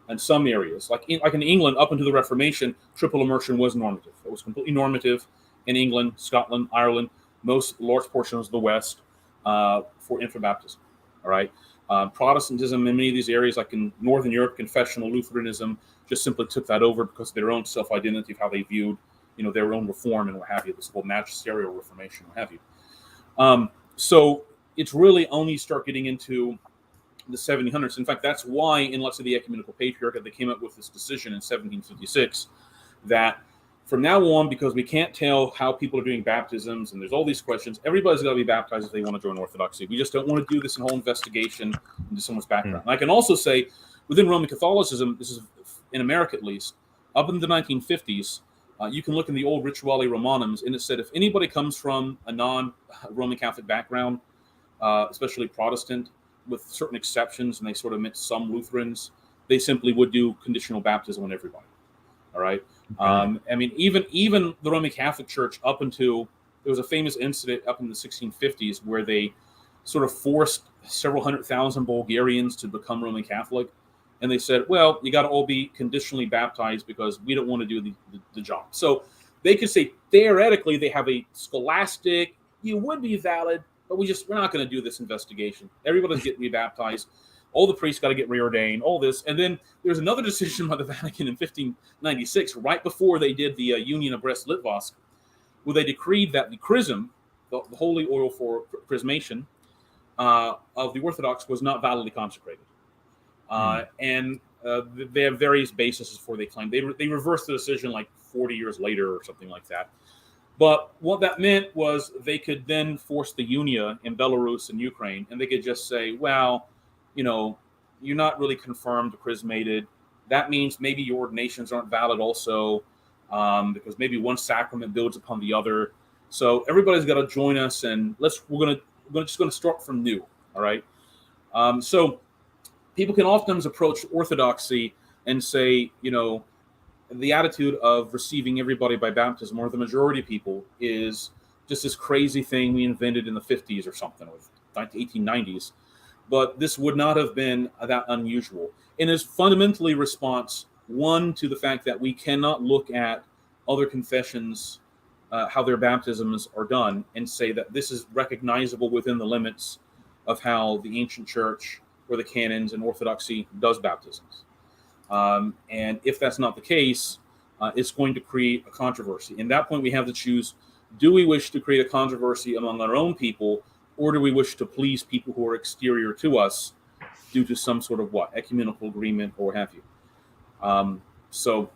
in some areas, like in England, up until the Reformation, triple immersion was normative. It was completely normative in England, Scotland, Ireland, most large portions of the West, for infant baptism. All right. Protestantism in many of these areas, like in Northern Europe, confessional Lutheranism, just simply took that over because of their own self-identity of how they viewed, their own reform and what have you, this whole magisterial reformation, what have you. So it's really only start getting into the 1700s. In fact, that's why in, let's say, the Ecumenical Patriarchate, they came up with this decision in 1756 that from now on, because we can't tell how people are doing baptisms and there's all these questions, everybody's got to be baptized if they want to join Orthodoxy. We just don't want to do this whole investigation into someone's background. And I can also say within Roman Catholicism, this is in America at least, up in the 1950s, You can look in the old Rituale Romanums, and it said if anybody comes from a non-Roman Catholic background, especially Protestant, with certain exceptions, and they sort of meant some Lutherans, they simply would do conditional baptism on everybody. All right. I mean, even the Roman Catholic Church, up until there was a famous incident up in the 1650s where they sort of forced several 100,000 Bulgarians to become Roman Catholic. And they said, well, you got to all be conditionally baptized because we don't want to do the job. So they could say, theoretically, they have a scholastic, you would be valid, but we're not going to do this investigation. Everybody's getting rebaptized. All the priests got to get reordained, all this. And then there's another decision by the Vatican in 1596, right before they did the Union of Brest-Litovsk, where they decreed that the chrism, the holy oil for chrismation of the Orthodox, was not validly consecrated. And they have various bases for they claim. They reversed the decision like 40 years later or something like that. But what that meant was they could then force the Unia in Belarus and Ukraine, and they could just say, well, you know, you're not really confirmed chrismated. That means maybe your ordinations aren't valid also, because maybe one sacrament builds upon the other. So everybody's got to join us, and we're just going to start from new. All right. So people can often approach Orthodoxy and say, you know, the attitude of receiving everybody by baptism, or the majority of people, is just this crazy thing we invented in the 50s or something, or the 1890s. But this would not have been that unusual. And is fundamentally response, one, to the fact that we cannot look at other confessions, how their baptisms are done, and say that this is recognizable within the limits of how the ancient church or the canons and Orthodoxy does baptisms. And if that's not the case, it's going to create a controversy. In that point, we have to choose, do we wish to create a controversy among our own people, or do we wish to please people who are exterior to us due to some sort of ecumenical agreement or what have you? So,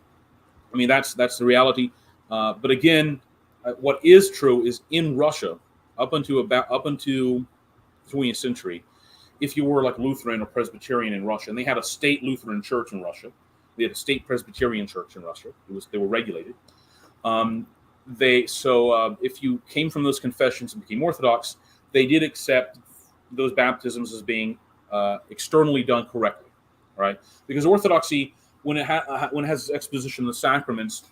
I mean, that's the reality. But again, what is true is in Russia, up until 20th century, if you were like Lutheran or Presbyterian in Russia, and they had a state Lutheran church in Russia, they had a state Presbyterian church in Russia. They were regulated. If you came from those confessions and became Orthodox, they did accept those baptisms as being externally done correctly, right? Because Orthodoxy, when it has exposition of the sacraments,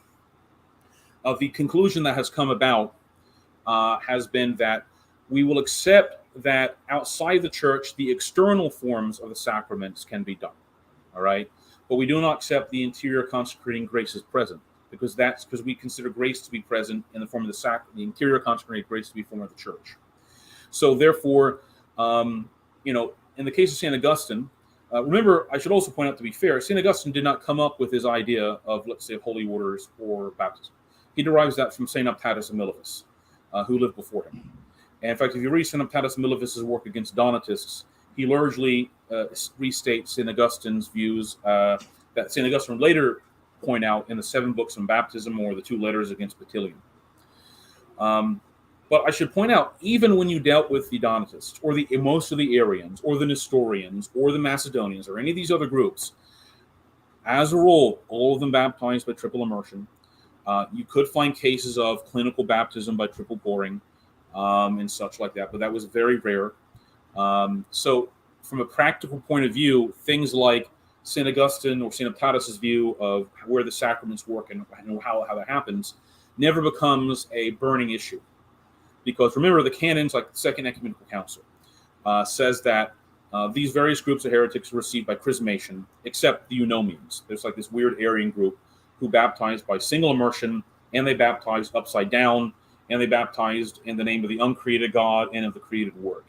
the conclusion that has come about has been that we will accept that outside the church, the external forms of the sacraments can be done, all right? But we do not accept the interior consecrating grace as present, because we consider grace to be present in the form of the sacrament, the interior consecrating grace to be form of the church. So therefore, in the case of St. Augustine, remember, I should also point out, to be fair, St. Augustine did not come up with his idea of, let's say, holy orders or baptism. He derives that from St. Optatus Emilius, who lived before him. And in fact, if you read St. Optatus Emilius' work against Donatists, he largely restates St. Augustine's views that St. Augustine would later point out in the 7 books on baptism, or the 2 letters against Batilium. But I should point out, even when you dealt with the Donatists, or most of the Arians, or the Nestorians, or the Macedonians, or any of these other groups, as a rule, all of them baptized by triple immersion. You could find cases of clinical baptism by triple pouring, and such like that, but that was very rare. So from a practical point of view, things like St. Augustine or St. Optatus' view of where the sacraments work and how that happens never becomes a burning issue. Because remember, the canons, like the Second Ecumenical Council, says that these various groups of heretics are received by chrismation, except the Eunomians. There's like this weird Arian group who baptized by single immersion, and they baptized upside down, and they baptized in the name of the uncreated God and of the created Word,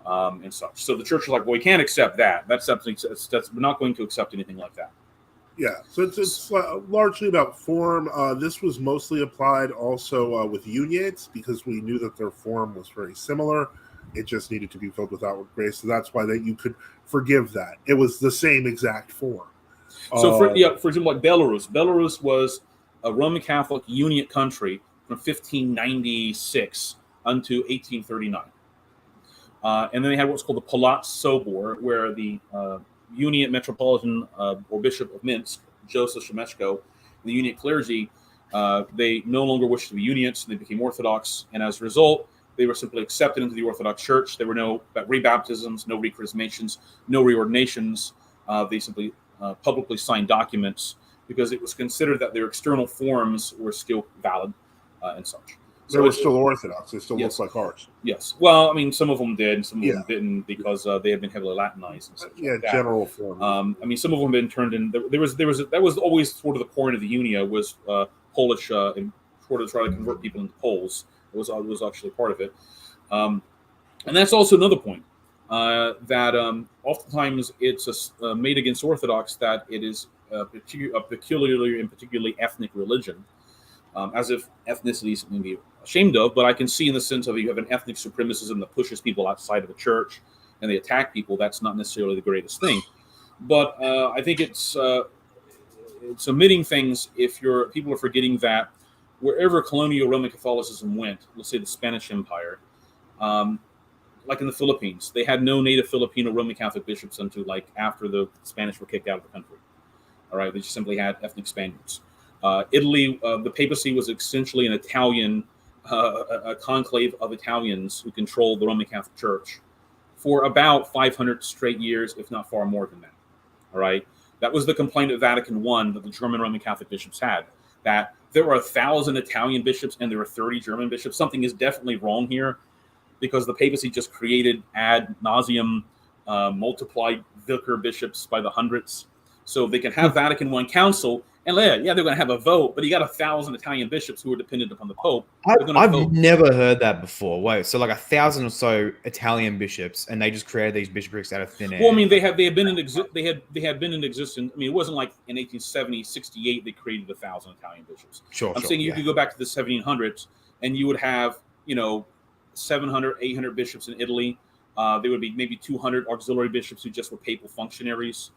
and such. So the church is like, well, we can't accept that. That's we're not going to accept anything like that. Yeah, so it's largely about form. This was mostly applied also with uniates, because we knew that their form was very similar. It just needed to be filled with outward grace. So that's why you could forgive that. It was the same exact form. So for example, like Belarus was a Roman Catholic uniate country from 1596 unto 1839. And then they had what's called the Palat Sobor, where the Uniate Metropolitan or Bishop of Minsk, Joseph Shemeshko, the Uniate clergy, They no longer wished to be Unionists, and they became Orthodox. And as a result, they were simply accepted into the Orthodox Church. There were no rebaptisms, no rechristmations, no reordinations. They simply publicly signed documents because it was considered that their external forms were still valid and such. So they were still Orthodox. They still yes. looked like ours. Yes. Well, I mean, some of them did, some of them didn't, because they had been heavily Latinized. And such like that. General form. I mean, some of them had been turned in. That was always sort of the point of the Unia, was Polish, and sort of try to convert people into Poles. It was actually part of it. And that's also another point, that oftentimes it's made against Orthodox that it is a peculiarly and particularly ethnic religion, as if ethnicity is something to be ashamed of. But I can see, in the sense of, you have an ethnic supremacism that pushes people outside of the church and they attack people. That's not necessarily the greatest thing. But I think it's omitting things if people are forgetting that wherever colonial Roman Catholicism went, let's say the Spanish Empire, like in the Philippines, they had no native Filipino Roman Catholic bishops until like after the Spanish were kicked out of the country. All right, they just simply had ethnic Spaniards. Italy, the papacy was essentially an Italian, a conclave of Italians who controlled the Roman Catholic Church for about 500 straight years, if not far more than that. All right, that was the complaint of Vatican I that the German Roman Catholic bishops had, that there were 1,000 Italian bishops and there were 30 German bishops. Something is definitely wrong here, because the papacy just created ad nauseum, multiplied vicar bishops by the hundreds. So they can have Vatican I Council, and they're going to have a vote, but you got 1,000 Italian bishops who are dependent upon the Pope. I've never heard that before. Wait, so like 1,000 or so Italian bishops, and they just created these bishoprics out of thin air? Well, I mean, they had been in existence. I mean, it wasn't like in 1870, 68 they created 1,000 Italian bishops. I'm saying you could go back to the 1700s, and you would have 700, 800 bishops in Italy. There would be maybe 200 auxiliary bishops who just were papal functionaries.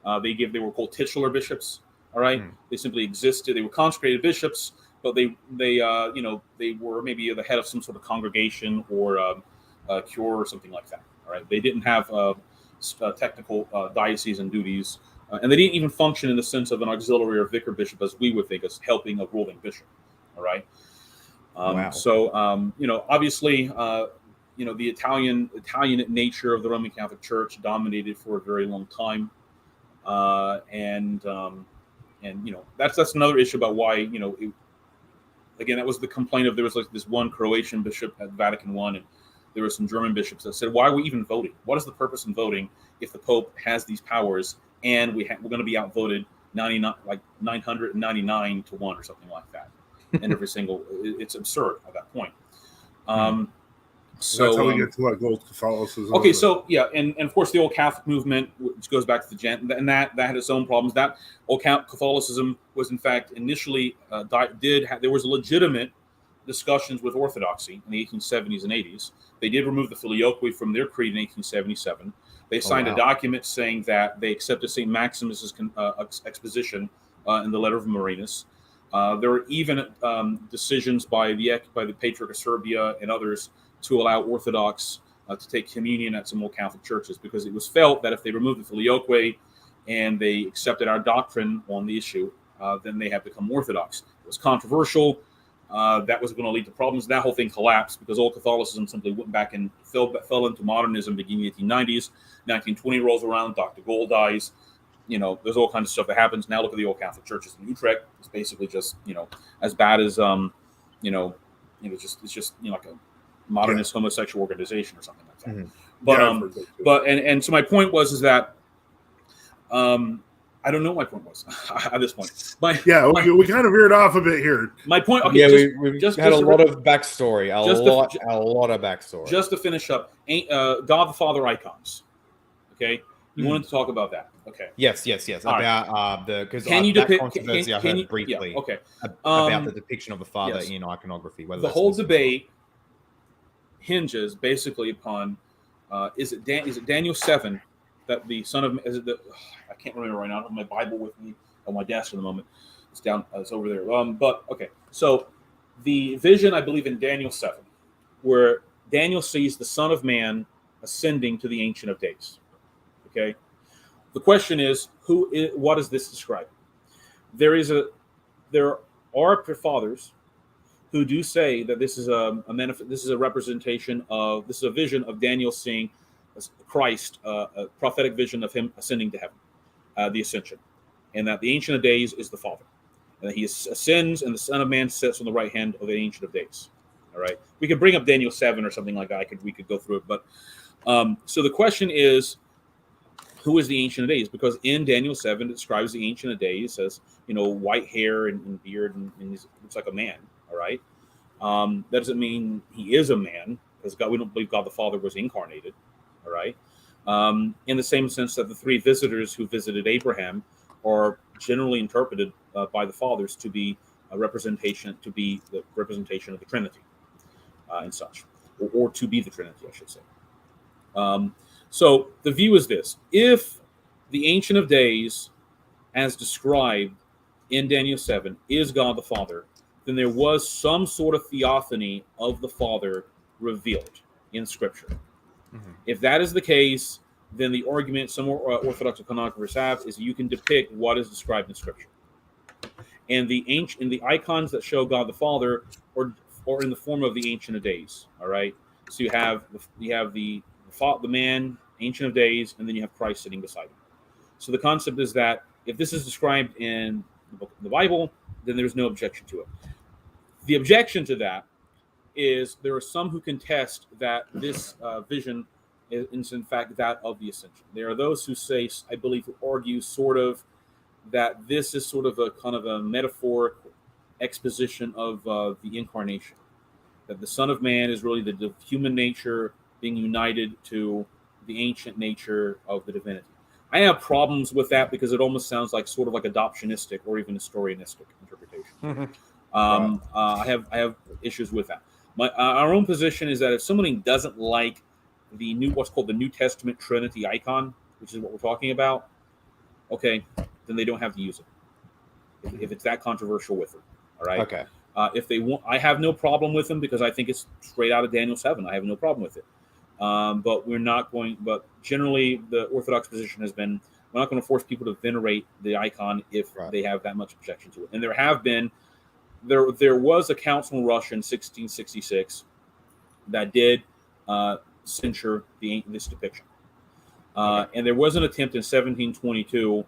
They were called titular bishops. All right, They simply existed. They were consecrated bishops, but they were maybe the head of some sort of congregation or a cure or something like that. All right, they didn't have technical diocesan duties, and they didn't even function in the sense of an auxiliary or vicar bishop, as we would think, as helping a ruling bishop. All right. Wow. So obviously, the Italian nature of the Roman Catholic Church dominated for a very long time, and that's another issue about why again, that was the complaint of, there was like this one Croatian bishop at Vatican I, and there were some German bishops that said, why are we even voting? What is the purpose in voting if the Pope has these powers and we're going to be outvoted 999 to 1 or something like that? And every single, it's absurd at that point. So that's how we get to like old Catholicism. Okay, so and of course the old Catholic movement, which goes back to the and that had its own problems. That old Catholicism was, in fact, initially there was legitimate discussions with Orthodoxy in the 1870s and 80s. They did remove the filioque from their creed in 1877. They signed a document saying that they accepted St. Maximus's exposition in the letter of Marinus. There were even decisions by the Patriarch of Serbia and others to allow Orthodox to take communion at some old Catholic churches, because it was felt that if they removed the filioque and they accepted our doctrine on the issue, then they have become Orthodox. It was controversial. That was going to lead to problems. That whole thing collapsed because old Catholicism simply went back and fell into modernism beginning in the 1890s. 1920 rolls around, Dr. Gold dies. There's all kinds of stuff that happens. Now look at the old Catholic churches in Utrecht. It's basically just, as bad as, it's just like a modernist homosexual organization or something like that. But so my point was that I don't know what my point was at this point. We kind of veered off a bit here. My point, we just had a lot of backstory. A lot of backstory. Just to finish up, God the Father icons. Okay, you wanted to talk about that. Okay. Yes. All about because can you depict controversy I heard briefly. Yeah, okay. About the depiction of the Father in iconography. The whole debate hinges basically upon is it Daniel 7 that the son of I can't remember right now. I don't have my Bible with me on my desk at the moment. It's down. It's over there. But okay. So the vision, I believe, in Daniel 7, where Daniel sees the Son of Man ascending to the Ancient of Days. Okay. The question is, what is this describing? There are fathers who do say that this is this is a representation of, this is a vision of Daniel seeing Christ, a prophetic vision of him ascending to heaven, the ascension, and that the Ancient of Days is the Father, and that he ascends and the Son of Man sits on the right hand of the Ancient of Days. All right, we could bring up Daniel 7 or something like that. We could go through it, but so the question is, who is the Ancient of Days? Because in Daniel 7, it describes the Ancient of Days as, white hair and beard, and he looks like a man. All right. That doesn't mean he is a man, because we don't believe God the Father was incarnated. All right. In the same sense that the three visitors who visited Abraham are generally interpreted by the fathers to be the representation of the Trinity and such, or to be the Trinity, I should say. So the view is this: if the Ancient of Days, as described in Daniel 7, is God the Father, then there was some sort of theophany of the Father revealed in Scripture. Mm-hmm. If that is the case, then the argument some Orthodox iconographers have is you can depict what is described in Scripture. And the icons that show God the Father are in the form of the Ancient of Days. All right, so you have the man, Ancient of Days, and then you have Christ sitting beside him. So the concept is that if this is described in the Bible, then there's no objection to it. The objection to that is there are some who contest that this vision is in fact that of the ascension. There are those who say, I believe, who argue sort of that this is sort of a kind of a metaphoric exposition of the incarnation, that the Son of Man is really the human nature being united to the ancient nature of the divinity. I have problems with that because it almost sounds like sort of like adoptionistic or even historianistic interpretation. I have issues with that. Our own position is that if somebody doesn't like what's called the New Testament Trinity icon, which is what we're talking about, okay, then they don't have to use it if it's that controversial with them. All right. Okay. If they want, I have no problem with them because I think it's straight out of Daniel 7. I have no problem with it. But we're not going. But generally, the Orthodox position has been we're not going to force people to venerate the icon if they have that much objection to it. And there was a council in Russia in 1666 that did censure this depiction, and there was an attempt in 1722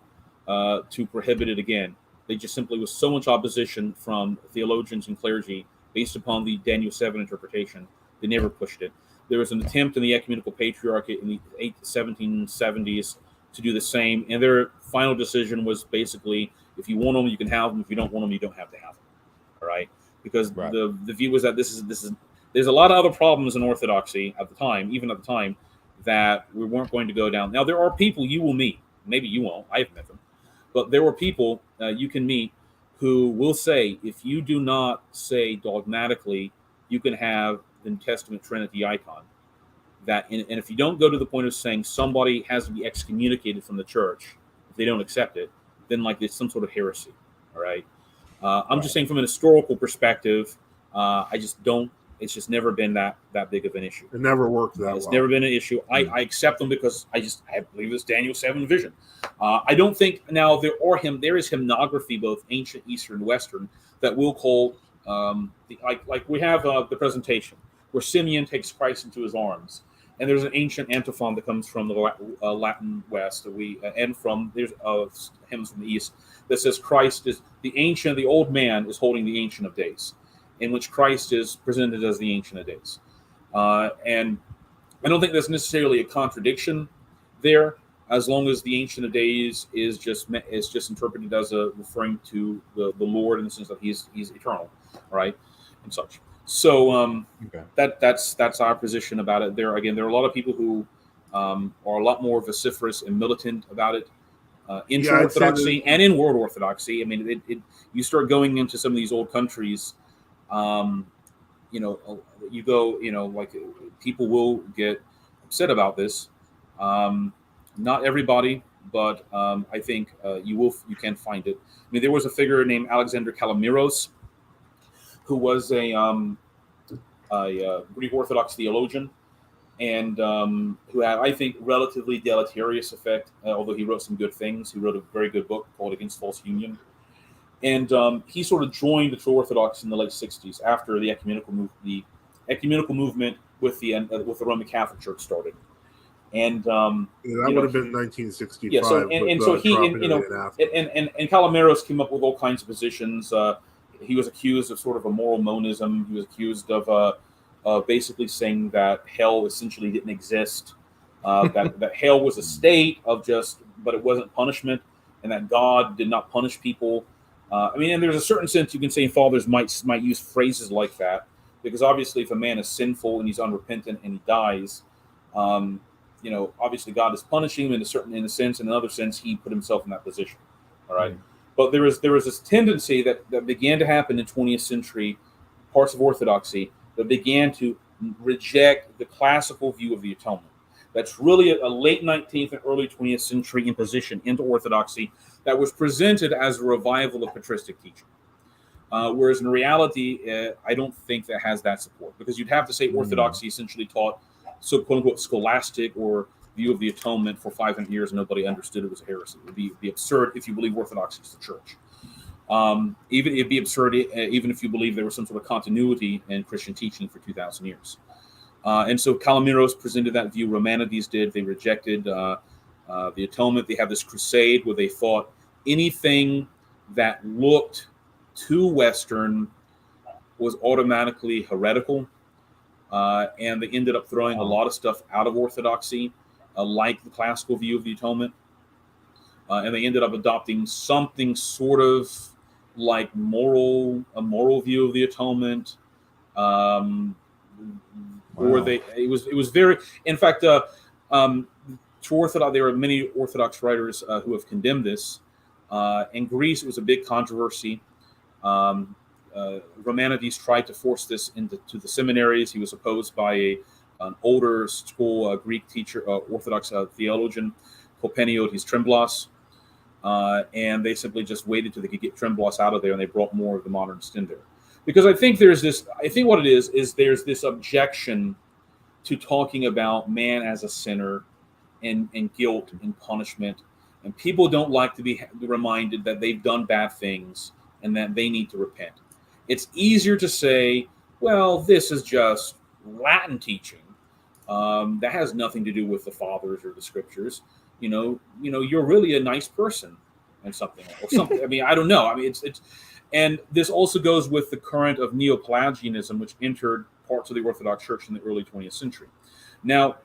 to prohibit it again. They just simply was so much opposition from theologians and clergy based upon the Daniel 7 interpretation, they never pushed it. There was an attempt in the Ecumenical Patriarchate in the 1770s to do the same, and their final decision was basically, if you want them, you can have them. If you don't want them, you don't have to have them. All right? Because the view was that this is there's a lot of other problems in Orthodoxy at the time, that we weren't going to go down. Now, there are people you will meet. Maybe you won't. I've met them. But there were people you can meet who will say, if you do not say dogmatically, you can have the New Testament Trinity icon. And if you don't go to the point of saying somebody has to be excommunicated from the church if they don't accept it, then like it's some sort of heresy. All right. I'm just saying from an historical perspective, I just don't. It's just never been that big of an issue. It never worked that It's never been an issue. I accept them because I believe it's Daniel 7 vision. I don't think now there is hymnography, both ancient, Eastern, Western, that will call like we have the presentation where Simeon takes Christ into his arms, and there's an ancient antiphon that comes from the Latin West and from there's hymns from the East that says Christ is the old man is holding the Ancient of Days, in which Christ is presented as the Ancient of Days. And I don't think there's necessarily a contradiction there, as long as the Ancient of Days is just interpreted as referring to the Lord in the sense that he's eternal, right, and such. So that's our position about it. There are a lot of people who are a lot more vociferous and militant about it in True Orthodoxy and in World Orthodoxy. I mean, you start going into some of these old countries. You go, like people will get upset about this. Not everybody, but I think you can find it. I mean, there was a figure named Alexander Kalamiros, who was a Greek Orthodox theologian, and who had, I think, relatively deleterious effect. Although he wrote some good things, he wrote a very good book called Against False Union. And he sort of joined the True Orthodox in the late 60s after the ecumenical movement with the Roman Catholic Church started. And that would have been 1965. Yeah, so and Calameros came up with all kinds of positions. He was accused of sort of a moral monism. He was accused of basically saying that hell essentially didn't exist. That hell was a state of but it wasn't punishment, and that God did not punish people. And there's a certain sense you can say fathers might use phrases like that, because obviously if a man is sinful and he's unrepentant and he dies, obviously God is punishing him in a sense. In another sense, he put himself in that position. All right. But there was this tendency that began to happen in 20th century parts of Orthodoxy that began to reject the classical view of the atonement. That's really a late 19th and early 20th century imposition into Orthodoxy that was presented as a revival of patristic teaching. Whereas in reality, I don't think that has that support, because you'd have to say Orthodoxy essentially taught quote unquote scholastic or view of the atonement for 500 years, and nobody understood it was a heresy. It would be absurd if you believe Orthodoxy is the church. It'd be absurd even if you believe there was some sort of continuity in Christian teaching for 2,000 years. And so Calameros presented that view. Romanides did. They rejected the atonement. They have this crusade where they thought anything that looked too Western was automatically heretical. And they ended up throwing a lot of stuff out of Orthodoxy, like the classical view of the atonement. And they ended up adopting something sort of like a moral view of the atonement. Or it was very, in fact, True Orthodox, there are many Orthodox writers who have condemned this. In Greece, it was a big controversy. Romanides tried to force this into the seminaries. He was opposed by an older school Greek teacher, Orthodox theologian, Kopeniot Tremblos. And they simply just waited till they could get Tremblos out of there, and they brought more of the modernists in there. Because I think what it is there's this objection to talking about man as a sinner and guilt and punishment. And people don't like to be reminded that they've done bad things and that they need to repent. It's easier to say, well, this is just Latin teaching. That has nothing to do with the fathers or the scriptures. You're really a nice person and something. I mean, I don't know. I mean, it's and this also goes with the current of Neo-Pelagianism, which entered parts of the Orthodox Church in the early 20th century. Now,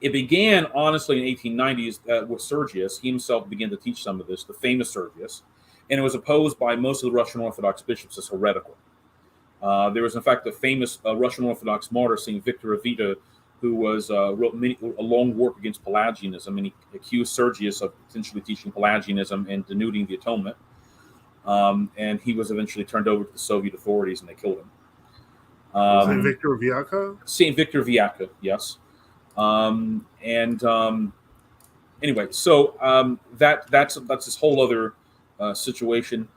it began, honestly, in the 1890s with Sergius. He himself began to teach some of this, the famous Sergius, and it was opposed by most of the Russian Orthodox bishops as heretical. There was, in fact, a famous Russian Orthodox martyr, St. Victor of Vita, who wrote a long work against Pelagianism, and he accused Sergius of potentially teaching Pelagianism and denuding the atonement. And he was eventually turned over to the Soviet authorities, and they killed him. St. Victor of Vyacha? St. Victor of Vyacha, yes. Anyway, so that's this whole other situation.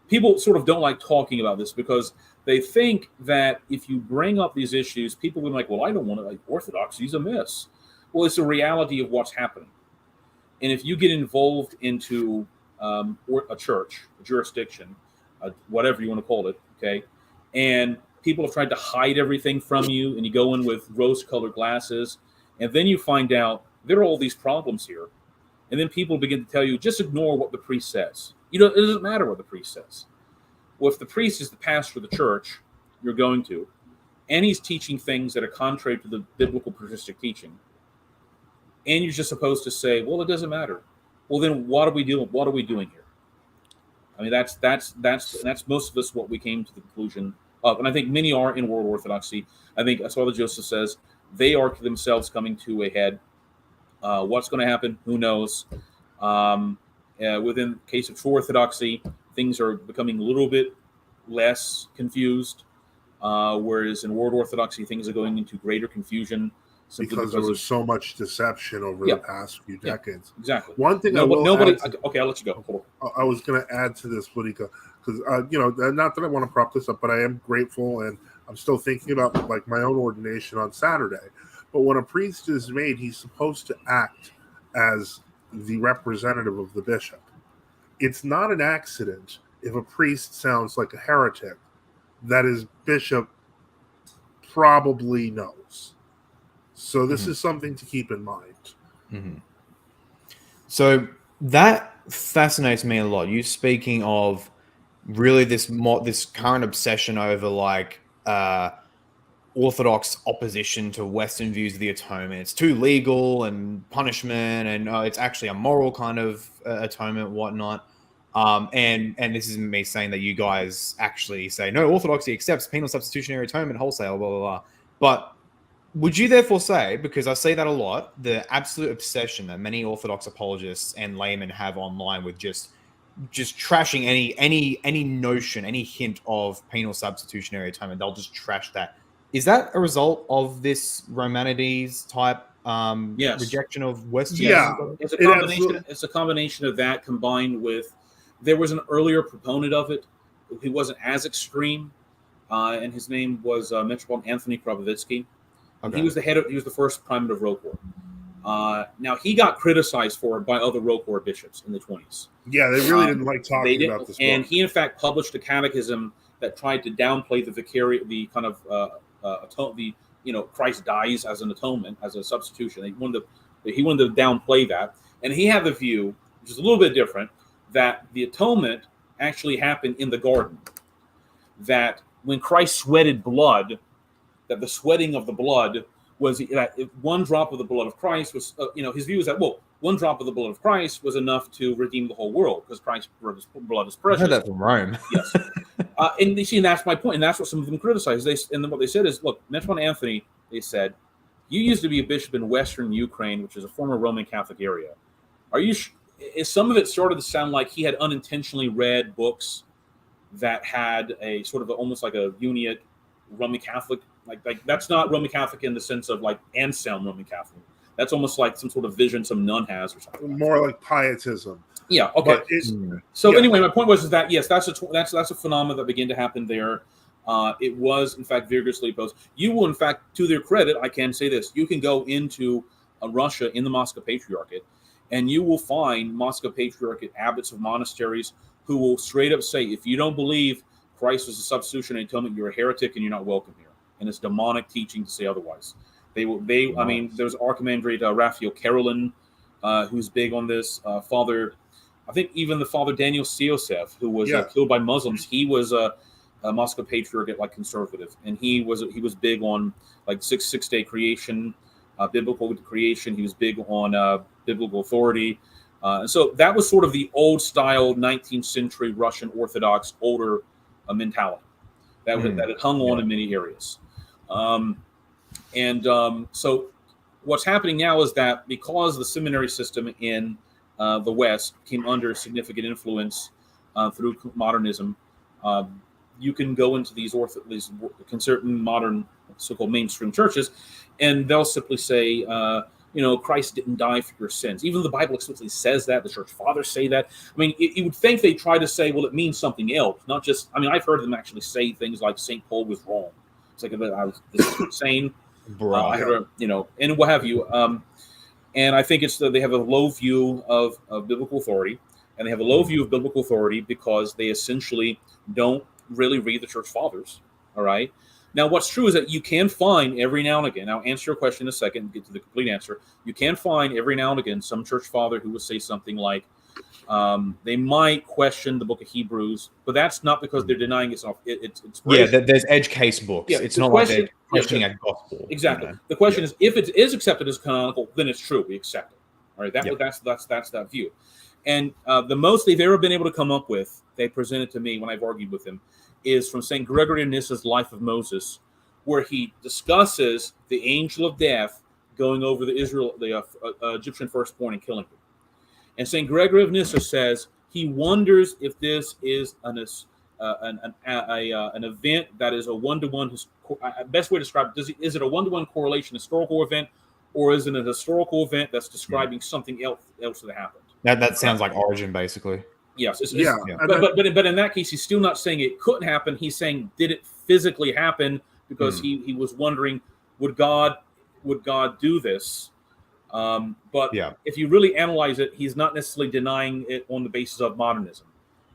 People sort of don't like talking about this because they think that if you bring up these issues, people will be like, well, I don't want to, like, orthodoxy's amiss. Well, it's a reality of what's happening. And if you get involved into a church, a jurisdiction, whatever you want to call it, okay, and people have tried to hide everything from you, and you go in with rose-colored glasses, and then you find out there are all these problems here, and then people begin to tell you, just ignore what the priest says. It doesn't matter what the priest says. Well, if the priest is the pastor of the church you're going to, and he's teaching things that are contrary to the biblical patristic teaching, and you're just supposed to say, well, it doesn't matter. Well, then what are we doing? What are we doing here? I mean, that's most of us what we came to the conclusion of, and I think many are in World Orthodoxy. I think that's what Joseph says. They are themselves coming to a head. What's going to happen? Who knows? Within the case of True Orthodoxy, things are becoming a little bit less confused, whereas in World Orthodoxy, things are going into greater confusion. Because there was so much deception over the past few decades. Exactly. One thing I'll let you go. Hold on. I was going to add to this, Politica, because not that I want to prop this up, but I am grateful, and I'm still thinking about like my own ordination on Saturday. But when a priest is made, he's supposed to act as the representative of the bishop. it's not an accident if a priest sounds like a heretic that his bishop probably knows. So this is something to keep in mind. Mm-hmm. So that fascinates me a lot. You speaking of really this current obsession over like Orthodox opposition to Western views of the atonement. It's too legal and punishment, and it's actually a moral kind of atonement, whatnot. And this is me saying that you guys actually say no, Orthodoxy accepts penal substitutionary atonement wholesale, blah blah blah. But would you therefore say, because I see that a lot, the absolute obsession that many Orthodox apologists and laymen have online with just trashing any notion, any hint of penal substitutionary atonement, they'll just trash that. Is that a result of this Romanides type rejection of Western? Yeah, it's a combination. It's a combination of that combined with there was an earlier proponent of it who wasn't as extreme, and his name was Metropolitan Anthony Krabovitsky. Okay. He was the first primate of Rokor. Now he got criticized for it by other Rokor bishops in the 20s. Yeah, they really didn't like talking about this book. And he in fact published a catechism that tried to downplay the kind of Christ dies as an atonement, as a substitution. He wanted to downplay that, and he had the view, which is a little bit different, that the atonement actually happened in the garden. That when Christ sweated blood, that the sweating of the blood was that one drop of the blood of Christ was, his view is that, one drop of the blood of Christ was enough to redeem the whole world because Christ's blood is precious. I heard that from Rome. Yes. And that's my point. And that's what some of them criticized. What they said is, look, Metropolitan Anthony, they said, you used to be a bishop in Western Ukraine, which is a former Roman Catholic area. Some of it started to sound like he had unintentionally read books that had a sort of almost like a Uniate Roman Catholic, like that's not Roman Catholic in the sense of like Anselm Roman Catholic. That's almost like some sort of vision some nun has or something. More like pietism. Yeah. Okay. Anyway, my point was that yes, that's a phenomenon that began to happen there. It was in fact vigorously opposed. You will in fact, to their credit, I can say this: you can go into Russia in the Moscow Patriarchate, and you will find Moscow Patriarchate abbots of monasteries who will straight up say, if you don't believe Christ was a substitutionary atonement, you're a heretic and you're not welcome here. And it's demonic teaching to say otherwise. I mean, there's Archimandrite Raphael Karolin, who's big on this. I think even the Father Daniel Siosev, who was killed by Muslims, he was a Moscow Patriarchate, like conservative, and he was big on like six-day creation, biblical creation. He was big on biblical authority, and so that was sort of the old style 19th century Russian Orthodox older mentality that had hung on in many areas. So what's happening now is that because the seminary system in the West came under significant influence through modernism, you can go into these certain modern so-called mainstream churches, and they'll simply say, Christ didn't die for your sins. Even the Bible explicitly says that. The church fathers say that. I mean, you would think they try to say, well, it means something else, not just. I mean, I've heard them actually say things like St. Paul was wrong. It's like this is insane. I heard, and what have you. And I think it's that they have a low view of biblical authority, and they have a low view of biblical authority because they essentially don't really read the church fathers. All right. Now, what's true is that you can find every now and again. I'll answer your question in a second and get to the complete answer. You can find every now and again some church father who will say something like, they might question the book of Hebrews, but that's not because they're denying it's there's edge case books. It's not like they're questioning a gospel. Exactly. The question is, if it is accepted as canonical, then it's true. We accept it. All right. That's that view. And the most they've ever been able to come up with, they presented to me when I've argued with them, is from St. Gregory of Nyssa's Life of Moses, where he discusses the angel of death going over the Egyptian firstborn and killing him. And St. Gregory of Nyssa says he wonders if this is an event that is a one-to-one. Best way to describe it: is it a one-to-one correlation historical event, or is it a historical event that's describing something else that happened? That sounds like Origin, basically. Yes, but in that case, he's still not saying it couldn't happen. He's saying, did it physically happen? Because he was wondering, would God do this? But if you really analyze it, he's not necessarily denying it on the basis of modernism.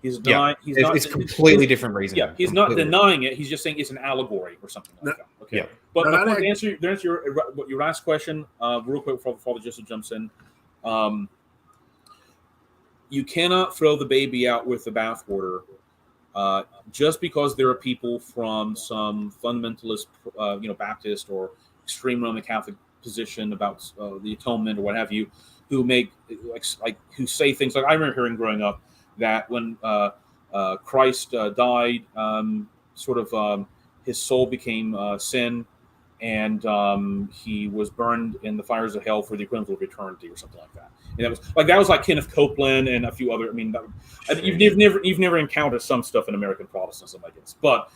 He's denying. It's completely different reason. Yeah, he's not denying it. He's just saying it's an allegory or something like that. Okay. Yeah. But to answer your last question, real quick before Father Joseph jumps in, you cannot throw the baby out with the bathwater just because there are people from some fundamentalist, Baptist or extreme Roman Catholic position about the atonement or what have you, who make who say things like, I remember hearing growing up that when Christ died, his soul became sin, and he was burned in the fires of hell for the equivalent of eternity or something like that. And that was like Kenneth Copeland and a few other. I mean, you've never encountered some stuff in American Protestantism, I guess. But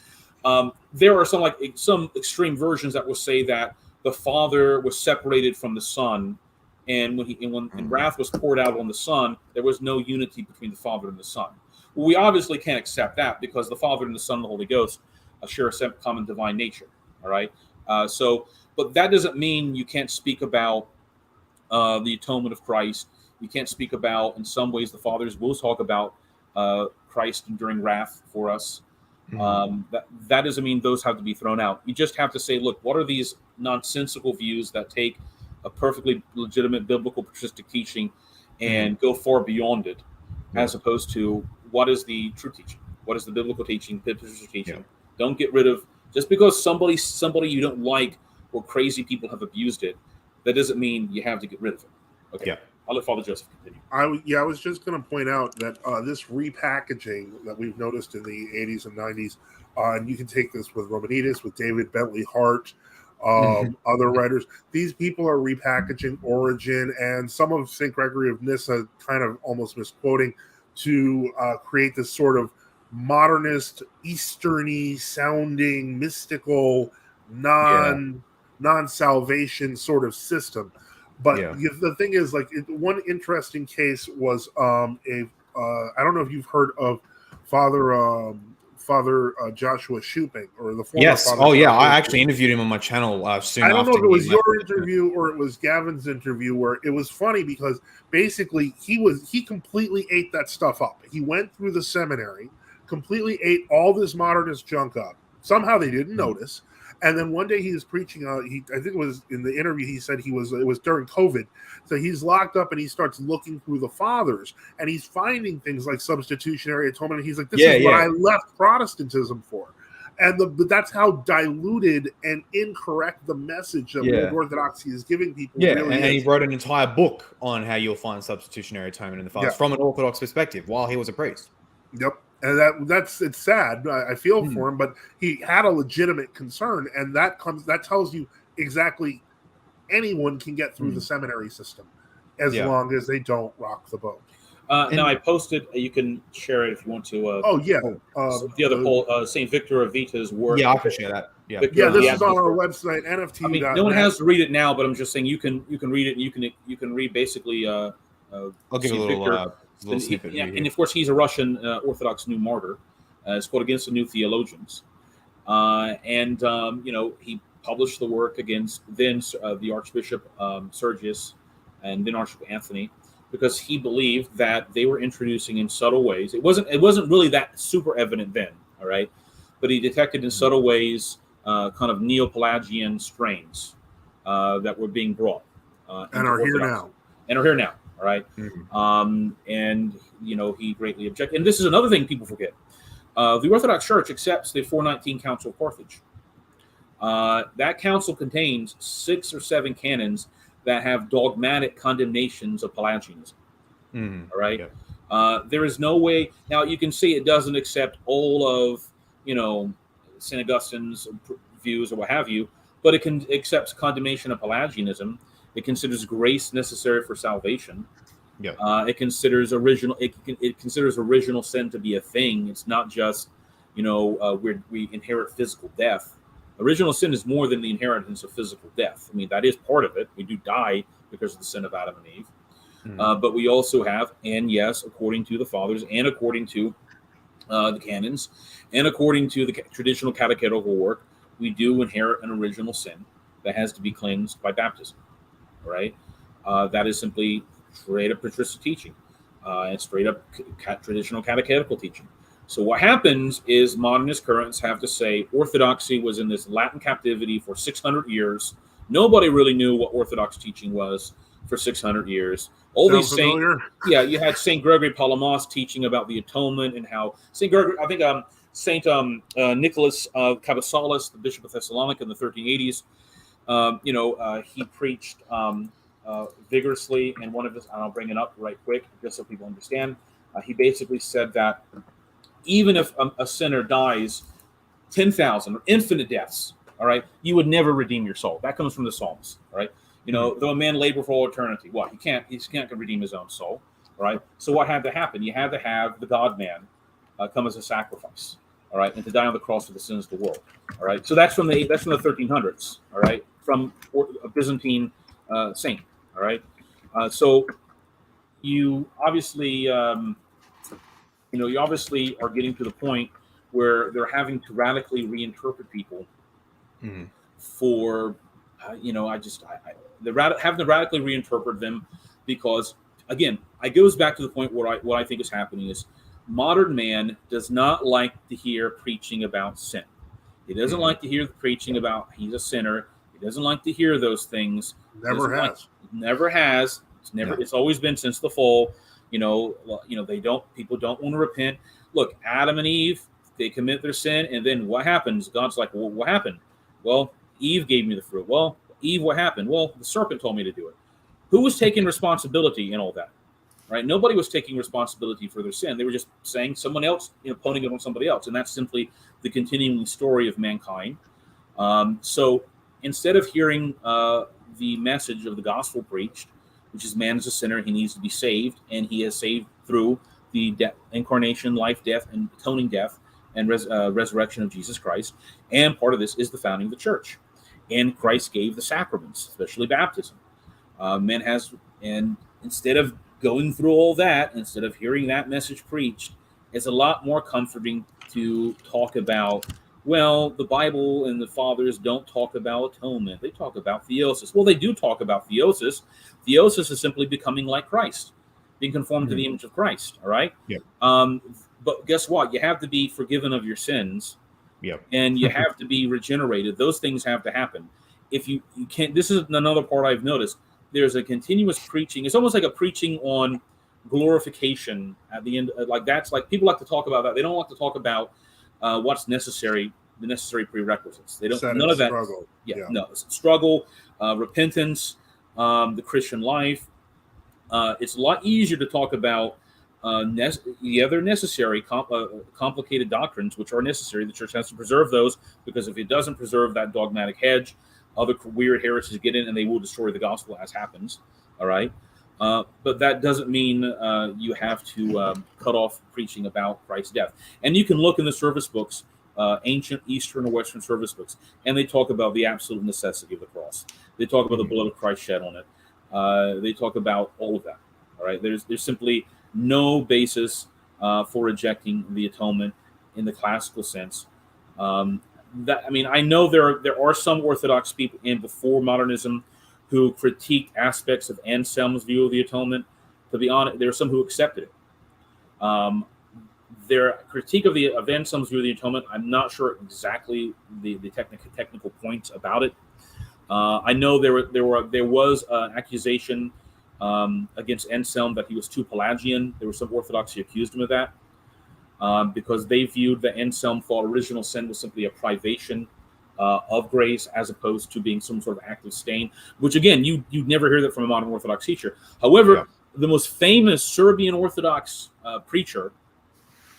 there are some extreme versions that will say that the Father was separated from the Son, and when wrath was poured out on the Son, there was no unity between the Father and the Son. Well, we obviously can't accept that because the Father and the Son and the Holy Ghost share a common divine nature. All right. But that doesn't mean you can't speak about the atonement of Christ. You can't speak about, in some ways, the fathers will talk about Christ enduring wrath for us. That doesn't mean those have to be thrown out. You just have to say, look, what are these nonsensical views that take a perfectly legitimate biblical patristic teaching and go far beyond it, as opposed to what is the true teaching? What is the biblical teaching, patristic teaching? Yeah. Don't get rid of, just because somebody you don't like or crazy people have abused it, that doesn't mean you have to get rid of it. Okay. Yeah. I'll let Father Joseph continue. I was just going to point out that this repackaging that we've noticed in the 80s and 90s, and you can take this with Romanitas, with David Bentley Hart, other writers. These people are repackaging Origen and some of St. Gregory of Nyssa, kind of almost misquoting, to create this sort of modernist, Eastern-y sounding, mystical, non-salvation sort of system. But the thing is, one interesting case was I don't know if you've heard of Father Joshua Shuping, or the former Father. Oh, yeah. I actually interviewed him on my channel soon after. I don't know if it was your interview or it was Gavin's interview, where it was funny because basically he completely ate that stuff up. He went through the seminary, completely ate all this modernist junk up. Somehow they didn't notice. And then one day he was preaching. I think it was in the interview. He said it was during COVID, so he's locked up and he starts looking through the fathers and he's finding things like substitutionary atonement. And he's like, "This is what I left Protestantism for," but that's how diluted and incorrect the message that World Orthodoxy is giving people. Yeah, really and he wrote an entire book on how you'll find substitutionary atonement in the fathers from an Orthodox perspective while he was a priest. Yep. And it's sad. I feel for him, but he had a legitimate concern, and that tells you exactly anyone can get through the seminary system as long as they don't rock the boat. Now I posted. You can share it if you want to. The other poll, Saint Victor of Vita's work. Yeah, I can share that. Yeah, Victor, this is on our website, NFT. I mean, no one has to read it now, but I'm just saying you can read it. And you can read basically. I'll give a little snippet. And of course, he's a Russian Orthodox new martyr. It's called Against the New Theologians, he published the work against then the Archbishop Sergius and then Archbishop Anthony, because he believed that they were introducing in subtle ways. It wasn't really that super evident then, all right, but he detected in subtle ways kind of Neo-Pelagian strains that were being brought and are here now. All right. He greatly objected. And this is another thing people forget. The Orthodox Church accepts the 419 Council of Carthage. That council contains 6 or 7 canons that have dogmatic condemnations of Pelagianism. All right. Yeah. There is no way. Now, you can see it doesn't accept all of, St. Augustine's views or what have you, but it accepts condemnation of Pelagianism. It considers grace necessary for salvation. Yeah. It considers original sin to be a thing. It's not just, we inherit physical death. Original sin is more than the inheritance of physical death. I mean, that is part of it. We do die because of the sin of Adam and Eve. But we also have, and yes, according to the fathers and according to the canons and according to the traditional catechetical work, we do inherit an original sin that has to be cleansed by baptism. Right, That is simply straight up patristic teaching and straight up traditional catechetical teaching. So what happens is modernist currents have to say Orthodoxy was in this Latin captivity for 600 years. Nobody really knew what Orthodox teaching was for 600 years. All these saints, you had Saint Gregory Palamas teaching about the atonement and how Saint Gregory, I think Saint Nicholas Cabassalis, the Bishop of Thessalonica in the 1380s, he preached vigorously, and one of his, and I'll bring it up right quick just so people understand. He basically said that even if a sinner dies 10,000 or infinite deaths, all right, you would never redeem your soul. That comes from the Psalms, all right? Though a man labor for all eternity, what? He can't redeem his own soul, all right? So what had to happen? You had to have the God-man come as a sacrifice, all right, and to die on the cross for the sins of the world, all right? So that's from the 1300s, all right, from a Byzantine saint, all right? So you obviously, you obviously are getting to the point where they're having to radically reinterpret people for, they're having to radically reinterpret them because, again, it goes back to the point where what I think is happening is modern man does not like to hear preaching about sin. He doesn't like to hear the preaching about he's a sinner. He doesn't like to hear those things. Never has. It's always been since the fall. People don't want to repent. Look, Adam and Eve, they commit their sin, and then what happens? God's like, well, what happened? Well, Eve gave me the fruit. Well, Eve, what happened? Well, the serpent told me to do it. Who was taking responsibility in all that? Right? Nobody was taking responsibility for their sin. They were just saying someone else, pointing it on somebody else, and that's simply the continuing story of mankind. So instead of hearing the message of the gospel preached, which is man is a sinner, he needs to be saved, and he is saved through the incarnation, life, death, and atoning death and resurrection of Jesus Christ. And part of this is the founding of the church. And Christ gave the sacraments, especially baptism. And instead of going through all that, instead of hearing that message preached, it's a lot more comforting to talk about, well, the Bible and the fathers don't talk about atonement. They talk about theosis. Well, they do talk about theosis. Theosis is simply becoming like Christ, being conformed to the image of Christ, all right? Yep. But guess what? You have to be forgiven of your sins. Yep. And you have to be regenerated. Those things have to happen. If you can't, this is another part I've noticed. There's a continuous preaching. It's almost like a preaching on glorification at the end. Like that's like people like to talk about that. They don't like to talk about what's necessary, the necessary prerequisites. They don't. None of that. Struggle. No struggle, repentance, the Christian life. It's a lot easier to talk about the other necessary complicated doctrines, which are necessary. The church has to preserve those, because if it doesn't preserve that dogmatic hedge, other weird heresies get in and they will destroy the gospel, as happens. All right. But that doesn't mean you have to cut off preaching about Christ's death. And you can look in the service books, ancient Eastern or Western service books, and they talk about the absolute necessity of the cross. They talk about the blood of Christ shed on it. They talk about all of that. All right. There's simply no basis for rejecting the atonement in the classical sense. I know there are some Orthodox people in before modernism who critiqued aspects of Anselm's view of the atonement. To be honest, there are some who accepted it. Their critique of Anselm's view of the atonement, I'm not sure exactly the technical points about it. I know there was an accusation against Anselm that he was too Pelagian. There was some Orthodox who accused him of that because they viewed that Anselm thought original sin was simply a privation of grace, as opposed to being some sort of active stain, which again, you'd never hear that from a modern Orthodox teacher. However, the most famous Serbian Orthodox preacher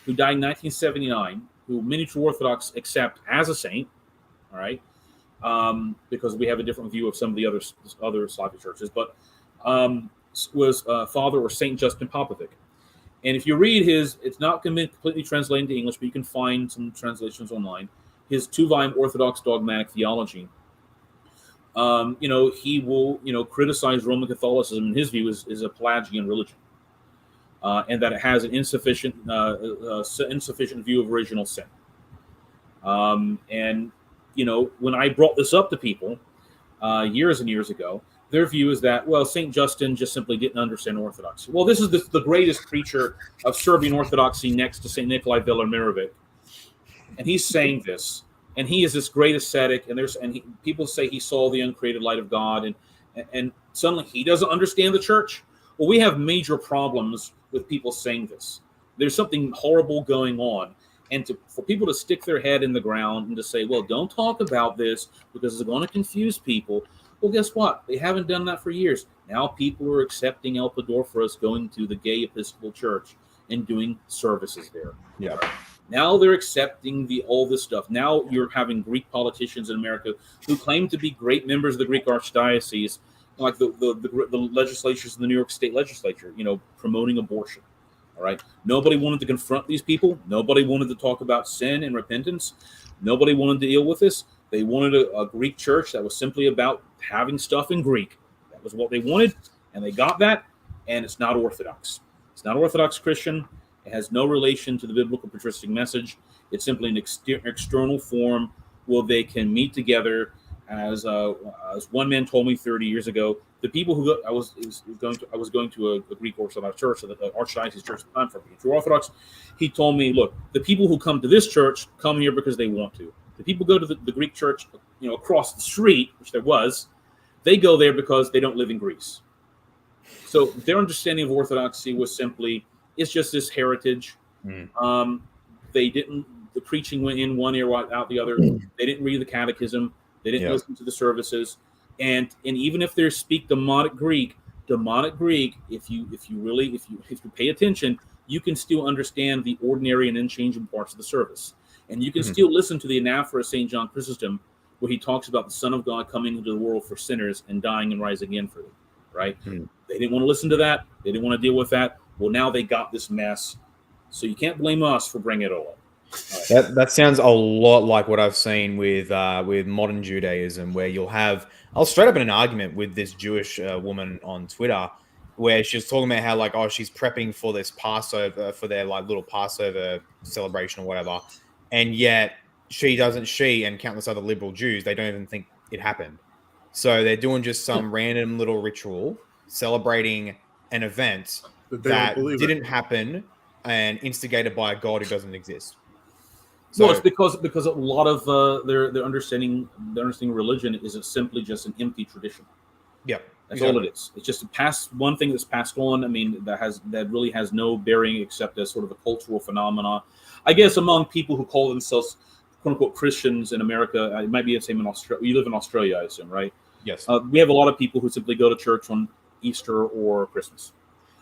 who died in 1979, who many true Orthodox accept as a saint, all right, because we have a different view of some of the other Slavic churches, but was Father or Saint Justin Popovic. And if you read it's not completely translated into English, but you can find some translations online, his 2-volume Orthodox Dogmatic Theology. He will, criticize Roman Catholicism, in his view, is a Pelagian religion, and that it has an insufficient view of original sin. And when I brought this up to people years and years ago, their view is that, well, St. Justin just simply didn't understand Orthodoxy. Well, this is the greatest preacher of Serbian Orthodoxy next to St. Nikolai Velimirovic. And he's saying this, and he is this great ascetic, and people say he saw the uncreated light of God, and suddenly he doesn't understand the church. Well, we have major problems with people saying this. There's something horrible going on. And for people to stick their head in the ground and to say, well, don't talk about this because it's going to confuse people. Well, guess what? They haven't done that for years. Now people are accepting Elpidorphorus going to the gay Episcopal Church and doing services there. Yeah. Now they're accepting all this stuff. Now you're having Greek politicians in America who claim to be great members of the Greek Archdiocese, like the legislatures in the New York State legislature, promoting abortion. All right. Nobody wanted to confront these people. Nobody wanted to talk about sin and repentance. Nobody wanted to deal with this. They wanted a Greek church that was simply about having stuff in Greek. That was what they wanted, and they got that, and it's not Orthodox. It's not Orthodox Christian. It has no relation to the biblical patristic message. It's simply an external form where they can meet together. As one man told me 30 years ago, the people who I was going to a Greek Orthodox church, the Archdiocese church at the time for True Orthodox. He told me, look, the people who come to this church come here because they want to. The people go to the Greek church, across the street, which there was, they go there because they don't live in Greece. So their understanding of Orthodoxy was simply, it's just this heritage. The preaching went in one ear, out the other. They didn't read the catechism. They didn't listen to the services. And even if they speak demonic Greek, if you pay attention, you can still understand the ordinary and unchangeable parts of the service. And you can still listen to the anaphora of St. John Chrysostom, where he talks about the Son of God coming into the world for sinners and dying and rising again for them, right? They didn't want to listen to that. They didn't want to deal with that. Well, now they got this mess. So you can't blame us for bringing it all up. Right. That sounds a lot like what I've seen with modern Judaism, where I was straight up in an argument with this Jewish woman on Twitter, where she was talking about how she's prepping for this Passover, for their little Passover celebration or whatever, and yet she and countless other liberal Jews, they don't even think it happened. So they're doing just some random little ritual celebrating an event that didn't happen and instigated by a God who doesn't exist. So it's because a lot of their understanding religion is simply just an empty tradition. Yeah, that's all it is. It's just one thing that's passed on. I mean, that really has no bearing except as sort of a cultural phenomena. I guess among people who call themselves "quote unquote" Christians in America, it might be the same in Australia. You live in Australia, I assume, right? Yes. We have a lot of people who simply go to church on Easter or Christmas.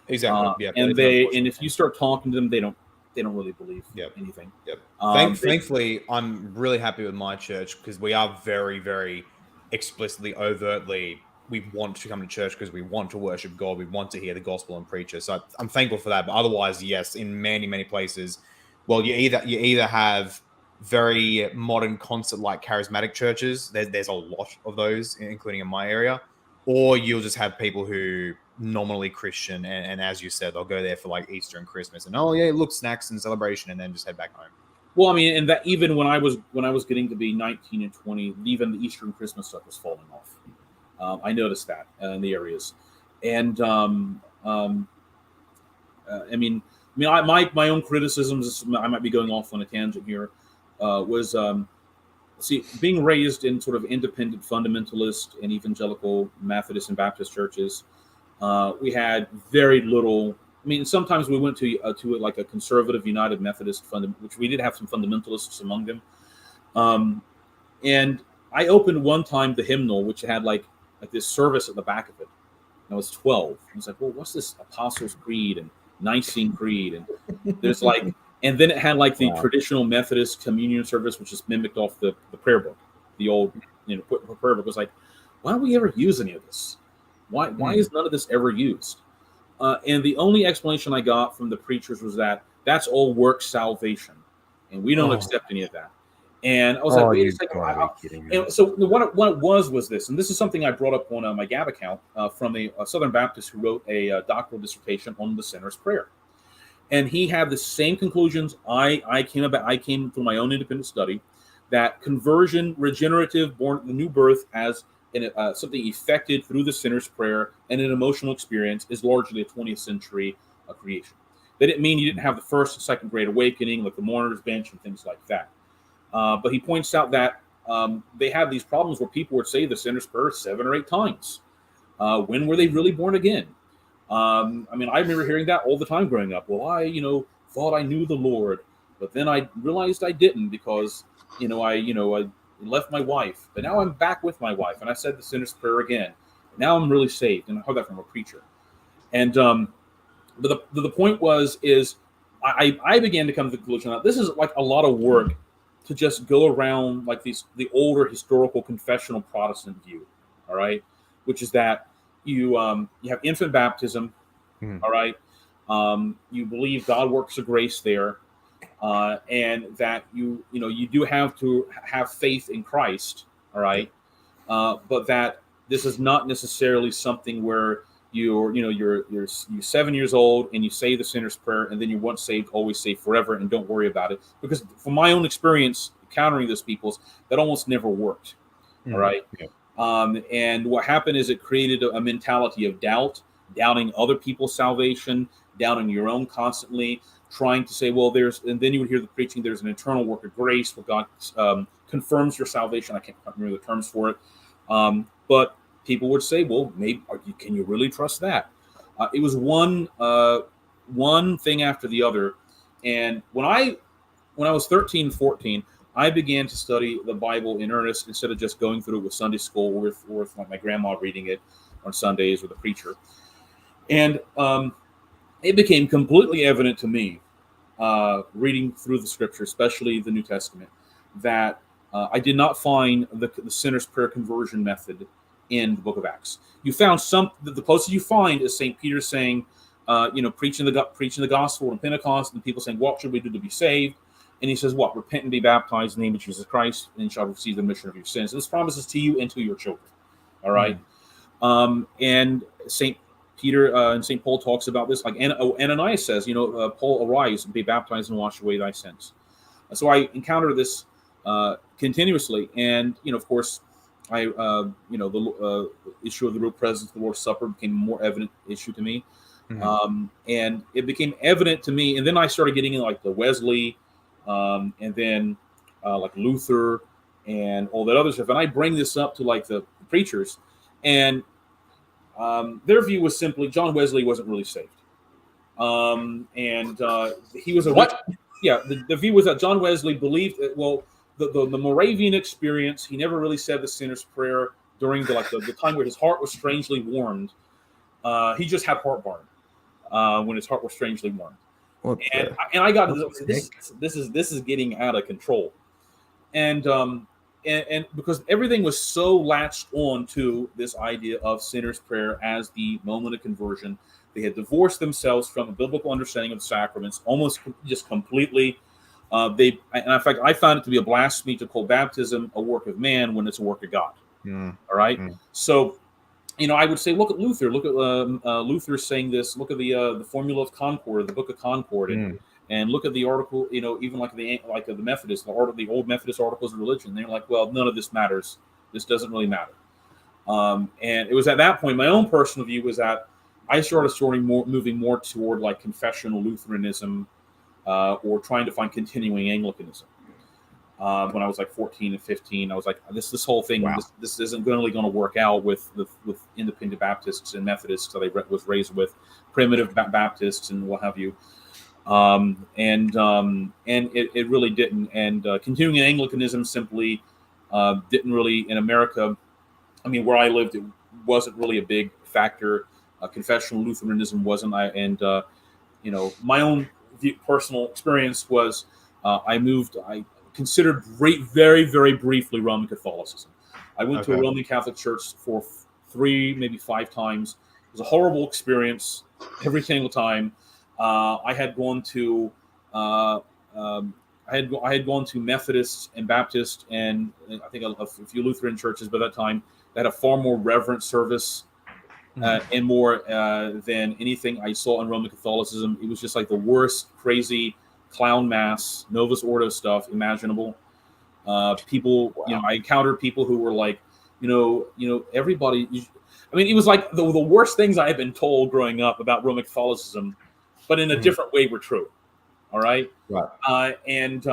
Exactly. And if you start talking to them, they don't really believe anything. Thankfully, I'm really happy with my church because we are very, very explicitly, overtly, we want to come to church because we want to worship God. We want to hear the gospel and preach it. So I'm thankful for that. But otherwise, yes, in many, many places, well, you either have very modern concert like charismatic churches. There's a lot of those, including in my area, or you'll just have people who nominally Christian, and as you said, they'll go there for Easter and Christmas, and look, snacks and celebration, and then just head back home. Well, I mean, and that even when I was getting to be 19 and 20, even the Easter and Christmas stuff was falling off. I noticed that in the areas, and my own criticisms. I might be going off on a tangent here. Was being raised in sort of independent fundamentalist and evangelical Methodist and Baptist churches. We had very little. I mean, sometimes we went to a conservative United Methodist which we did have some fundamentalists among them. And I opened one time the hymnal, which had like this service at the back of it. And I was 12. I was like, well, what's this Apostles' Creed and Nicene Creed? And there's and then it had the traditional Methodist communion service, which is mimicked off the prayer book. The old prayer book was like, why don't we ever use any of this? Why is none of this ever used? And the only explanation I got from the preachers was that that's all work salvation, and we don't accept any of that. And I was like, wait a second. And so what it was this, and this is something I brought up on my Gab account from a Southern Baptist who wrote a doctoral dissertation on the sinner's prayer. And he had the same conclusions I came through my own independent study, that conversion, regenerative, born the new birth as something effected through the sinner's prayer and an emotional experience is largely a 20th century creation. That didn't mean you didn't have the first and second great awakening, like the mourner's bench and things like that. But he points out that they have these problems where people would say the sinner's prayer 7 or 8 times. When were they really born again? I remember hearing that all the time growing up. Well, I thought I knew the Lord, but then I realized I didn't because, I left my wife, but now I'm back with my wife, and I said the sinner's prayer again. Now I'm really saved, and I heard that from a preacher. And but the point is I began to come to the conclusion that this is like a lot of work to just go around like the older historical confessional Protestant view, all right, which is that you have infant baptism, all right, you believe God works of grace there, and that you do have to have faith in Christ, all right, but that this is not necessarily something where you're 7 years old and you say the sinner's prayer and then you're once saved, always saved forever, and don't worry about it. Because from my own experience encountering those peoples, that almost never worked. All right. Yeah. And what happened is it created a mentality of doubting other people's salvation, doubting your own constantly, trying to say, well, and then you would hear the preaching, there's an eternal work of grace where God confirms your salvation. I can't remember the terms for it. But people would say, well, maybe can you really trust that? It was one thing after the other. And when I was 13, 14, I began to study the Bible in earnest instead of just going through it with Sunday school or with like my grandma reading it on Sundays with a preacher. And it became completely evident to me, reading through the Scripture, especially the New Testament, that I did not find the sinner's prayer conversion method in the book of Acts. You found the closest you find is St. Peter saying, preaching the gospel on Pentecost, and people saying, what should we do to be saved? And he says, what? Repent and be baptized in the name of Jesus Christ, and you shall receive the remission of your sins. And this promises to you and to your children. All right. And St. Peter and St. Paul talks about this, like Ananias says, Paul, arise and be baptized and wash away thy sins. So I encounter this continuously. And, of course, the issue of the real presence of the Lord's Supper became a more evident issue to me. And it became evident to me. And then I started getting in like the Wesley, and then like Luther and all that other stuff. And I bring this up to like the preachers, and their view was simply John Wesley wasn't really saved. He was what? Yeah, the view was that John Wesley believed that, well, the Moravian experience, he never really said the sinner's prayer during the time where his heart was strangely warmed. He just had heartburn when his heart was strangely warmed. I got this is getting out of control, and because everything was so latched on to this idea of sinner's prayer as the moment of conversion, they had divorced themselves from a biblical understanding of the sacraments almost just completely. And in fact, I found it to be a blasphemy to call baptism a work of man when it's a work of God. All right. So, I would say, look at Luther. Look at Luther saying this. Look at the Formula of Concord, the Book of Concord, and look at the article. Even like the Methodists, the old Methodist articles of religion. They're like, well, none of this matters. This doesn't really matter. And it was at that point, my own personal view was that I started moving more toward like confessional Lutheranism. Or trying to find continuing Anglicanism. When I was like 14 and 15, I was like, this whole thing, wow. This isn't really going to work out with independent Baptists and Methodists that I was raised with, primitive Baptists and what have you. And it really didn't. And continuing Anglicanism simply didn't really, in America, where I lived, it wasn't really a big factor. Confessional Lutheranism wasn't. My own personal experience was I considered very, very briefly Roman Catholicism. I went to a Roman Catholic church for 3, maybe 5 times. It was a horrible experience every single time. I had gone to Methodists and Baptists and I think a few Lutheran churches by that time that had a far more reverent service. And more than anything I saw in Roman Catholicism. It was just like the worst, crazy clown mass, Novus Ordo stuff imaginable. People, wow. I encountered people who were like, everybody. I mean, it was like the worst things I had been told growing up about Roman Catholicism, but in a different way were true. All right. Right. And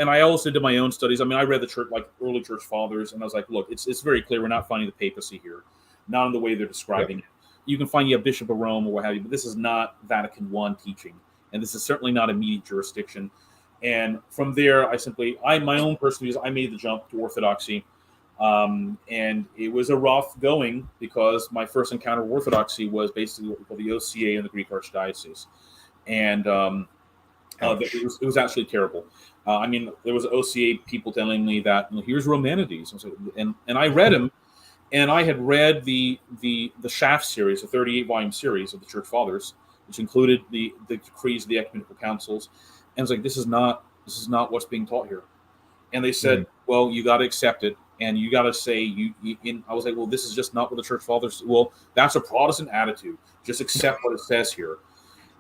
I also did my own studies. I mean, I read the church, like early church fathers, and I was like, look, it's very clear we're not finding the papacy here, not in the way they're describing it. You can find Bishop of Rome or what have you, but this is not Vatican I teaching, and this is certainly not immediate jurisdiction. And from there, my own personal views, I made the jump to Orthodoxy, and it was a rough going because my first encounter with Orthodoxy was basically what we call the OCA in the Greek Archdiocese, and it was actually terrible. I mean, there was OCA people telling me that here's Romanides, and I read them. And I had read the Shaft series, a 38-volume series of the Church Fathers, which included the decrees of the ecumenical councils. And I was like, this is not what's being taught here. And they said, well, you got to accept it, and you got to say I was like, well, this is just not what the Church Fathers. Well, that's a Protestant attitude. Just accept what it says here.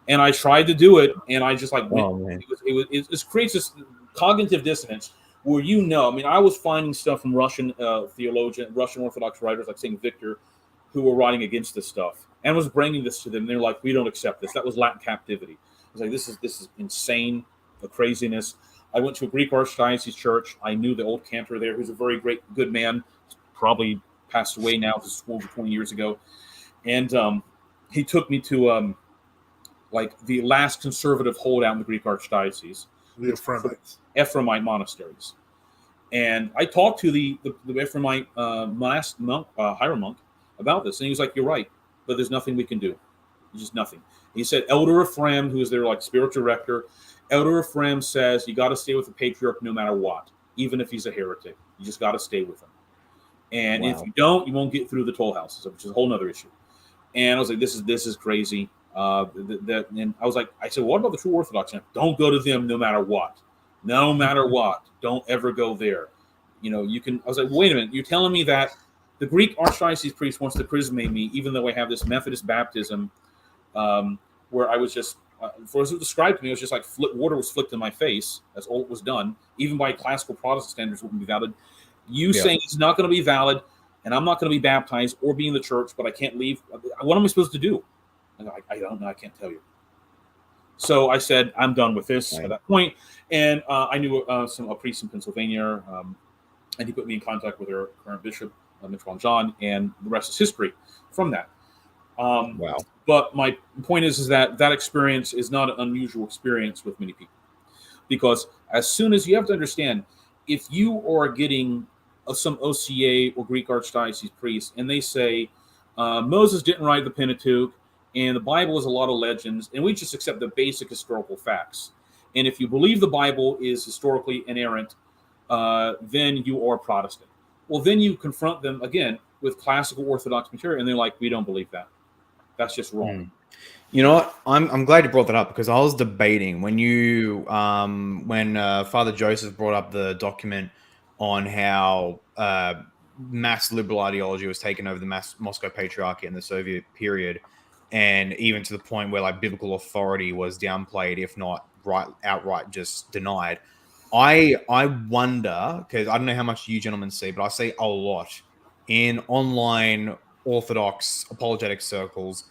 And I tried to do it, and I just it creates this cognitive dissonance. Where I mean, I was finding stuff from Russian Russian Orthodox writers like St. Victor, who were writing against this stuff, and was bringing this to them. They're like, we don't accept this. That was Latin captivity. I was like, this is insane, the craziness. I went to a Greek Archdiocese church. I knew the old cantor there, who's a very good man, probably passed away now. This was over 20 years ago, and he took me to like the last conservative holdout in the Greek Archdiocese. The Ephraimite monasteries, and I talked to the Ephraimite higher monk about this, and he was like, "You're right, but there's nothing we can do. There's just nothing." He said, "Elder Ephraim, who is their like spiritual director, Elder Ephraim says you got to stay with the patriarch no matter what, even if he's a heretic. You just got to stay with him, and if you don't, you won't get through the toll houses, which is a whole other issue." And I was like, "This is crazy." And I said, what about the True Orthodox? Don't go to them no matter what. No matter what. Don't ever go there. You can. I was like, wait a minute. You're telling me that the Greek Archdiocese priest wants to chrismate me, even though I have this Methodist baptism, where I was just, for as it was described to me, it was just like water was flicked in my face. That's all it was done. Even by classical Protestant standards, wouldn't be valid. Saying it's not going to be valid, and I'm not going to be baptized or be in the church, but I can't leave. What am I supposed to do? I don't know. I can't tell you. So I said, I'm done with this at that point. And I knew a priest in Pennsylvania, and he put me in contact with our current bishop, Mitchell John, and the rest is history from that. Wow. But my point is that experience is not an unusual experience with many people. Because as soon as you have to understand, if you are getting some OCA or Greek Archdiocese priest, and they say, Moses didn't write the Pentateuch, and the Bible is a lot of legends, and we just accept the basic historical facts. And if you believe the Bible is historically inerrant, then you are Protestant. Well, then you confront them again with classical Orthodox material, and they're like, we don't believe that. That's just wrong. You know what? I'm glad you brought that up, because I was debating when Father Joseph brought up the document on how mass liberal ideology was taken over the Moscow Patriarchate in the Soviet period. And even to the point where like biblical authority was downplayed, if not outright just denied. I wonder, because I don't know how much you gentlemen see, but I see a lot in online Orthodox apologetic circles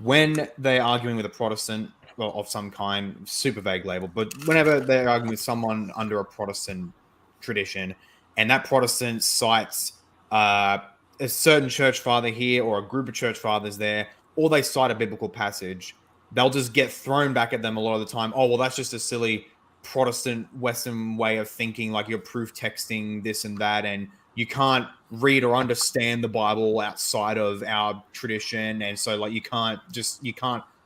when they're arguing with a Protestant of some kind, super vague label, but whenever they're arguing with someone under a Protestant tradition, and that Protestant cites a certain church father here or a group of church fathers there, or they cite a biblical passage, they'll just get thrown back at them a lot of the time. Oh, well, that's just a silly Protestant Western way of thinking, like you're proof texting this and that, and you can't read or understand the Bible outside of our tradition, and so like you can't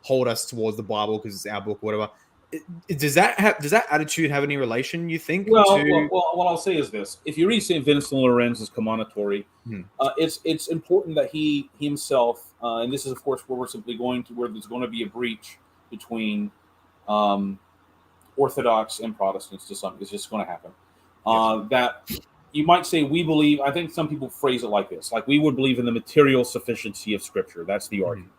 hold us towards the Bible because it's our book, whatever. Does that attitude have any relation, you think? Well, what I'll say is this: if you read St. Vincent of Lorenz's Commonatory, it's important that he himself, and this is of course where we're simply going to where there's going to be a breach between Orthodox and Protestants to some. It's just going to happen. That you might say we believe. I think some people phrase it like this: like we would believe in the material sufficiency of Scripture. That's the argument.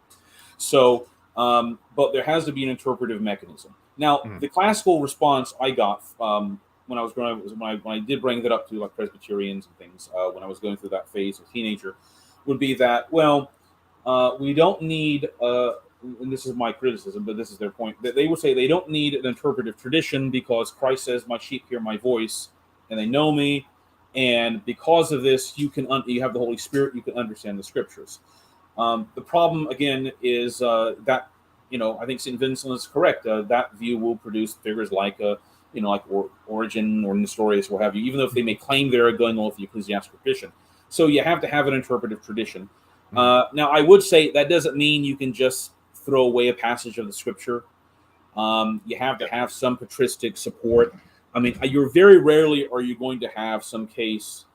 So, but there has to be an interpretive mechanism. Now, the classical response I got when I was growing up, when I did bring that up to like Presbyterians and things, when I was going through that phase as a teenager, would be that, well, we don't need, and this is my criticism, but this is their point, that they would say they don't need an interpretive tradition because Christ says, my sheep hear my voice and they know me. And because of this, you have the Holy Spirit, you can understand the scriptures. The problem, again, is that, I think St. Vincent is correct. That view will produce figures like, Origen or Nestorius, what have you, even though if they may claim they're going with the ecclesiastical tradition. So you have to have an interpretive tradition. Now, I would say that doesn't mean you can just throw away a passage of the scripture. You have to have some patristic support. I mean, you're very rarely are you going to have some case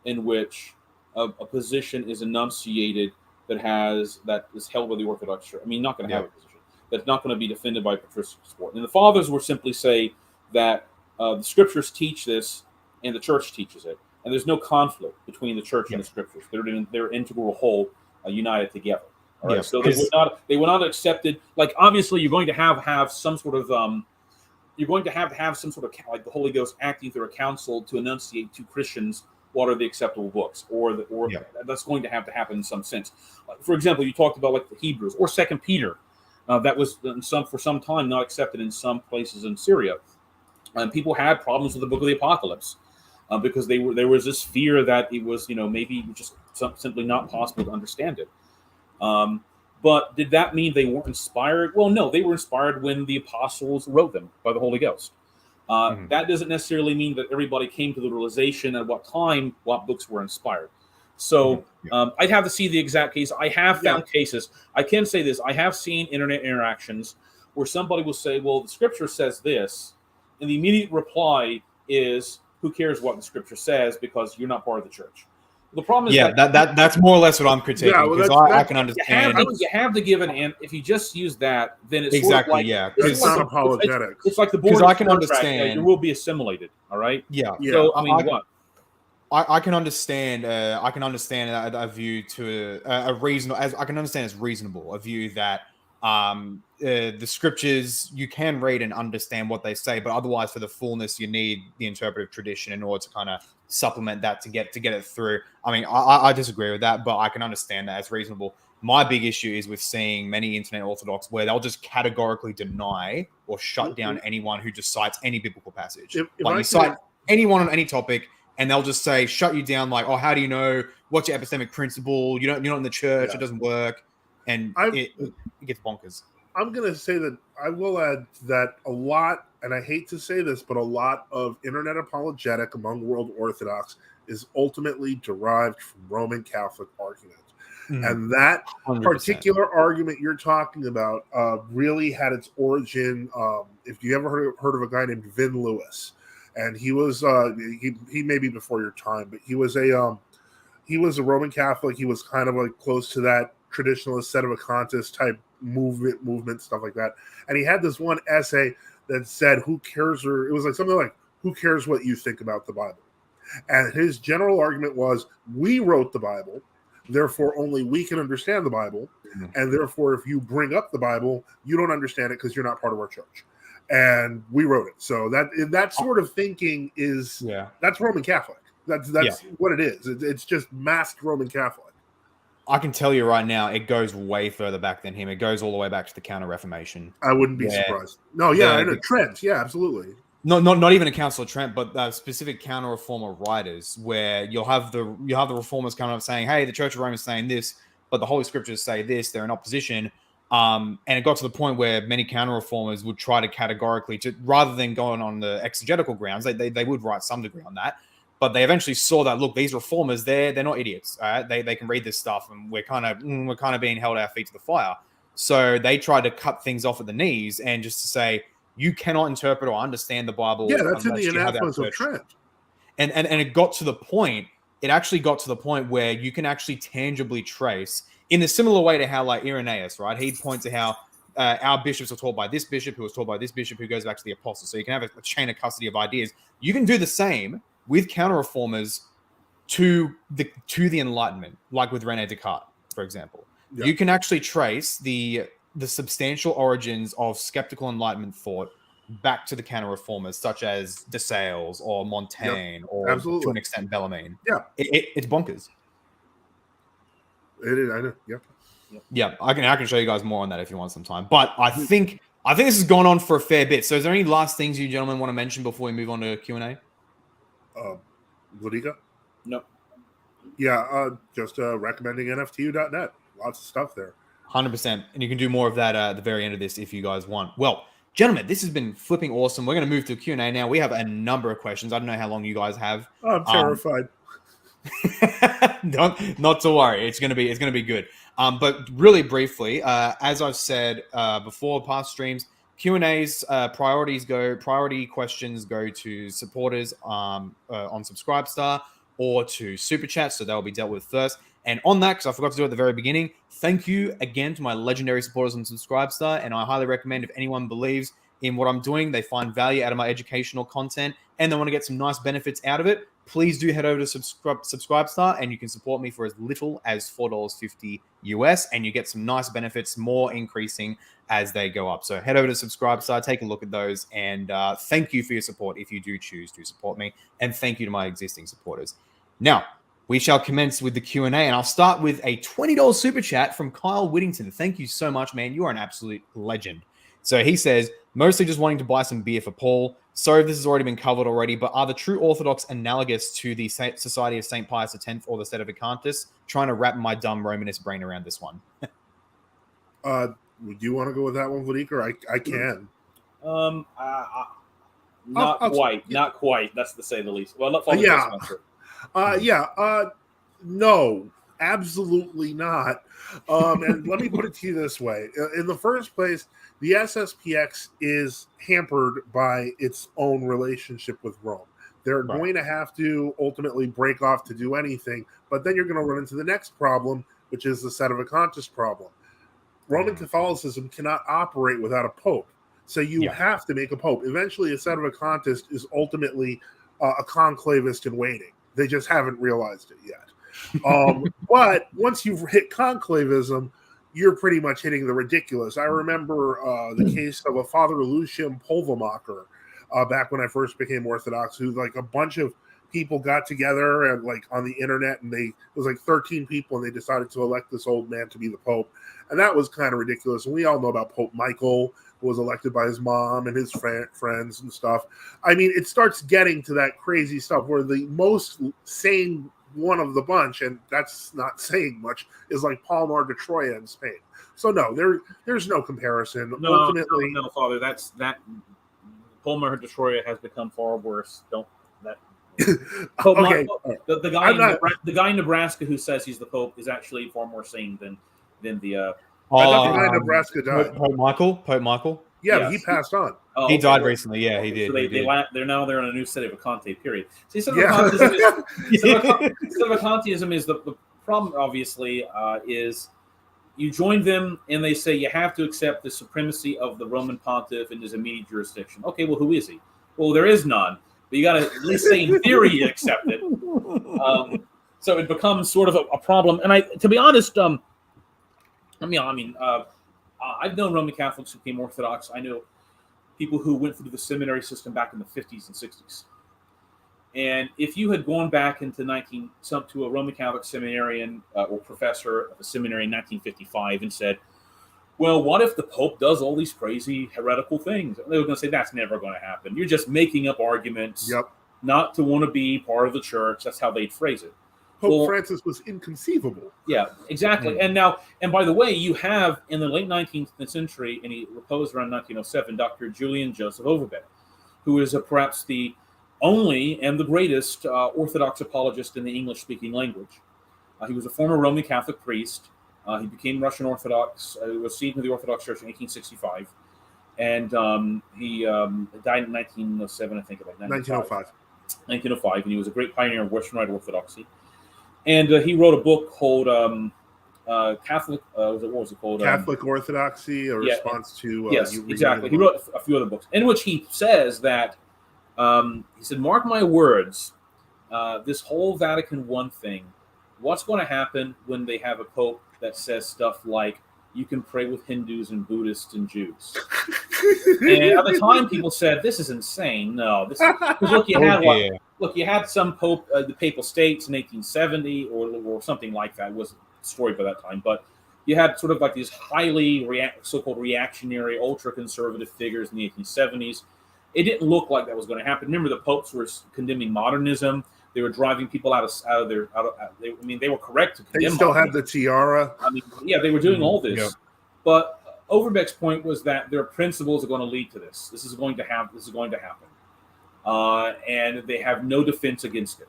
in which a position is enunciated that is held by the Orthodox Church. I mean, not going to have a position that's not going to be defended by patristic support. And the fathers will simply say that the scriptures teach this and the church teaches it, and there's no conflict between the church and the scriptures. They're integral whole, united together. All right, so they were not accepted. Like, obviously, you're going to have some sort of you're going to have some sort of, like, the Holy Ghost acting through a council to enunciate to Christians what are the acceptable books, or that's going to have to happen in some sense. For example, you talked about like the Hebrews or Second Peter, that was for some time not accepted in some places in Syria, and people had problems with the Book of the Apocalypse because there was this fear that it was maybe just simply not possible to understand it. But did that mean they weren't inspired? Well, no, they were inspired when the apostles wrote them by the Holy Ghost. That doesn't necessarily mean that everybody came to the realization at what time what books were inspired. So I'd have to see the exact case. I have found cases. I can say this. I have seen internet interactions where somebody will say, well, the scripture says this. And the immediate reply is, who cares what the scripture says because you're not part of the church. The problem is that's more or less what I'm critiquing, because I can understand. You have to give if you just use that, then it's exactly sort of like, it's not apologetics. It's like the board. I can understand. You will be assimilated. All right. Yeah. So I mean, what? I can understand. I can understand a view to a reasonable. As I can understand, it's reasonable a view that the scriptures you can read and understand what they say, but otherwise, for the fullness, you need the interpretive tradition in order to kind of supplement that to get it through. I mean, I disagree with that, but I can understand that it's reasonable. My big issue is with seeing many internet Orthodox where they'll just categorically deny or shut down anyone who just cites any biblical passage. You cite anyone on any topic, and they'll just say, shut you down, like, oh, how do you know? What's your epistemic principle? You're not in the church. It doesn't work. And it gets bonkers. I'm going to say that I will add that a lot, and I hate to say this, but a lot of internet apologetic among World Orthodox is ultimately derived from Roman Catholic argument. And that 100%. Particular argument you're talking about really had its origin. If you ever heard of a guy named Vin Lewis, and he was he may be before your time, but he was a Roman Catholic. He was kind of like close to that traditionalist Sedevacanist type movement, stuff like that. And he had this one essay that said, who cares, or it was like something like, who cares what you think about the Bible? And his general argument was, we wrote the Bible, therefore only we can understand the Bible, and therefore if you bring up the Bible, you don't understand it because you're not part of our church. And we wrote it. So that sort of thinking is that's Roman Catholic. That's what it is. It's just masked Roman Catholic. I can tell you right now, it goes way further back than him. It goes all the way back to the Counter-Reformation. I wouldn't be surprised. No, Trent. Yeah, absolutely. Not even a Council of Trent, but specific Counter-Reformer writers, where you'll have the Reformers coming up saying, "Hey, the Church of Rome is saying this, but the Holy Scriptures say this." They're in opposition, and it got to the point where many Counter-Reformers would try to categorically, rather than going on the exegetical grounds, they would write some degree on that. But they eventually saw that, look, these reformers, they're not idiots. All right? They can read this stuff, and we're kind of being held our feet to the fire. So they tried to cut things off at the knees and just to say, you cannot interpret or understand the Bible. Yeah, that's in the anathemas of Trent. And it got to the point. It actually got to the point where you can actually tangibly trace, in a similar way to how, like, Irenaeus, right? He'd point to how our bishops are taught by this bishop, who was taught by this bishop, who goes back to the apostles. So you can have a chain of custody of ideas. You can do the same with counter-reformers to the Enlightenment, like with René Descartes, for example. Yeah. You can actually trace the substantial origins of skeptical Enlightenment thought back to the counter-reformers, such as De Sales or Montaigne or absolutely. to an extent Bellarmine. Yeah. It's bonkers. It is, I know. Yeah, I can show you guys more on that if you want some time. But I think this has gone on for a fair bit. So is there any last things you gentlemen want to mention before we move on to Q&A? Vladika? No. Yeah, just recommending nftu.net. Lots of stuff there. 100%. And you can do more of that at the very end of this if you guys want. Well, gentlemen, this has been flipping awesome. We're going to move to Q&A now. We have a number of questions. I don't know how long you guys have. I'm terrified. Not to worry. It's gonna be good. But really briefly, as I've said before, past streams, Q&As, priority questions go to supporters on Subscribestar or to Super Chat, so they'll be dealt with first. And on that, because I forgot to do it at the very beginning, thank you again to my legendary supporters on Subscribestar, and I highly recommend if anyone believes in what I'm doing, they find value out of my educational content, and they want to get some nice benefits out of it, please do head over to Subscribestar, and you can support me for as little as $4.50 US, and you get some nice benefits, more increasing as they go up. So head over to Subscribestar, take a look at those, and thank you for your support if you do choose to support me, and thank you to my existing supporters. Now, we shall commence with the Q&A, and I'll start with a $20 super chat from Kyle Whittington. Thank you so much, man. You are an absolute legend. So he says, mostly just wanting to buy some beer for Paul. Sorry if this has already been covered already, but are the True Orthodox analogous to the Society of St. Pius X or the Sedevacantists? Trying to wrap my dumb Romanist brain around this one. Would you want to go with that one, Vladika? I can. Not quite. That's to say the least. Well, no, absolutely not. And let me put it to you this way. In the first place, the SSPX is hampered by its own relationship with Rome. They're going to have to ultimately break off to do anything, but then you're going to run into the next problem, which is the Sedevacantist problem. Roman Catholicism cannot operate without a pope. So you have to make a pope. Eventually, a Sedevacantist is ultimately a conclavist in waiting. They just haven't realized it yet. But once you've hit conclavism, you're pretty much hitting the ridiculous. I remember the case of a Father Lucian Pulvermacher back when I first became Orthodox, who like a bunch of people got together and like on the internet, and it was like 13 people, and they decided to elect this old man to be the Pope. And that was kind of ridiculous. And we all know about Pope Michael, who was elected by his mom and his friends and stuff. I mean, it starts getting to that crazy stuff where the most sane one of the bunch, and that's not saying much, is like Palmar de Troya in Spain. So no, there's no comparison. Ultimately, no, Father, that Palmar de Troya has become far worse. Don't that. Okay, the guy in Nebraska who says he's the Pope is actually far more sane than the. I thought the guy in Nebraska died. Pope Michael. Yeah, he passed on. He died recently. Yeah, he did. So they're on a new Sedevacante period. See, Sedevacantism is the problem. Obviously, is you join them and they say you have to accept the supremacy of the Roman Pontiff in his immediate jurisdiction. Okay, well, who is he? Well, there is none. But you got to at least say in theory you accept it. So it becomes sort of a problem. And to be honest, I've known Roman Catholics who became Orthodox. I know people who went through the seminary system back in the 50s and 60s. And if you had gone back into to a Roman Catholic seminarian or professor of a seminary in 1955 and said, well, what if the Pope does all these crazy heretical things? And they were going to say, that's never going to happen. You're just making up arguments not to want to be part of the church. That's how they'd phrase it. Pope Francis was inconceivable. Yeah, exactly. And by the way, you have in the late 19th century, and he reposed around 1907, Dr. Julian Joseph Overbeck, who is perhaps the only and the greatest Orthodox apologist in the English-speaking language. He was a former Roman Catholic priest. He became Russian Orthodox, received into the Orthodox Church in 1865, and he died in 1907, I think, about 1905, and he was a great pioneer of Western Rite Orthodoxy. And he wrote a book called Catholic. What was it called? Catholic Orthodoxy, a response to. Yes, exactly. He wrote a few other books in which he says that he said, "Mark my words, this whole Vatican I thing. What's going to happen when they have a pope that says stuff like you can pray with Hindus and Buddhists and Jews. And at the time, people said, this is insane. No, this is, because look, you had some pope, the Papal States in 1870 or something like that. It wasn't destroyed by that time, but you had sort of like these highly so-called reactionary, ultra-conservative figures in the 1870s. It didn't look like that was going to happen. Remember, the popes were condemning modernism. They were driving people out of their. They were correct to condemn. They still had the tiara. They were doing all this. Yeah. But Overbeck's point was that their principles are going to lead to this. This is going to happen. And they have no defense against it,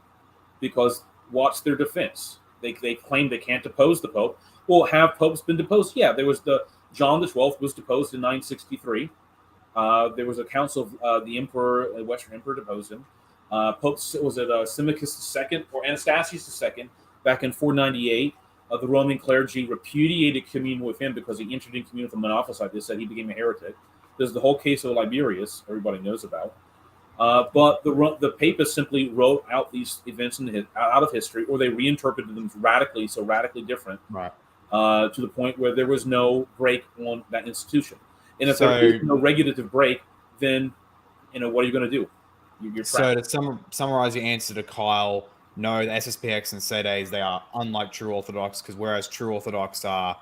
because what's their defense? They claim they can't depose the Pope. Well, have popes been deposed? Yeah, there was John the 12th was deposed in 963. There was a council of the emperor, the Western emperor, deposed him. Pope was it Symmachus II or Anastasius II back in 498. The Roman clergy repudiated communion with him because he entered in communion with a Monophysite. They said he became a heretic. There's the whole case of Liberius, everybody knows about. But the papists simply wrote out these events out of history, or they reinterpreted them radically different, right? To the point where there was no break on that institution. And if there is no regulative break, then what are you going to do? You're so to summarize your answer to Kyle, no, the SSPX and CEDEs, they are unlike True Orthodox, because whereas True Orthodox are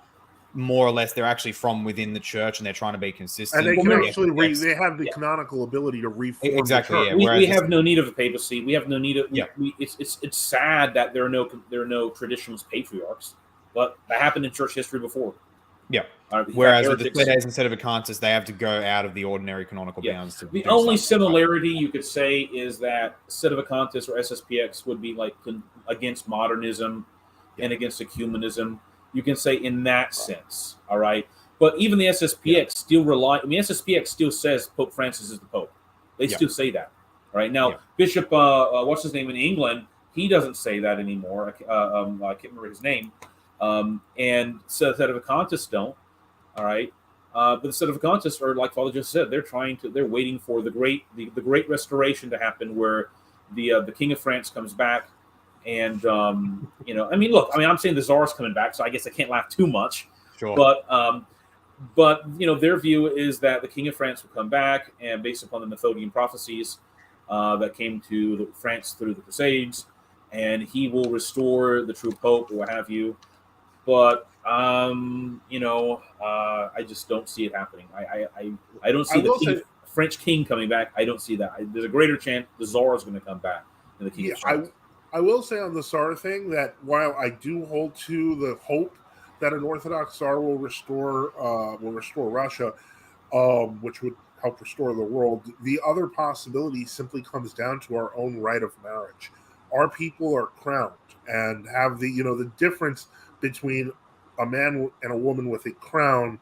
more or less, they're actually from within the church and they're trying to be consistent. And they can actually they have the canonical ability to reform. Exactly. The church. Yeah. We have no need of a papacy. We have no need of. It's sad that there are no traditionalist patriarchs, but that happened in church history before. Yeah. Whereas with the CEDEs and Sedevacantists, they have to go out of the ordinary canonical bounds. The only similarity you could say is that Sedevacantists or SSPX would be like against modernism and against ecumenism. You can say in that sense, all right? But even the SSPX still SSPX still says Pope Francis is the Pope. They still say that, all right? Now, Bishop, what's his name in England, he doesn't say that anymore. I can't remember his name. And Sedevacantists don't, all right? But the Sedevacantists are, like Father just said, they're waiting for the great restoration to happen, where the King of France comes back. And, I'm saying the Tsar's coming back, so I guess I can't laugh too much. Sure. But their view is that the King of France will come back, and based upon the Methodian prophecies that came to France through the Crusades, and he will restore the true Pope, or what have you. But, I just don't see it happening. I don't see the French king coming back. I don't see that. There's a greater chance the Tsar is going to come back than the King of France. I will say on the Tsar thing that while I do hold to the hope that an Orthodox Tsar will restore Russia, which would help restore the world, the other possibility simply comes down to our own rite of marriage. Our people are crowned and have the difference between a man and a woman with a crown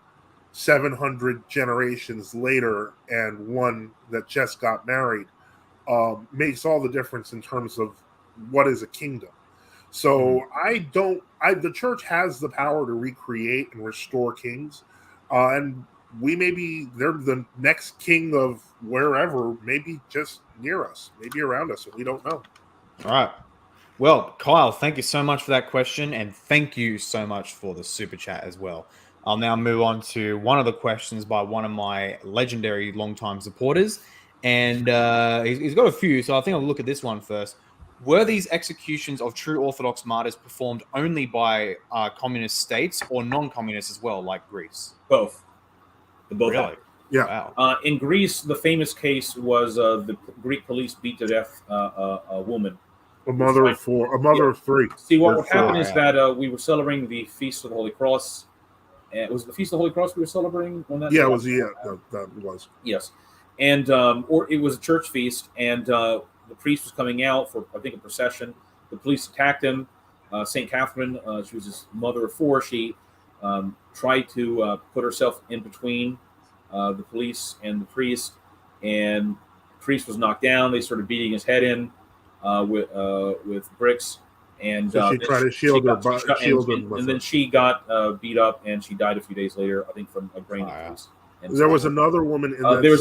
700 generations later and one that just got married makes all the difference in terms of what is a kingdom. So the church has the power to recreate and restore kings, and they're the next king of wherever, maybe just near us, maybe around us, and we don't know. All right. Well, Kyle, thank you so much for that question, and thank you so much for the super chat as well. I'll now move on to one of the questions by one of my legendary longtime supporters, and he's got a few, so I think I'll look at this one first. Were these executions of true Orthodox martyrs performed only by communist states or non-communist as well, like Greece? Both. Both. Really? Yeah. Wow. In Greece, the famous case was the Greek police beat to death a woman. A mother of three. See, what would happen is that we were celebrating the Feast of the Holy Cross. And was it the Feast of the Holy Cross we were celebrating on that day? Yeah, it was. Yeah, that was. Yes. And or it was a church feast, and the priest was coming out for, I think, a procession. The police attacked him. St. Catherine, she was his mother of four. She tried to put herself in between the police and the priest, and the priest was knocked down. They started beating his head in with bricks, and so she tried to shield her. And then she got beat up, and she died a few days later, I think, from a brain disease. There was another woman in that there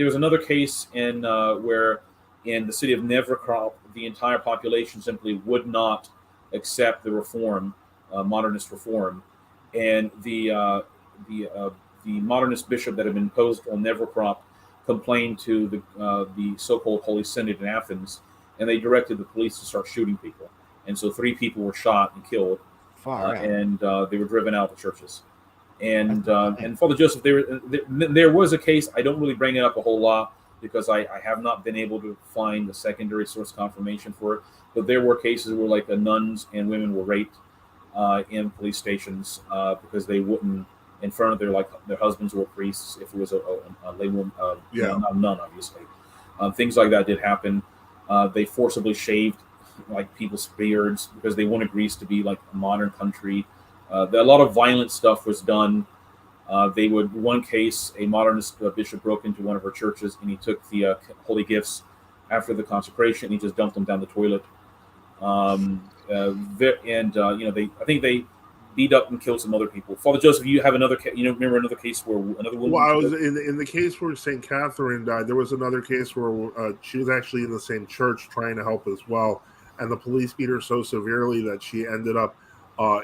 was another case in where in the city of Nevrokrap, the entire population simply would not accept the reform, modernist reform, and the modernist bishop that had been imposed on Neverkrop complained to the so-called Holy Synod in Athens, and they directed the police to start shooting people. And so 3 people were shot and killed, and they were driven out of the churches. And Father Joseph, there was a case. I don't really bring it up a whole lot because I have not been able to find a secondary source confirmation for it. But there were cases where like the nuns and women were raped in police stations because they wouldn't in front of their husbands were priests. If it was a lay woman, not a nun, obviously. Things like that did happen. They forcibly shaved like people's beards because they wanted Greece to be like a modern country. A lot of violent stuff was done. One case, a modernist bishop broke into one of her churches and he took the holy gifts after the consecration. And he just dumped them down the toilet. I think they beat up and killed some other people. Father Joseph, you have another case. Remember another case where another woman? Well, I was in the case where St. Catherine died. There was another case where she was actually in the same church trying to help as well. And the police beat her so severely that she ended up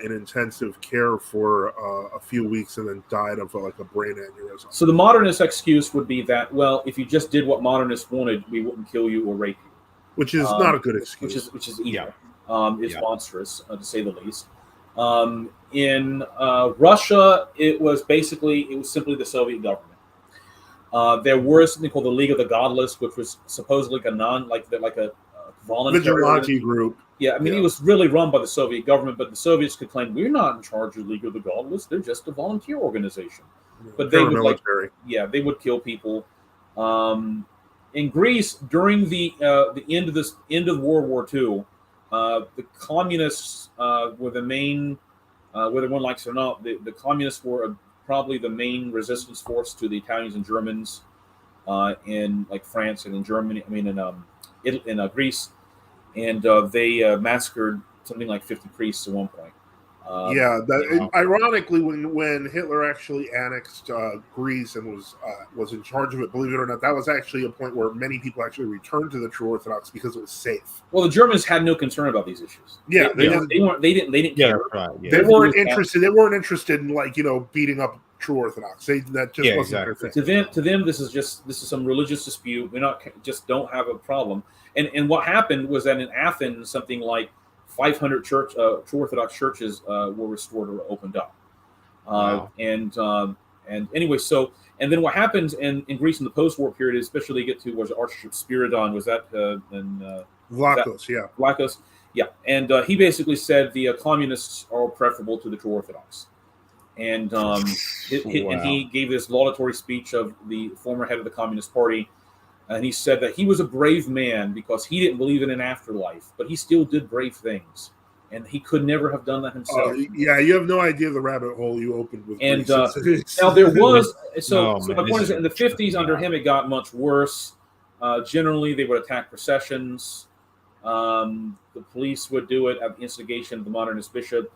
in intensive care for a few weeks and then died of like a brain aneurysm. So the modernist excuse would be that, well, if you just did what modernists wanted, we wouldn't kill you or rape you. Which is not a good excuse. Which is evil. It's monstrous, to say the least. In Russia, it was simply the Soviet government. There was something called the League of the Godless, which was supposedly a voluntary vigilante group. Yeah, I mean, it was really run by the Soviet government, but the Soviets could claim we're not in charge of the League of the Godless; they're just a volunteer organization. But they would they would kill people. In Greece, during the end of World War II, the communists were the main, whether one likes it or not, the communists were probably the main resistance force to the Italians and Germans in like France and in Germany. I mean, in Greece, and they massacred something like 50 priests at one point. Ironically, when Hitler actually annexed Greece and was in charge of it, believe it or not, that was actually a point where many people actually returned to the True Orthodox because it was safe. Well, the Germans had no concern about these issues. Yeah, they didn't care. Right, yeah. They weren't interested. They weren't interested in beating up True Orthodox. That just wasn't their thing. To them, this is some religious dispute. We don't have a problem. And what happened was that in Athens, something like 500 True Orthodox churches were restored or opened up. Wow. And anyway, and then what happens in Greece in the post-war period, especially get to was Archbishop Spiridon, was that Vlachos, and he basically said the communists are preferable to the True Orthodox. And and he gave this laudatory speech of the former head of the Communist Party. And he said that he was a brave man because he didn't believe in an afterlife, but he still did brave things. And he could never have done that himself. You have no idea the rabbit hole you opened with. And now there was, so my point is that in the 50s under him, it got much worse. Generally, they would attack processions. The police would do it at the instigation of the modernist bishop.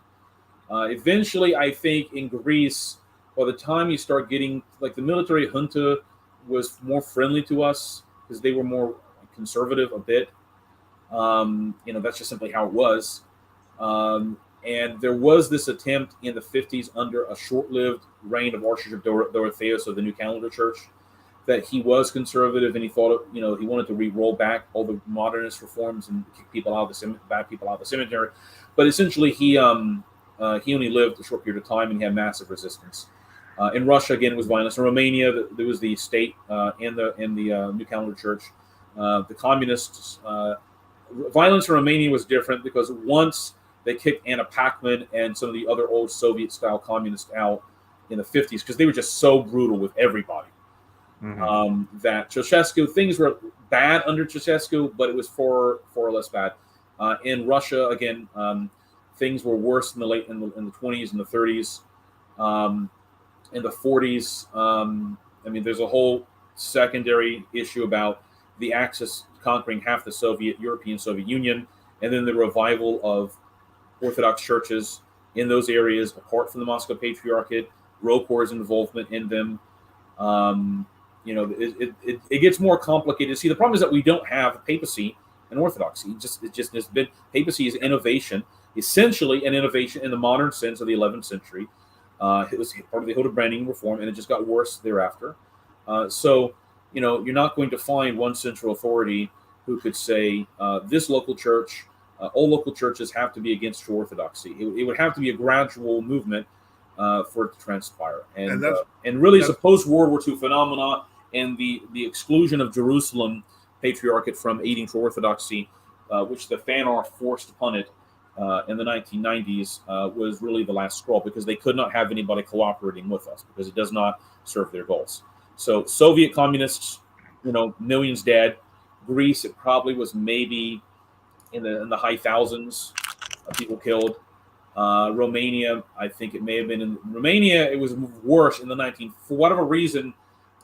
Eventually, I think in Greece, by the time you start getting, like the military junta was more friendly to us because they were more conservative a bit. That's just simply how it was. And there was this attempt in the 50s under a short-lived reign of Archbishop Dorotheus of the New Calendar Church that he was conservative and he thought, he wanted to re-roll back all the modernist reforms and kick people out of bad people out of the cemetery. But essentially, he only lived a short period of time and he had massive resistance. In Russia, again, it was violence. In Romania, there was the state in the New Calendar Church. The communists, violence in Romania was different because once they kicked Anna Paquin and some of the other old Soviet-style communists out in the 50s because they were just so brutal with everybody. Mm-hmm. That Ceausescu, things were bad under Ceausescu, but it was far less bad. In Russia, again, things were worse in the 20s and the 30s. In the 40s, there's a whole secondary issue about the Axis conquering half the European Soviet Union, and then the revival of Orthodox churches in those areas, apart from the Moscow Patriarchate, ROCOR's involvement in them. It gets more complicated. See, the problem is that we don't have papacy and Orthodoxy. Papacy is innovation, essentially an innovation in the modern sense of the 11th century. It was part of the Hildebrandine reform, and it just got worse thereafter. So, you're not going to find one central authority who could say this local church, all local churches have to be against True Orthodoxy. It would have to be a gradual movement for it to transpire. And really, it's a post-World War II phenomena, and the exclusion of Jerusalem Patriarchate from aiding True Orthodoxy, which the Fanarch forced upon it in the 1990s, was really the last straw, because they could not have anybody cooperating with us, because it does not serve their goals. So Soviet communists, millions dead. Greece, it probably was maybe in the high thousands of people killed. Romania, I think it may have been in Romania. It was worse in the for whatever reason.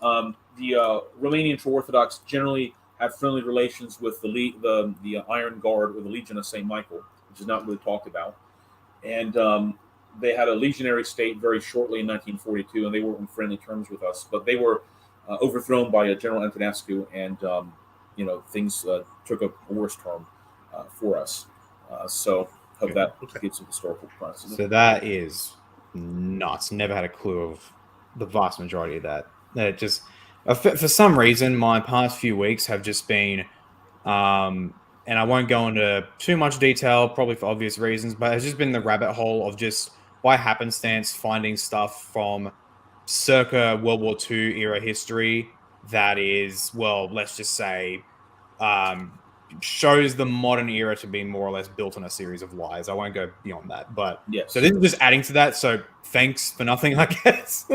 The Romanian True Orthodox generally have friendly relations with the Iron Guard, or the Legion of St. Michael, which is not really talked about. And they had a legionary state very shortly in 1942, and they were on friendly terms with us. But they were overthrown by General Antonescu, and things took a worse turn for us. So hope that gives some historical precedent. So that is nuts. Never had a clue of the vast majority of that. It just, for some reason, my past few weeks have just been, and I won't go into too much detail, probably for obvious reasons, but it's just been the rabbit hole of just by happenstance finding stuff from circa World War II era history that is, well, let's just say, shows the modern era to be more or less built on a series of lies. I won't go beyond that, but yes. So this is just adding to that. So thanks for nothing, I guess.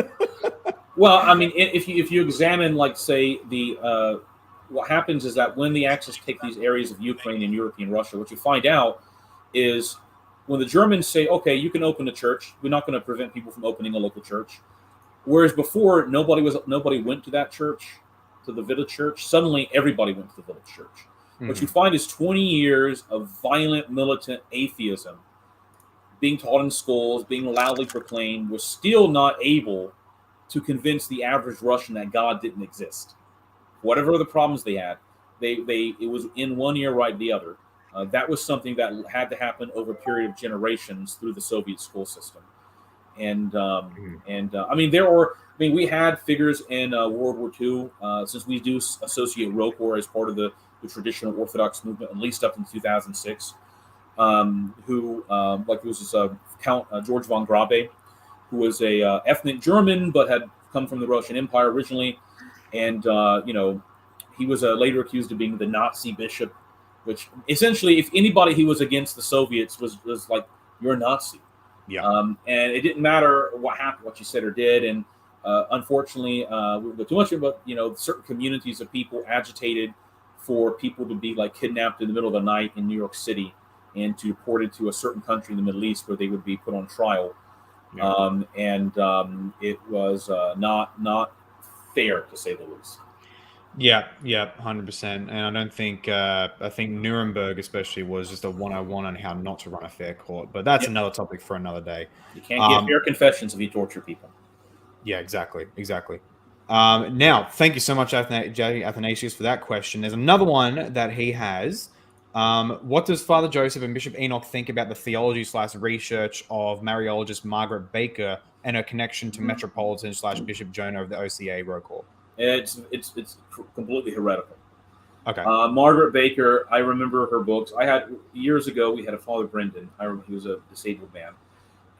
Well, I mean, if you examine, like, say, the what happens is that when the Axis take these areas of Ukraine and European Russia, what you find out is when the Germans say, okay, you can open a church, we're not going to prevent people from opening a local church. Whereas before, nobody went to that church, to the village church. Suddenly, everybody went to the village church. Mm-hmm. What you find is 20 years of violent, militant atheism being taught in schools, being loudly proclaimed, was still not able to convince the average Russian that God didn't exist. Whatever the problems they had, it was in one ear, right the other. That was something that had to happen over a period of generations through the Soviet school system. And we had figures in World War II, since we do associate ROCOR as part of the traditional Orthodox movement, at least up in 2006, who it was this Count George von Grabe, who was a ethnic German but had come from the Russian Empire originally, and he was later accused of being the Nazi bishop, which essentially, if anybody who was against the Soviets was like, you're a Nazi. Yeah. And it didn't matter what happened, what you said or did, and unfortunately, we won't go too much about, certain communities of people agitated for people to be like kidnapped in the middle of the night in New York City and to deported to a certain country in the Middle East where they would be put on trial. Yeah. It was not fair, to say the least. Yeah, 100%. And I don't think I think Nuremberg especially was just a 101 on how not to run a fair court. But that's another topic for another day. You can't get fair confessions if you torture people. Yeah, exactly. Now, thank you so much, Athanasius, for that question. There's another one that he has. What does Father Joseph and Bishop Enoch think about the theology/research of Mariologist Margaret Baker and her connection to Metropolitan/Bishop Jonah of the OCA ROCOR? It's completely heretical. Okay. Margaret Baker, I remember her books. Years ago, we had a Father Brendan. I remember he was a disabled man,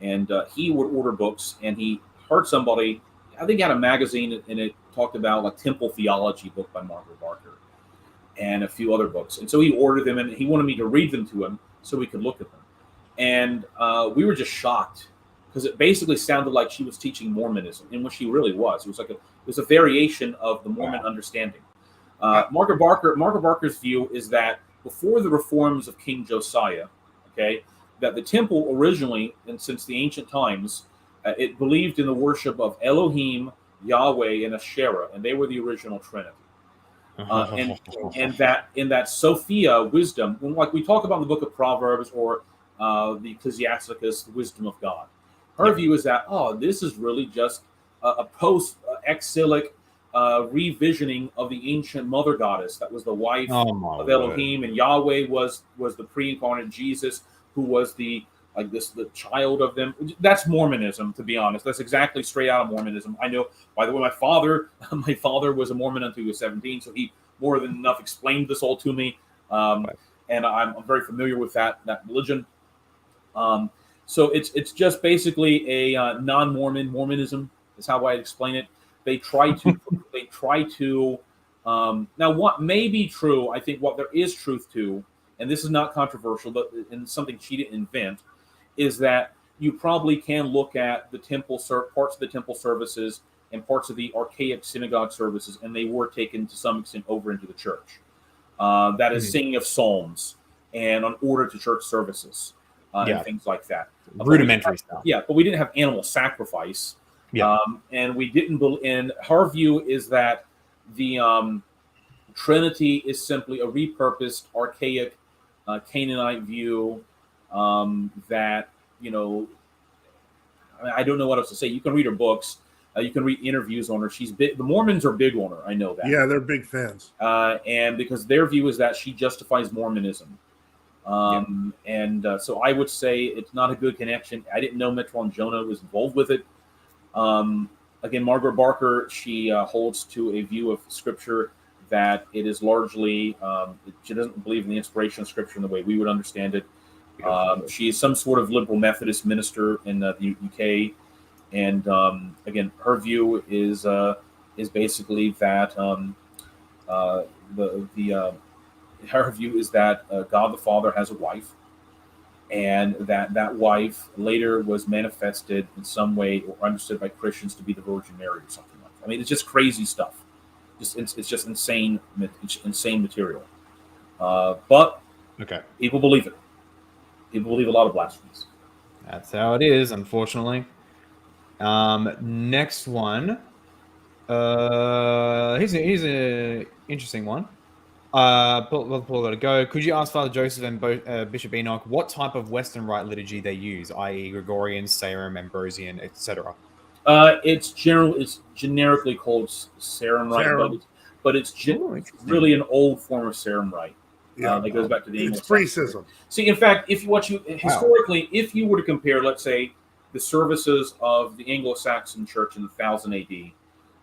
and he would order books, and he heard somebody, I think, had a magazine, and it talked about like temple theology book by Margaret Barker and a few other books. And so he ordered them, and he wanted me to read them to him so we could look at them. And we were just shocked, because it basically sounded like she was teaching Mormonism, in which she really was. It was a variation of the Mormon understanding. Margaret Barker's view is that before the reforms of King Josiah, that the temple originally, and since the ancient times, it believed in the worship of Elohim, Yahweh, and Asherah, and they were the original Trinity. And that in that Sophia wisdom, when like we talk about in the book of Proverbs or the Ecclesiasticus, the wisdom of God, her view is that, this is really just a post-exilic revisioning of the ancient mother goddess that was the wife of Elohim, and Yahweh was the pre-incarnate Jesus, who was the like this, the child of them. That's Mormonism, to be honest. That's exactly straight out of Mormonism. I know, by the way, my father was a Mormon until he was 17, so he more than enough explained this all to me. And I'm very familiar with that religion. So it's just basically a non-Mormon Mormonism is how I'd explain it. They try to now what may be true. I think what there is truth to, and this is not controversial, but and something she didn't invent, is that you probably can look at the temple parts of the temple services and parts of the archaic synagogue services, and they were taken to some extent over into the church. That is singing of psalms and on order to church services and things like that. Rudimentary stuff. Yeah, but we didn't have animal sacrifice. Yeah. And we didn't believe. And her view is that the Trinity is simply a repurposed, archaic Canaanite view that, I don't know what else to say. You can read her books. You can read interviews on her. She's big. The Mormons are big on her. I know that. Yeah, they're big fans. And because their view is that she justifies Mormonism. And so I would say it's not a good connection. I didn't know Metron Jonah was involved with it. Again, Margaret Barker, she holds to a view of Scripture that it is largely, she doesn't believe in the inspiration of Scripture in the way we would understand it. She is some sort of liberal Methodist minister in the UK. And again, her view is basically that her view is that God the Father has a wife, and that wife later was manifested in some way or understood by Christians to be the Virgin Mary or something like that. I mean, it's just crazy stuff. It's just insane material. But people believe it. People believe a lot of blasphemies. That's how it is, unfortunately. Next one. Here's an interesting one. Paul got to go. Could you ask Father Joseph and Bishop Enoch what type of Western Rite liturgy they use, i.e., Gregorian, Sarum, Ambrosian, etc.? It's generically called Sarum Rite, but it's really an old form of Sarum Rite. Yeah, that goes back to the English. It's precism. See, in fact, if you were to compare, let's say, the services of the Anglo-Saxon Church in 1000 AD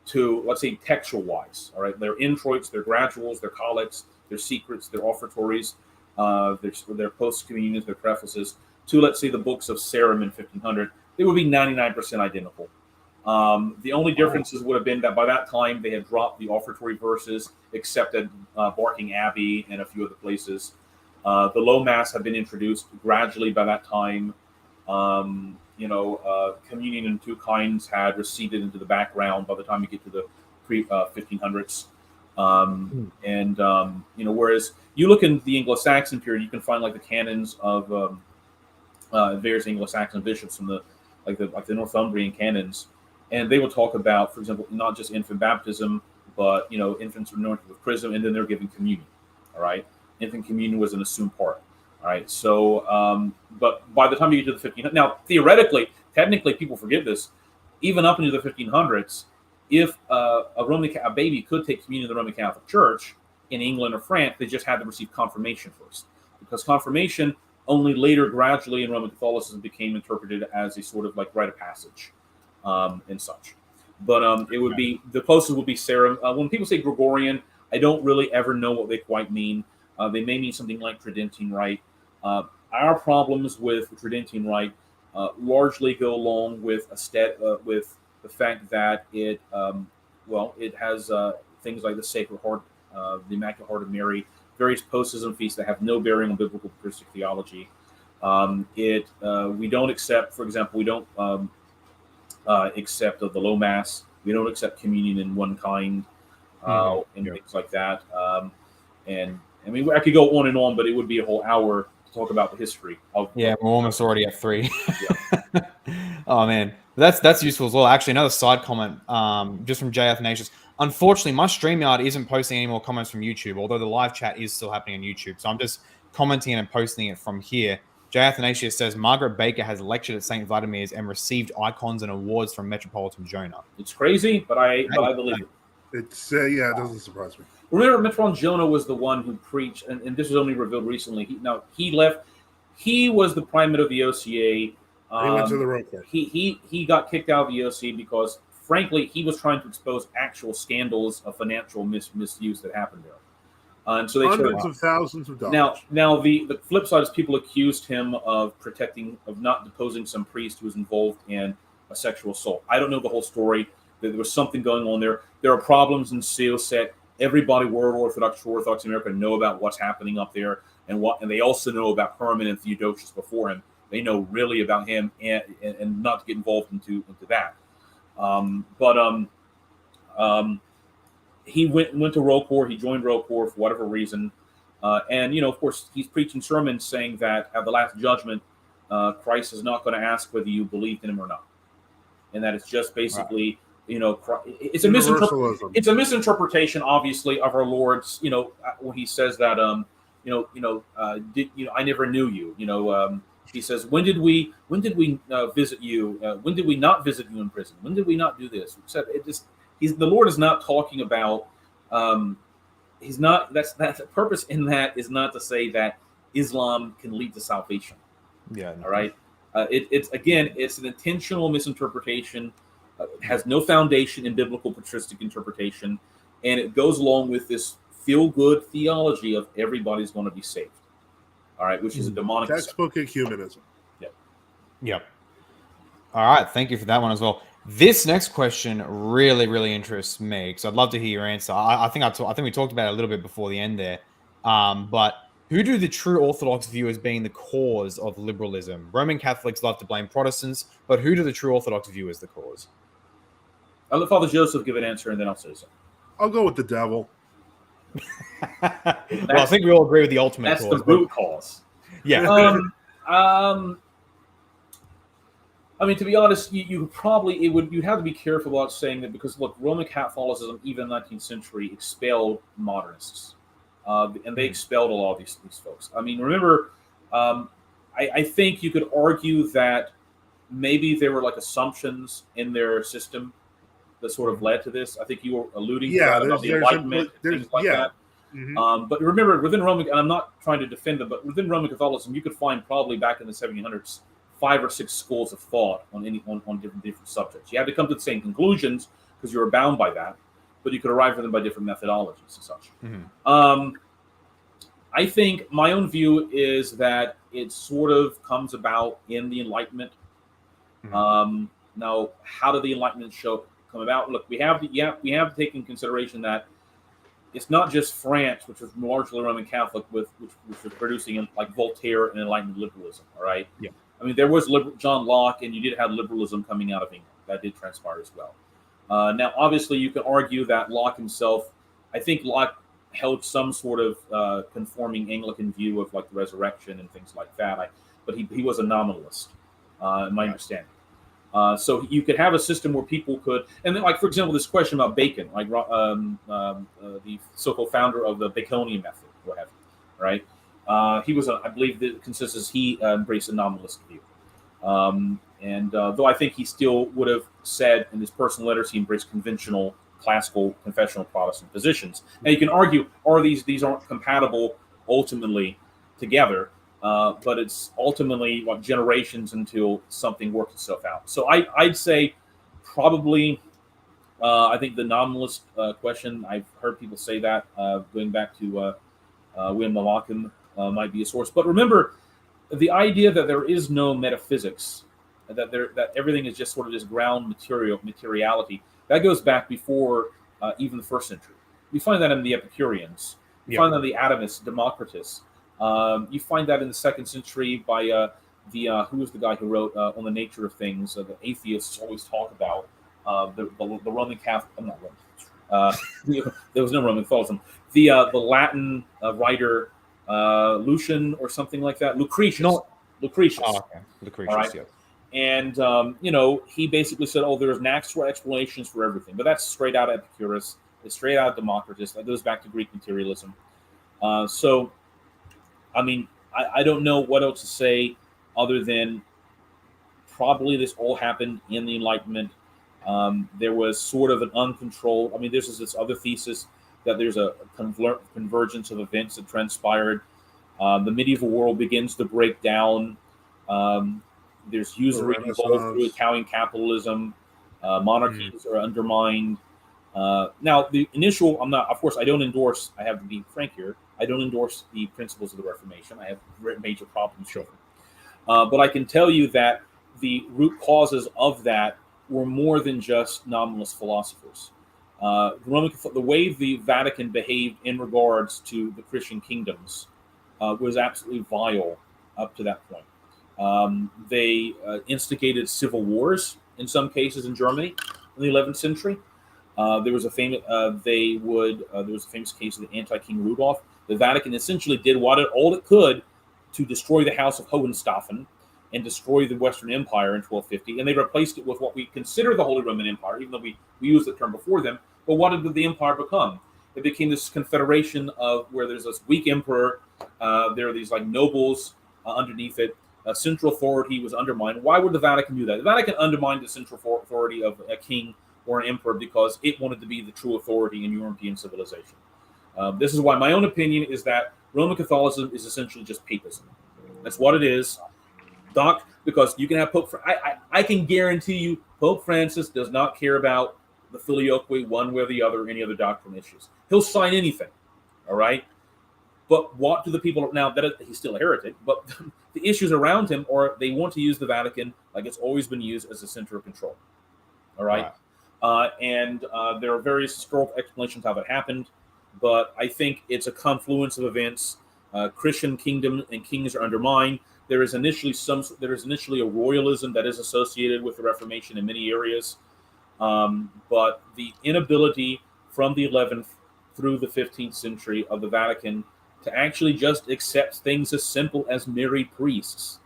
to, let's say, textual-wise, all right, their introits, their graduals, their collects, their secrets, their offertories, their post-communions, their prefaces, to, let's say, the books of Sarum in 1500, they would be 99% identical. The only differences would have been that by that time they had dropped the offertory verses, except at Barking Abbey and a few other places. The Low Mass had been introduced gradually by that time. Communion in two kinds had receded into the background by the time you get to the pre-1500s. Whereas you look in the Anglo-Saxon period, you can find like the canons of various Anglo-Saxon bishops from the Northumbrian canons, and they will talk about, for example, not just infant baptism, but infants are anointed with chrism, and then they're given communion. All right, infant communion was an assumed part. All right, so but by the time you get to the 1500s, now theoretically, technically, people forget this. Even up into the 1500s, if a baby could take communion in the Roman Catholic Church in England or France, they just had to receive confirmation first, because confirmation only later, gradually in Roman Catholicism, became interpreted as a sort of like rite of passage and such. But it would be the closest would be Sarum. When people say Gregorian, I don't really ever know what they quite mean. They may mean something like Tridentine Rite. Our problems with Tridentine Rite largely go along with with the fact that it has things like the Sacred Heart, the Immaculate Heart of Mary, various post-schism feasts that have no bearing on biblical patristic theology. We don't accept, for example, accept the Low Mass. We don't accept communion in one kind and things like that. And I mean, I could go on and on, but it would be a whole hour to talk about the history of. Yeah, we're almost already at 3. Yeah. Oh man, that's useful as well. Actually, another side comment, just from J. Athanasius. Unfortunately, my StreamYard isn't posting any more comments from YouTube, although the live chat is still happening on YouTube. So I'm just commenting and posting it from here. J. Athanasius says Margaret Baker has lectured at St. Vladimir's and received icons and awards from Metropolitan Jonah. It's crazy, but I believe it. It doesn't surprise me. Remember, Metron Jonah was the one who preached, and this was only revealed recently. He left. he was the primate of the OCA. He went to the Rome Court. He got kicked out of the OCA because, frankly, he was trying to expose actual scandals of financial misuse that happened there. And so they hundreds of thousands of dollars. Now the flip side is people accused him of not deposing some priest who was involved in a sexual assault. I don't know the whole story. There was something going on there. There are problems in Seoset. Everybody, World Orthodox, True Orthodox America, know about what's happening up there, and they also know about Herman and Theodosius before him. They know really about him, and not to get involved into that. He went to Rocor. He joined Rocor for whatever reason, and of course, he's preaching sermons saying that at the last judgment, Christ is not going to ask whether you believed in him or not, and that it's just basically, it's a misinterpretation, obviously, of our Lord's, when he says that, I never knew you. He says, when did we visit you? When did we not visit you in prison? When did we not do this? The Lord is not talking about. He's not. That's the purpose in that is not to say that Islam can lead to salvation. Yeah. All right. It's an intentional misinterpretation. It has no foundation in biblical patristic interpretation, and it goes along with this feel-good theology of everybody's going to be saved. All right, which is a demonic textbook ecumenism. Yep. All right, thank you for that one as well. This next question really, really interests me because I'd love to hear your answer. I think we talked about it a little bit before the end there. But who do the true Orthodox view as being the cause of liberalism? Roman Catholics love to blame Protestants, but who do the true Orthodox view as the cause? I'll let Father Joseph give an answer, and then I'll say so. I'll go with the devil. Well, I think we all agree with the ultimate that's cause. That's the root cause. Yeah. I mean, to be honest, you'd have to be careful about saying that because, look, Roman Catholicism, even in the 19th century, expelled modernists. And they expelled a lot of these folks. I mean, remember, I think you could argue that maybe there were like assumptions in their system that sort of led to this. I think you were alluding to that about the Enlightenment, things like that. Mm-hmm. But remember, within Roman, and I'm not trying to defend them, but within Roman Catholicism, you could find probably back in the 1700s 5 or 6 schools of thought on different subjects. You had to come to the same conclusions because you were bound by that, but you could arrive at them by different methodologies and such. Mm-hmm. I think my own view is that it sort of comes about in the Enlightenment. Mm-hmm. Now, how did the Enlightenment come about? Look, we have to take in consideration that it's not just France, which was largely Roman Catholic, which was producing like Voltaire and Enlightenment liberalism. All right. Yeah. I mean, there was John Locke, and you did have liberalism coming out of England. That did transpire as well. Now, obviously, you can argue that Locke himself, I think Locke held some sort of conforming Anglican view of like the resurrection and things like that. But he was a nominalist, in my understanding. So you could have a system where people could, and then, like, for example, this question about Bacon, like the so-called founder of the Baconian method, what have you, right? He was, I believe, the consensus he embraced a nominalist view. Though I think he still would have said in his personal letters he embraced conventional, classical, confessional Protestant positions. Now you can argue, these aren't compatible ultimately together. But it's ultimately generations until something works itself out. So I'd say probably, I think the nominalist question, I've heard people say that, going back to William Malachim might be a source. But remember, the idea that there is no metaphysics, that everything is just sort of this ground materiality, that goes back before even the first century. You find that in the Epicureans. You find that in the atomists, Democritus. You find that in the 2nd century by who was the guy who wrote on the nature of things? The atheists always talk about the Roman Catholic. I'm not Roman. There was no Roman Catholicism. The Latin writer Lucian or something like that. Lucretius. No. Lucretius. Oh, okay. Lucretius. Right? Yeah. And he basically said, there's natural explanations for everything, but that's straight out of Epicurus. It's straight out of Democritus. That goes back to Greek materialism. So. I mean, I don't know what else to say other than probably this all happened in the Enlightenment. There was sort of an uncontrolled. I mean, there's this other thesis that there's a convergence of events that transpired. The medieval world begins to break down. There's usury involved through Italian capitalism. Monarchies are undermined. Now, the initial, of course, I don't endorse, I have to be frank here, I don't endorse the principles of the Reformation. I have major problems with them. But I can tell you that the root causes of that were more than just nominalist philosophers. The way the Vatican behaved in regards to the Christian kingdoms was absolutely vile up to that point. They instigated civil wars in some cases in Germany in the 11th century. There was a famous case of the anti-King Rudolph. The Vatican essentially did all it could to destroy the House of Hohenstaufen and destroy the Western Empire in 1250, and they replaced it with what we consider the Holy Roman Empire, even though we used the term before them. But what did the empire become? It became this confederation of where there's this weak emperor. There are these like nobles underneath it. Central authority was undermined. Why would the Vatican do that? The Vatican undermined the central authority of a king or an emperor because it wanted to be the true authority in European civilization. This is why my own opinion is that Roman Catholicism is essentially just papism. That's what it is. Doc, because you can have Pope. I can guarantee you, Pope Francis does not care about the filioque one way or the other, any other doctrine issues. He'll sign anything, all right. But what do the people now that he's still a heretic? But the issues around him, or they want to use the Vatican like it's always been used as a center of control, all right. And there are various historical explanations how that happened, but I think it's a confluence of events. Christian kingdom and kings are undermined. There is initially a royalism that is associated with the Reformation in many areas, but the inability from the 11th through the 15th century of the Vatican to actually just accept things as simple as married priests,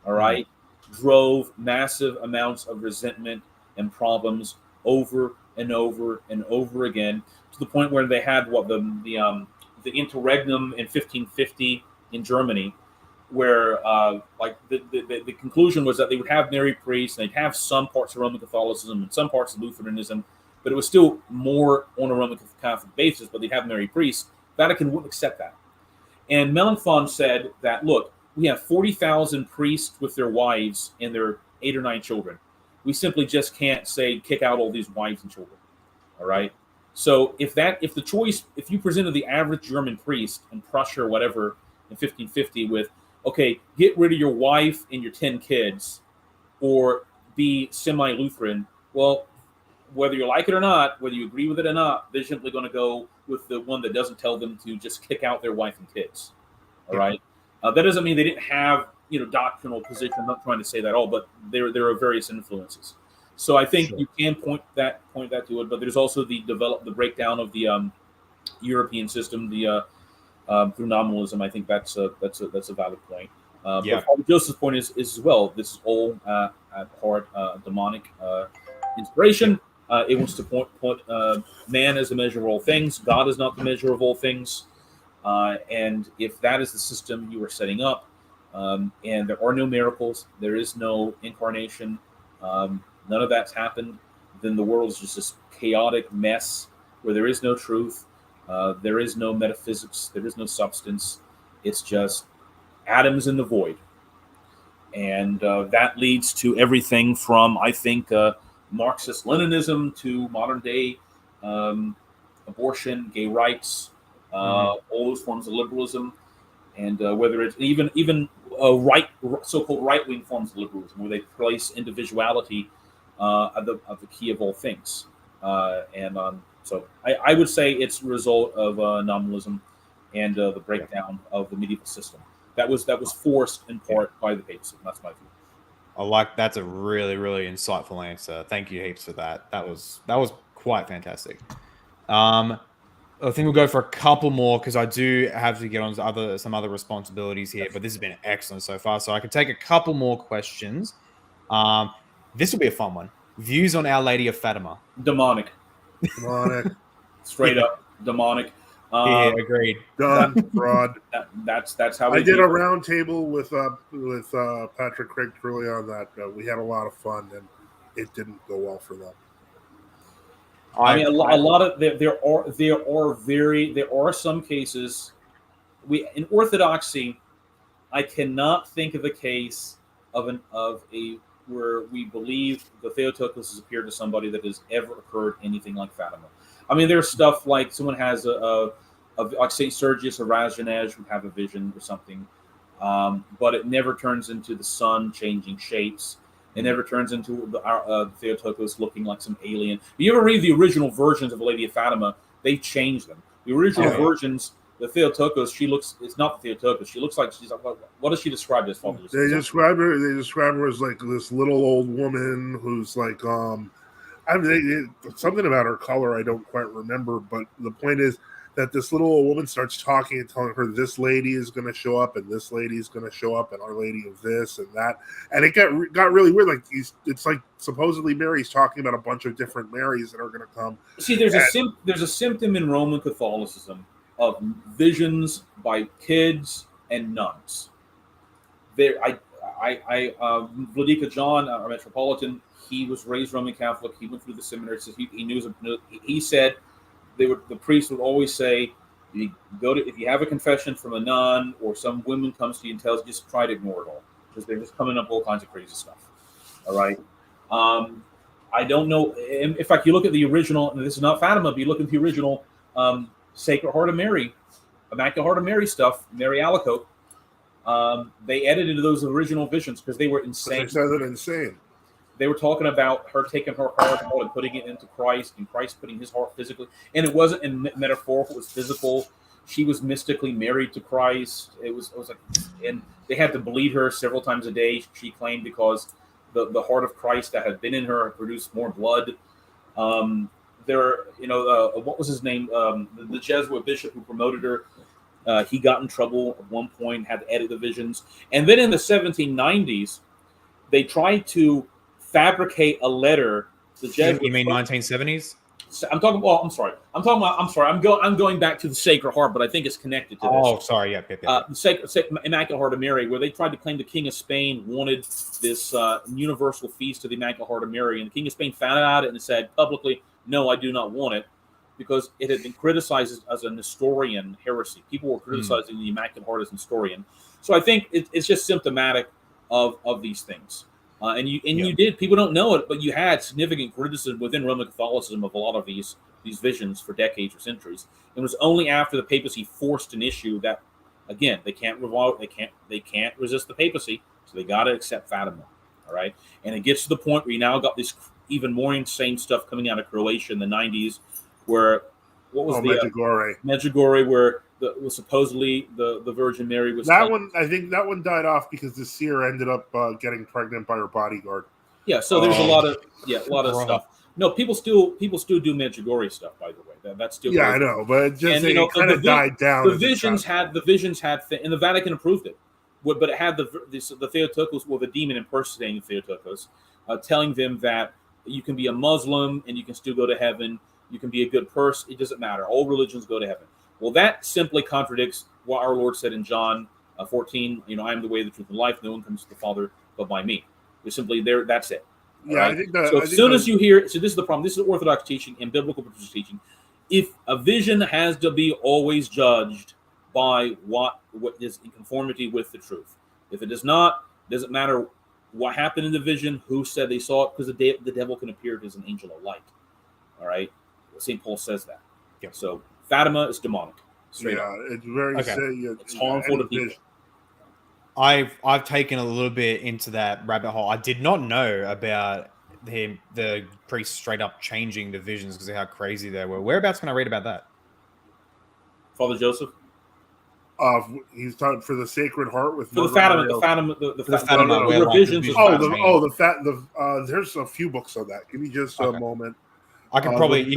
all right, drove massive amounts of resentment and problems over and over and over again, to the point where they had the interregnum in 1550 in Germany, where the conclusion was that they would have married priests and they'd have some parts of Roman Catholicism and some parts of Lutheranism, but it was still more on a Roman Catholic basis, but they'd have married priests. Vatican wouldn't accept that. And Melanchthon said that, look, we have 40,000 priests with their wives and their 8 or 9 children. We simply just can't say kick out all these wives and children. All right. So if you presented the average German priest in Prussia or whatever in 1550 with, okay, get rid of your wife and your 10 kids, or be semi-Lutheran, well, whether you like it or not, whether you agree with it or not, they're simply going to go with the one that doesn't tell them to just kick out their wife and kids. All right. That doesn't mean they didn't have, doctrinal position. I'm not trying to say that all, but there are various influences. So I think you can point that to it, but there's also the breakdown of the European system, through nominalism. I think that's a valid point. But Father Joseph's point is as well. This is all at part demonic inspiration. It wants to point man as the measure of all things. God is not the measure of all things. And if that is the system you are setting up, and there are no miracles, there is no incarnation, none of that's happened, then the world is just this chaotic mess where there is no truth, there is no metaphysics, there is no substance. It's just atoms in the void. And that leads to everything from, I think, Marxist-Leninism to modern-day abortion, gay rights, all those forms of liberalism, and whether it's even so-called right-wing forms of liberalism, where they place individuality at the key of all things. So I would say it's a result of nominalism and the breakdown of the medieval system. That was forced in part by the papacy. That's my view. That's a really, really insightful answer. Thank you heaps for that. That was quite fantastic. I think we'll go for a couple more because I do have to get on to some other responsibilities here, but this has been excellent so far. So I can take a couple more questions. This will be a fun one. Views on Our Lady of Fatima. Demonic. Straight up demonic. Yeah, agreed. Done. Fraud. That's how I did a round table with Patrick Craig Trulli on that. We had a lot of fun, and it didn't go well for them. I mean, a lot of there are some cases in Orthodoxy, I cannot think of a case of a where we believe the Theotokos has appeared to somebody that has ever occurred anything like Fatima. I mean, there's stuff like someone has like Saint Sergius or Razjanej would have a vision or something, but it never turns into the sun changing shapes. It never turns into the Theotokos looking like some alien. If you ever read the original versions of the Lady of Fatima, they changed them. The original versions, the Theotokos, it's not the Theotokos. She looks like what does she describe as? They describe her as like this little old woman who's like, I mean, something about her color I don't quite remember, but the point is that this little old woman starts talking and telling her this lady is going to show up and this lady is going to show up and Our Lady of this and that, and it got really weird. Like it's like supposedly Mary's talking about a bunch of different Marys that are going to come. See, there's a symptom in Roman Catholicism of visions by kids and nuns. Vladika John, our metropolitan, he was raised Roman Catholic. He went through the seminary. So he knew. He said the priest would always say, if you have a confession from a nun or some woman comes to you and tells you, just try to ignore it all, because they're just coming up with all kinds of crazy stuff. All right. I don't know. In fact, you look at the original, and this is not Fatima, but you look at the original Sacred Heart of Mary, Immaculate Heart of Mary stuff, Mary Alacoque. They edited those original visions because they were insane. They sounded insane. They were talking about her taking her heart and putting it into Christ, and Christ putting his heart physically. And it wasn't in metaphorical; it was physical. She was mystically married to Christ. It was like, and they had to bleed her several times a day. She claimed because the heart of Christ that had been in her had produced more blood. What was his name? The Jesuit bishop who promoted her. He got in trouble at one point, had to edit the visions. And then in the 1790s, they tried to fabricate a letter. The Jesuits, you mean 1970s? I'm talking. Well, I'm sorry. I'm sorry. I'm going back to the Sacred Heart, but I think it's connected to this. Oh, sorry. Yeah. The Sacred Immaculate Heart of Mary, where they tried to claim the King of Spain wanted this universal feast of the Immaculate Heart of Mary, and the King of Spain found out it and said publicly, "No, I do not want it," because it had been criticized as a Nestorian heresy. People were criticizing the Immaculate Heart as Nestorian. So I think it's just symptomatic of these things. You did. People don't know it, but you had significant criticism within Roman Catholicism of a lot of these visions for decades or centuries. It was only after the papacy forced an issue that, again, they can't revolt. They can't resist the papacy, so they got to accept Fatima. All right, and it gets to the point where you now got this even more insane stuff coming out of Croatia in the 90s, where Medjugorje, where supposedly the Virgin Mary was. That one, I think that one died off because the seer ended up getting pregnant by her bodyguard. Yeah, so there's a lot of stuff. No, people still do Medjugorje stuff. By the way, that's still I know, but it kind of died down. The visions had, and the Vatican approved it, but it had the Theotokos, the demon impersonating Theotokos, telling them that you can be a Muslim and you can still go to heaven. You can be a good person. It doesn't matter. All religions go to heaven. Well, that simply contradicts what our Lord said in John 14. I am the way, the truth, and life. No one comes to the Father but by me. We're simply there. That's it. Yeah, right? I think that. So as soon as you hear, so this is the problem. This is Orthodox teaching and biblical teaching. If a vision has to be always judged by what is in conformity with the truth. If it does not, doesn't matter what happened in the vision, who said they saw it, because the devil can appear as an angel of light. All right, St. Paul says that. Yep. So Fatima is demonic. Straight up. It's very it's harmful to people. I've taken a little bit into that rabbit hole. I did not know about the priest straight up changing the visions because of how crazy they were. Whereabouts can I read about that? Father Joseph. He's talking for the Sacred Heart with the Fatima revisions. There's a few books on that. Give me just a moment. I could probably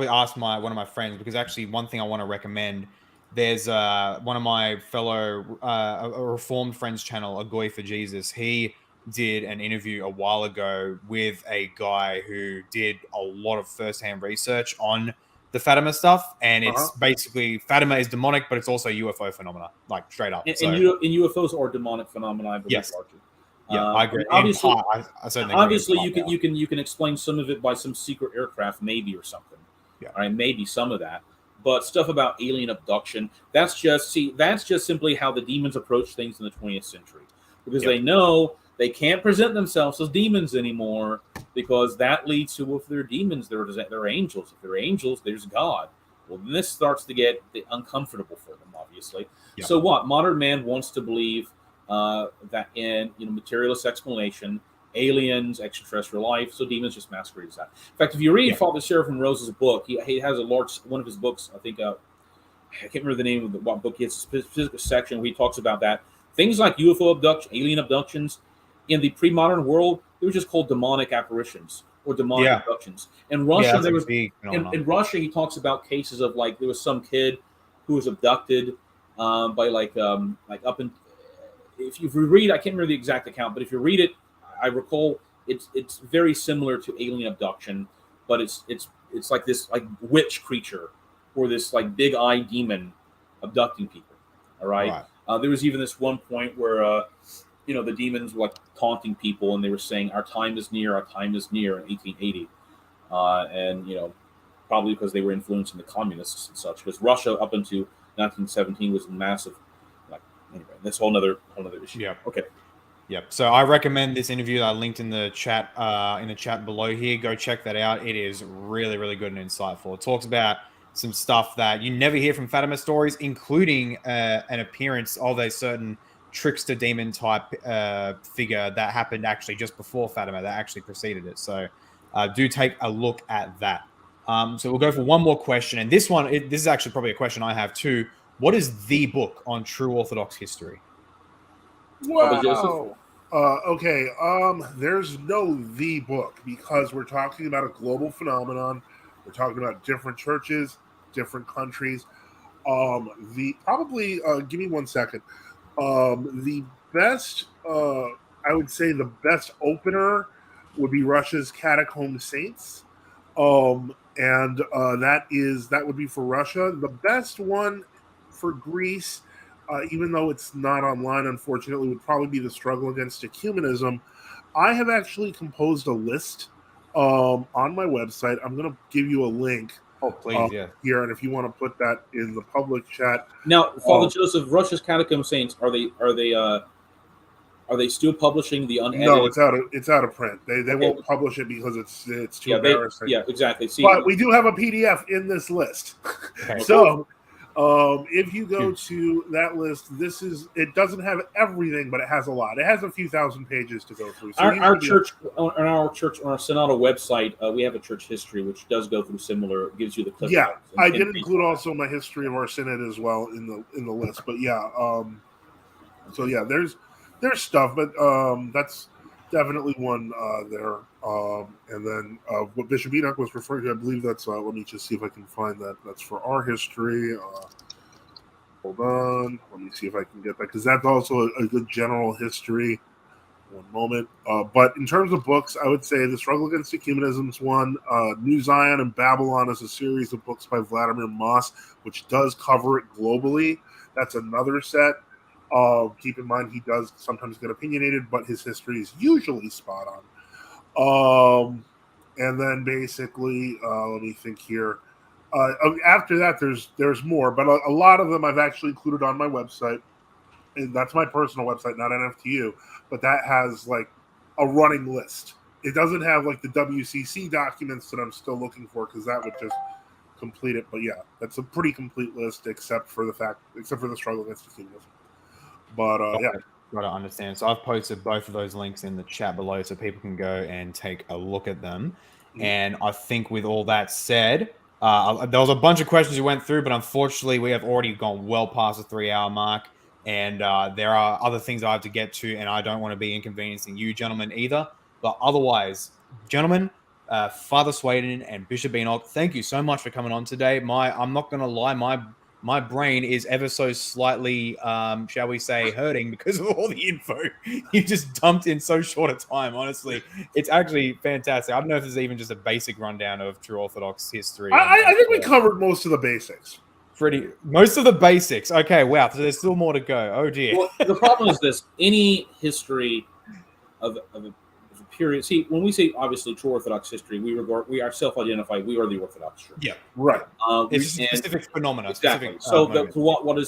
ask one of my friends, because actually one thing I want to recommend. There's one of my fellow a Reformed friends channel, A Goy for Jesus. He did an interview a while ago with a guy who did a lot of firsthand research on the Fatima stuff, and it's basically Fatima is demonic, but it's also UFO phenomena, like straight up. And UFOs are demonic phenomena, I believe. Yes. Yeah, I agree. Obviously, you can explain some of it by some secret aircraft, maybe, or something. Yeah. All right, maybe some of that. But stuff about alien abduction, that's just simply how the demons approach things in the 20th century. Because they know they can't present themselves as demons anymore, because that leads to, if they're demons, they're angels. If they're angels, there's God. Well, then this starts to get uncomfortable for them, obviously. Yep. So what? Modern man wants to believe that in materialist explanation, aliens, extraterrestrial life, so demons just masquerade as that. In fact, if you read Father Seraphim Rose's book, he has one of his books, I think, I can't remember the name of what book he has, a specific section where he talks about that. Things like UFO abduction, alien abductions, in the pre-modern world, they were just called demonic apparitions or demonic abductions. In Russia, there was in Russia, he talks about cases of there was some kid who was abducted by up in. If you read, I can't remember the exact account, but if you read it, I recall it's very similar to alien abduction, but it's like this witch creature or this big eye demon abducting people. All right. There was even this one point where the demons were taunting people, and they were saying, "Our time is near, our time is near," in 1880, and probably because they were influencing the communists and such. Because Russia up until 1917 was massive. Anyway, that's a whole other issue. Yeah. Okay. Yep. So I recommend this interview that I linked in the chat below here. Go check that out. It is really, really good and insightful. It talks about some stuff that you never hear from Fatima stories, including an appearance of a certain trickster demon type figure that happened actually just before Fatima, that actually preceded it. So do take a look at that. So we'll go for one more question. And this is actually probably a question I have too. What is the book on true Orthodox history? Wow. Okay. There's no the book, because we're talking about a global phenomenon. We're talking about different churches, different countries. Give me 1 second. The best, I would say, the best opener would be Russia's Catacomb Saints, and that would be for Russia. The best one for Greece, even though it's not online, unfortunately, would probably be The Struggle Against Ecumenism. I have actually composed a list on my website. I'm going to give you a link. Oh, please, here, and if you want to put that in the public chat. Now, Father Joseph, Russia's Catacomb Saints, are they still publishing the unedited? No, it's out of print. They won't publish it because it's too embarrassing. Yeah, exactly. See, but we do have a PDF in this list. Okay. So if you go to that list, it doesn't have everything, but it has a lot. It has a few thousand pages to go through. So our church on our Synodal website, we have a church history which does go through similar. It gives you the clip. Yeah, I did include also my history of our synod as well in the list. But there's stuff, but that's definitely one there. And then what Bishop Enoch was referring to, I believe that's, let me just see if I can find that. That's for our history. Hold on. Let me see if I can get that, because that's also a good general history. One moment. But in terms of books, I would say The Struggle Against Ecumenism is one. New Zion and Babylon is a series of books by Vladimir Moss, which does cover it globally. That's another set. Keep in mind, he does sometimes get opinionated, but his history is usually spot on. And then basically, let me think here. After that, there's more, but a lot of them I've actually included on my website. And that's my personal website, not NFTU, but that has a running list. It doesn't have the WCC documents that I'm still looking for, because that would just complete it. But yeah, that's a pretty complete list, except for the Struggle Against Ecumenism. But got to understand. So I've posted both of those links in the chat below, so people can go and take a look at them. Mm-hmm. And I think with all that said, there was a bunch of questions you went through, but unfortunately we have already gone well past the 3-hour mark, and there are other things I have to get to, and I don't want to be inconveniencing you gentlemen either. But otherwise, gentlemen, Father Suaidan and Bishop Enoch, thank you so much for coming on today. I'm not going to lie, my brain is ever so slightly, shall we say, hurting because of all the info you just dumped in so short a time. Honestly, it's actually fantastic. I don't know if there's even just a basic rundown of True Orthodox history. I think we covered most of the basics. Most of the basics. Okay, wow. So there's still more to go. Oh dear. Well, the problem is this: any history of a curious. See, when we say obviously True Orthodox history, we are self-identify. We are the Orthodox Church. Yeah, right. It's a specific phenomena. Exactly. Specific, What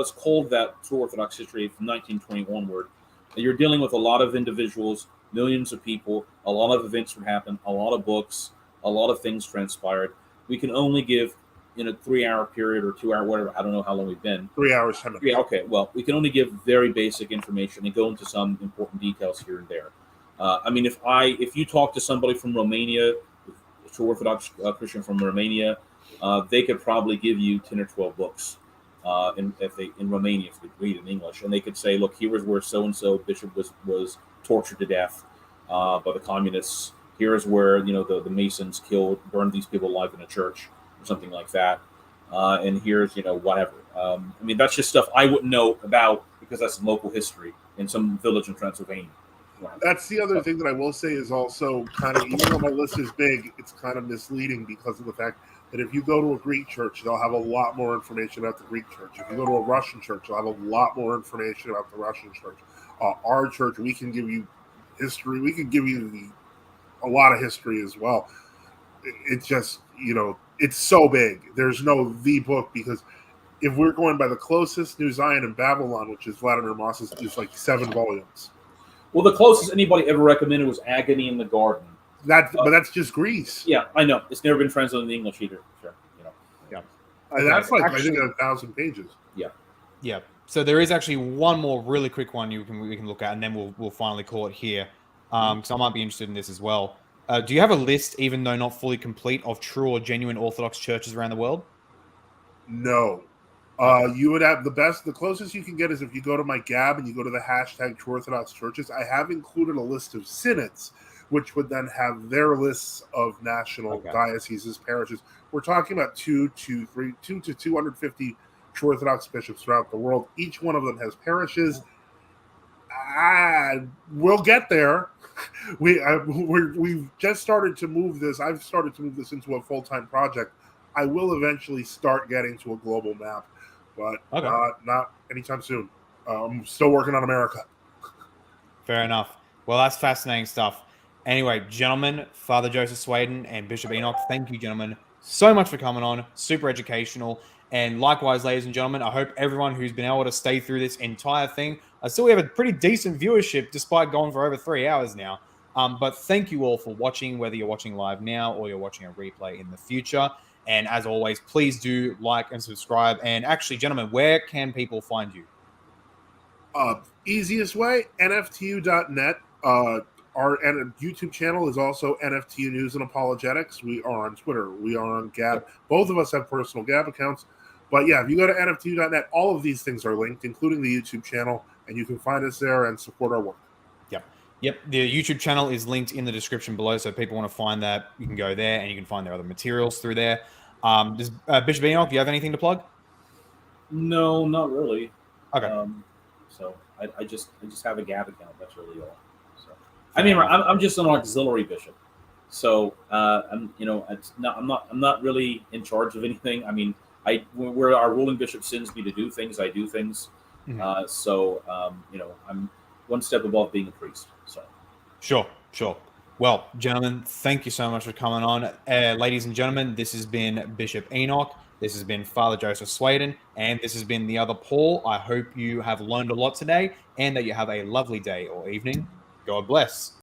is called that True Orthodox history from 1920 onward, you're dealing with a lot of individuals, millions of people, a lot of events would happen, a lot of books, a lot of things transpired. We can only give in a 3-hour period or 2-hour, whatever. I don't know how long we've been. 3 hours, 10 minutes. Yeah. Okay. Well, we can only give very basic information and go into some important details here and there. I mean, if you talk to somebody from Romania, True Orthodox Christian from Romania, they could probably give you 10 or 12 books in Romania if they read in English, and they could say, look, here is where so and so bishop was tortured to death by the communists. Here is where the Masons burned these people alive in a church or something like that. And here's whatever. I mean, that's just stuff I wouldn't know about because that's local history in some village in Transylvania. That's the other thing that I will say is also kind of, even though my list is big, it's kind of misleading because of the fact that if you go to a Greek church, they'll have a lot more information about the Greek church. If you go to a Russian church, they'll have a lot more information about the Russian church. Our church, we can give you history. We can give you a lot of history as well. It's just, it's so big. There's no the book, because if we're going by the closest, New Zion and Babylon, which is Vladimir Moss's, is like 7 volumes. Well, the closest anybody ever recommended was Agony in the Garden. But that's just Greece. Yeah, I know. It's never been translated into English either. Sure, Yeah. And that's like, I think, 1,000 pages. Yeah. Yeah. So there is actually one more really quick one we can look at, and then we'll finally call it here. Because I might be interested in this as well. Do you have a list, even though not fully complete, of true or genuine Orthodox churches around the world? No. You would have the closest you can get is if you go to my Gab and you go to the hashtag True Orthodox Churches. I have included a list of synods, which would then have their lists of national dioceses, parishes. We're talking about 2 to 250 True Orthodox bishops throughout the world. Each one of them has parishes. We'll get there. We've just started to move this. I've started to move this into a full-time project. I will eventually start getting to a global map, but not anytime soon. I'm still working on America. Fair enough. Well, that's fascinating stuff. Anyway, gentlemen, Father Joseph Suaidan and Bishop Enoch, thank you, gentlemen, so much for coming on. Super educational. And likewise, ladies and gentlemen, I hope everyone who's been able to stay through this entire thing, I still have a pretty decent viewership despite going for over 3 hours now. But thank you all for watching, whether you're watching live now or you're watching a replay in the future. And as always, please do like and subscribe. And actually, gentlemen, where can people find you? Easiest way, nftu.net. Our YouTube channel is also NFTU News and Apologetics. We are on Twitter. We are on Gab. Both of us have personal Gab accounts. But yeah, if you go to nftu.net, all of these things are linked, including the YouTube channel, and you can find us there and support our work. Yep. The YouTube channel is linked in the description below, so if people want to find that, you can go there, and you can find their other materials through there. Does Bishop Enoch, do you have anything to plug? No, not really. Okay. So I just have a Gab account. That's really all. So I mean, I'm just an auxiliary bishop. So I'm not really in charge of anything. I mean, where our ruling bishop sends me to do things, I do things. Mm-hmm. I'm one step above being a priest. So Sure. Well, gentlemen, thank you so much for coming on. Ladies and gentlemen, this has been Bishop Enoch. This has been Father Joseph Suaidan, and this has been the other Paul. I hope you have learned a lot today and that you have a lovely day or evening. God bless.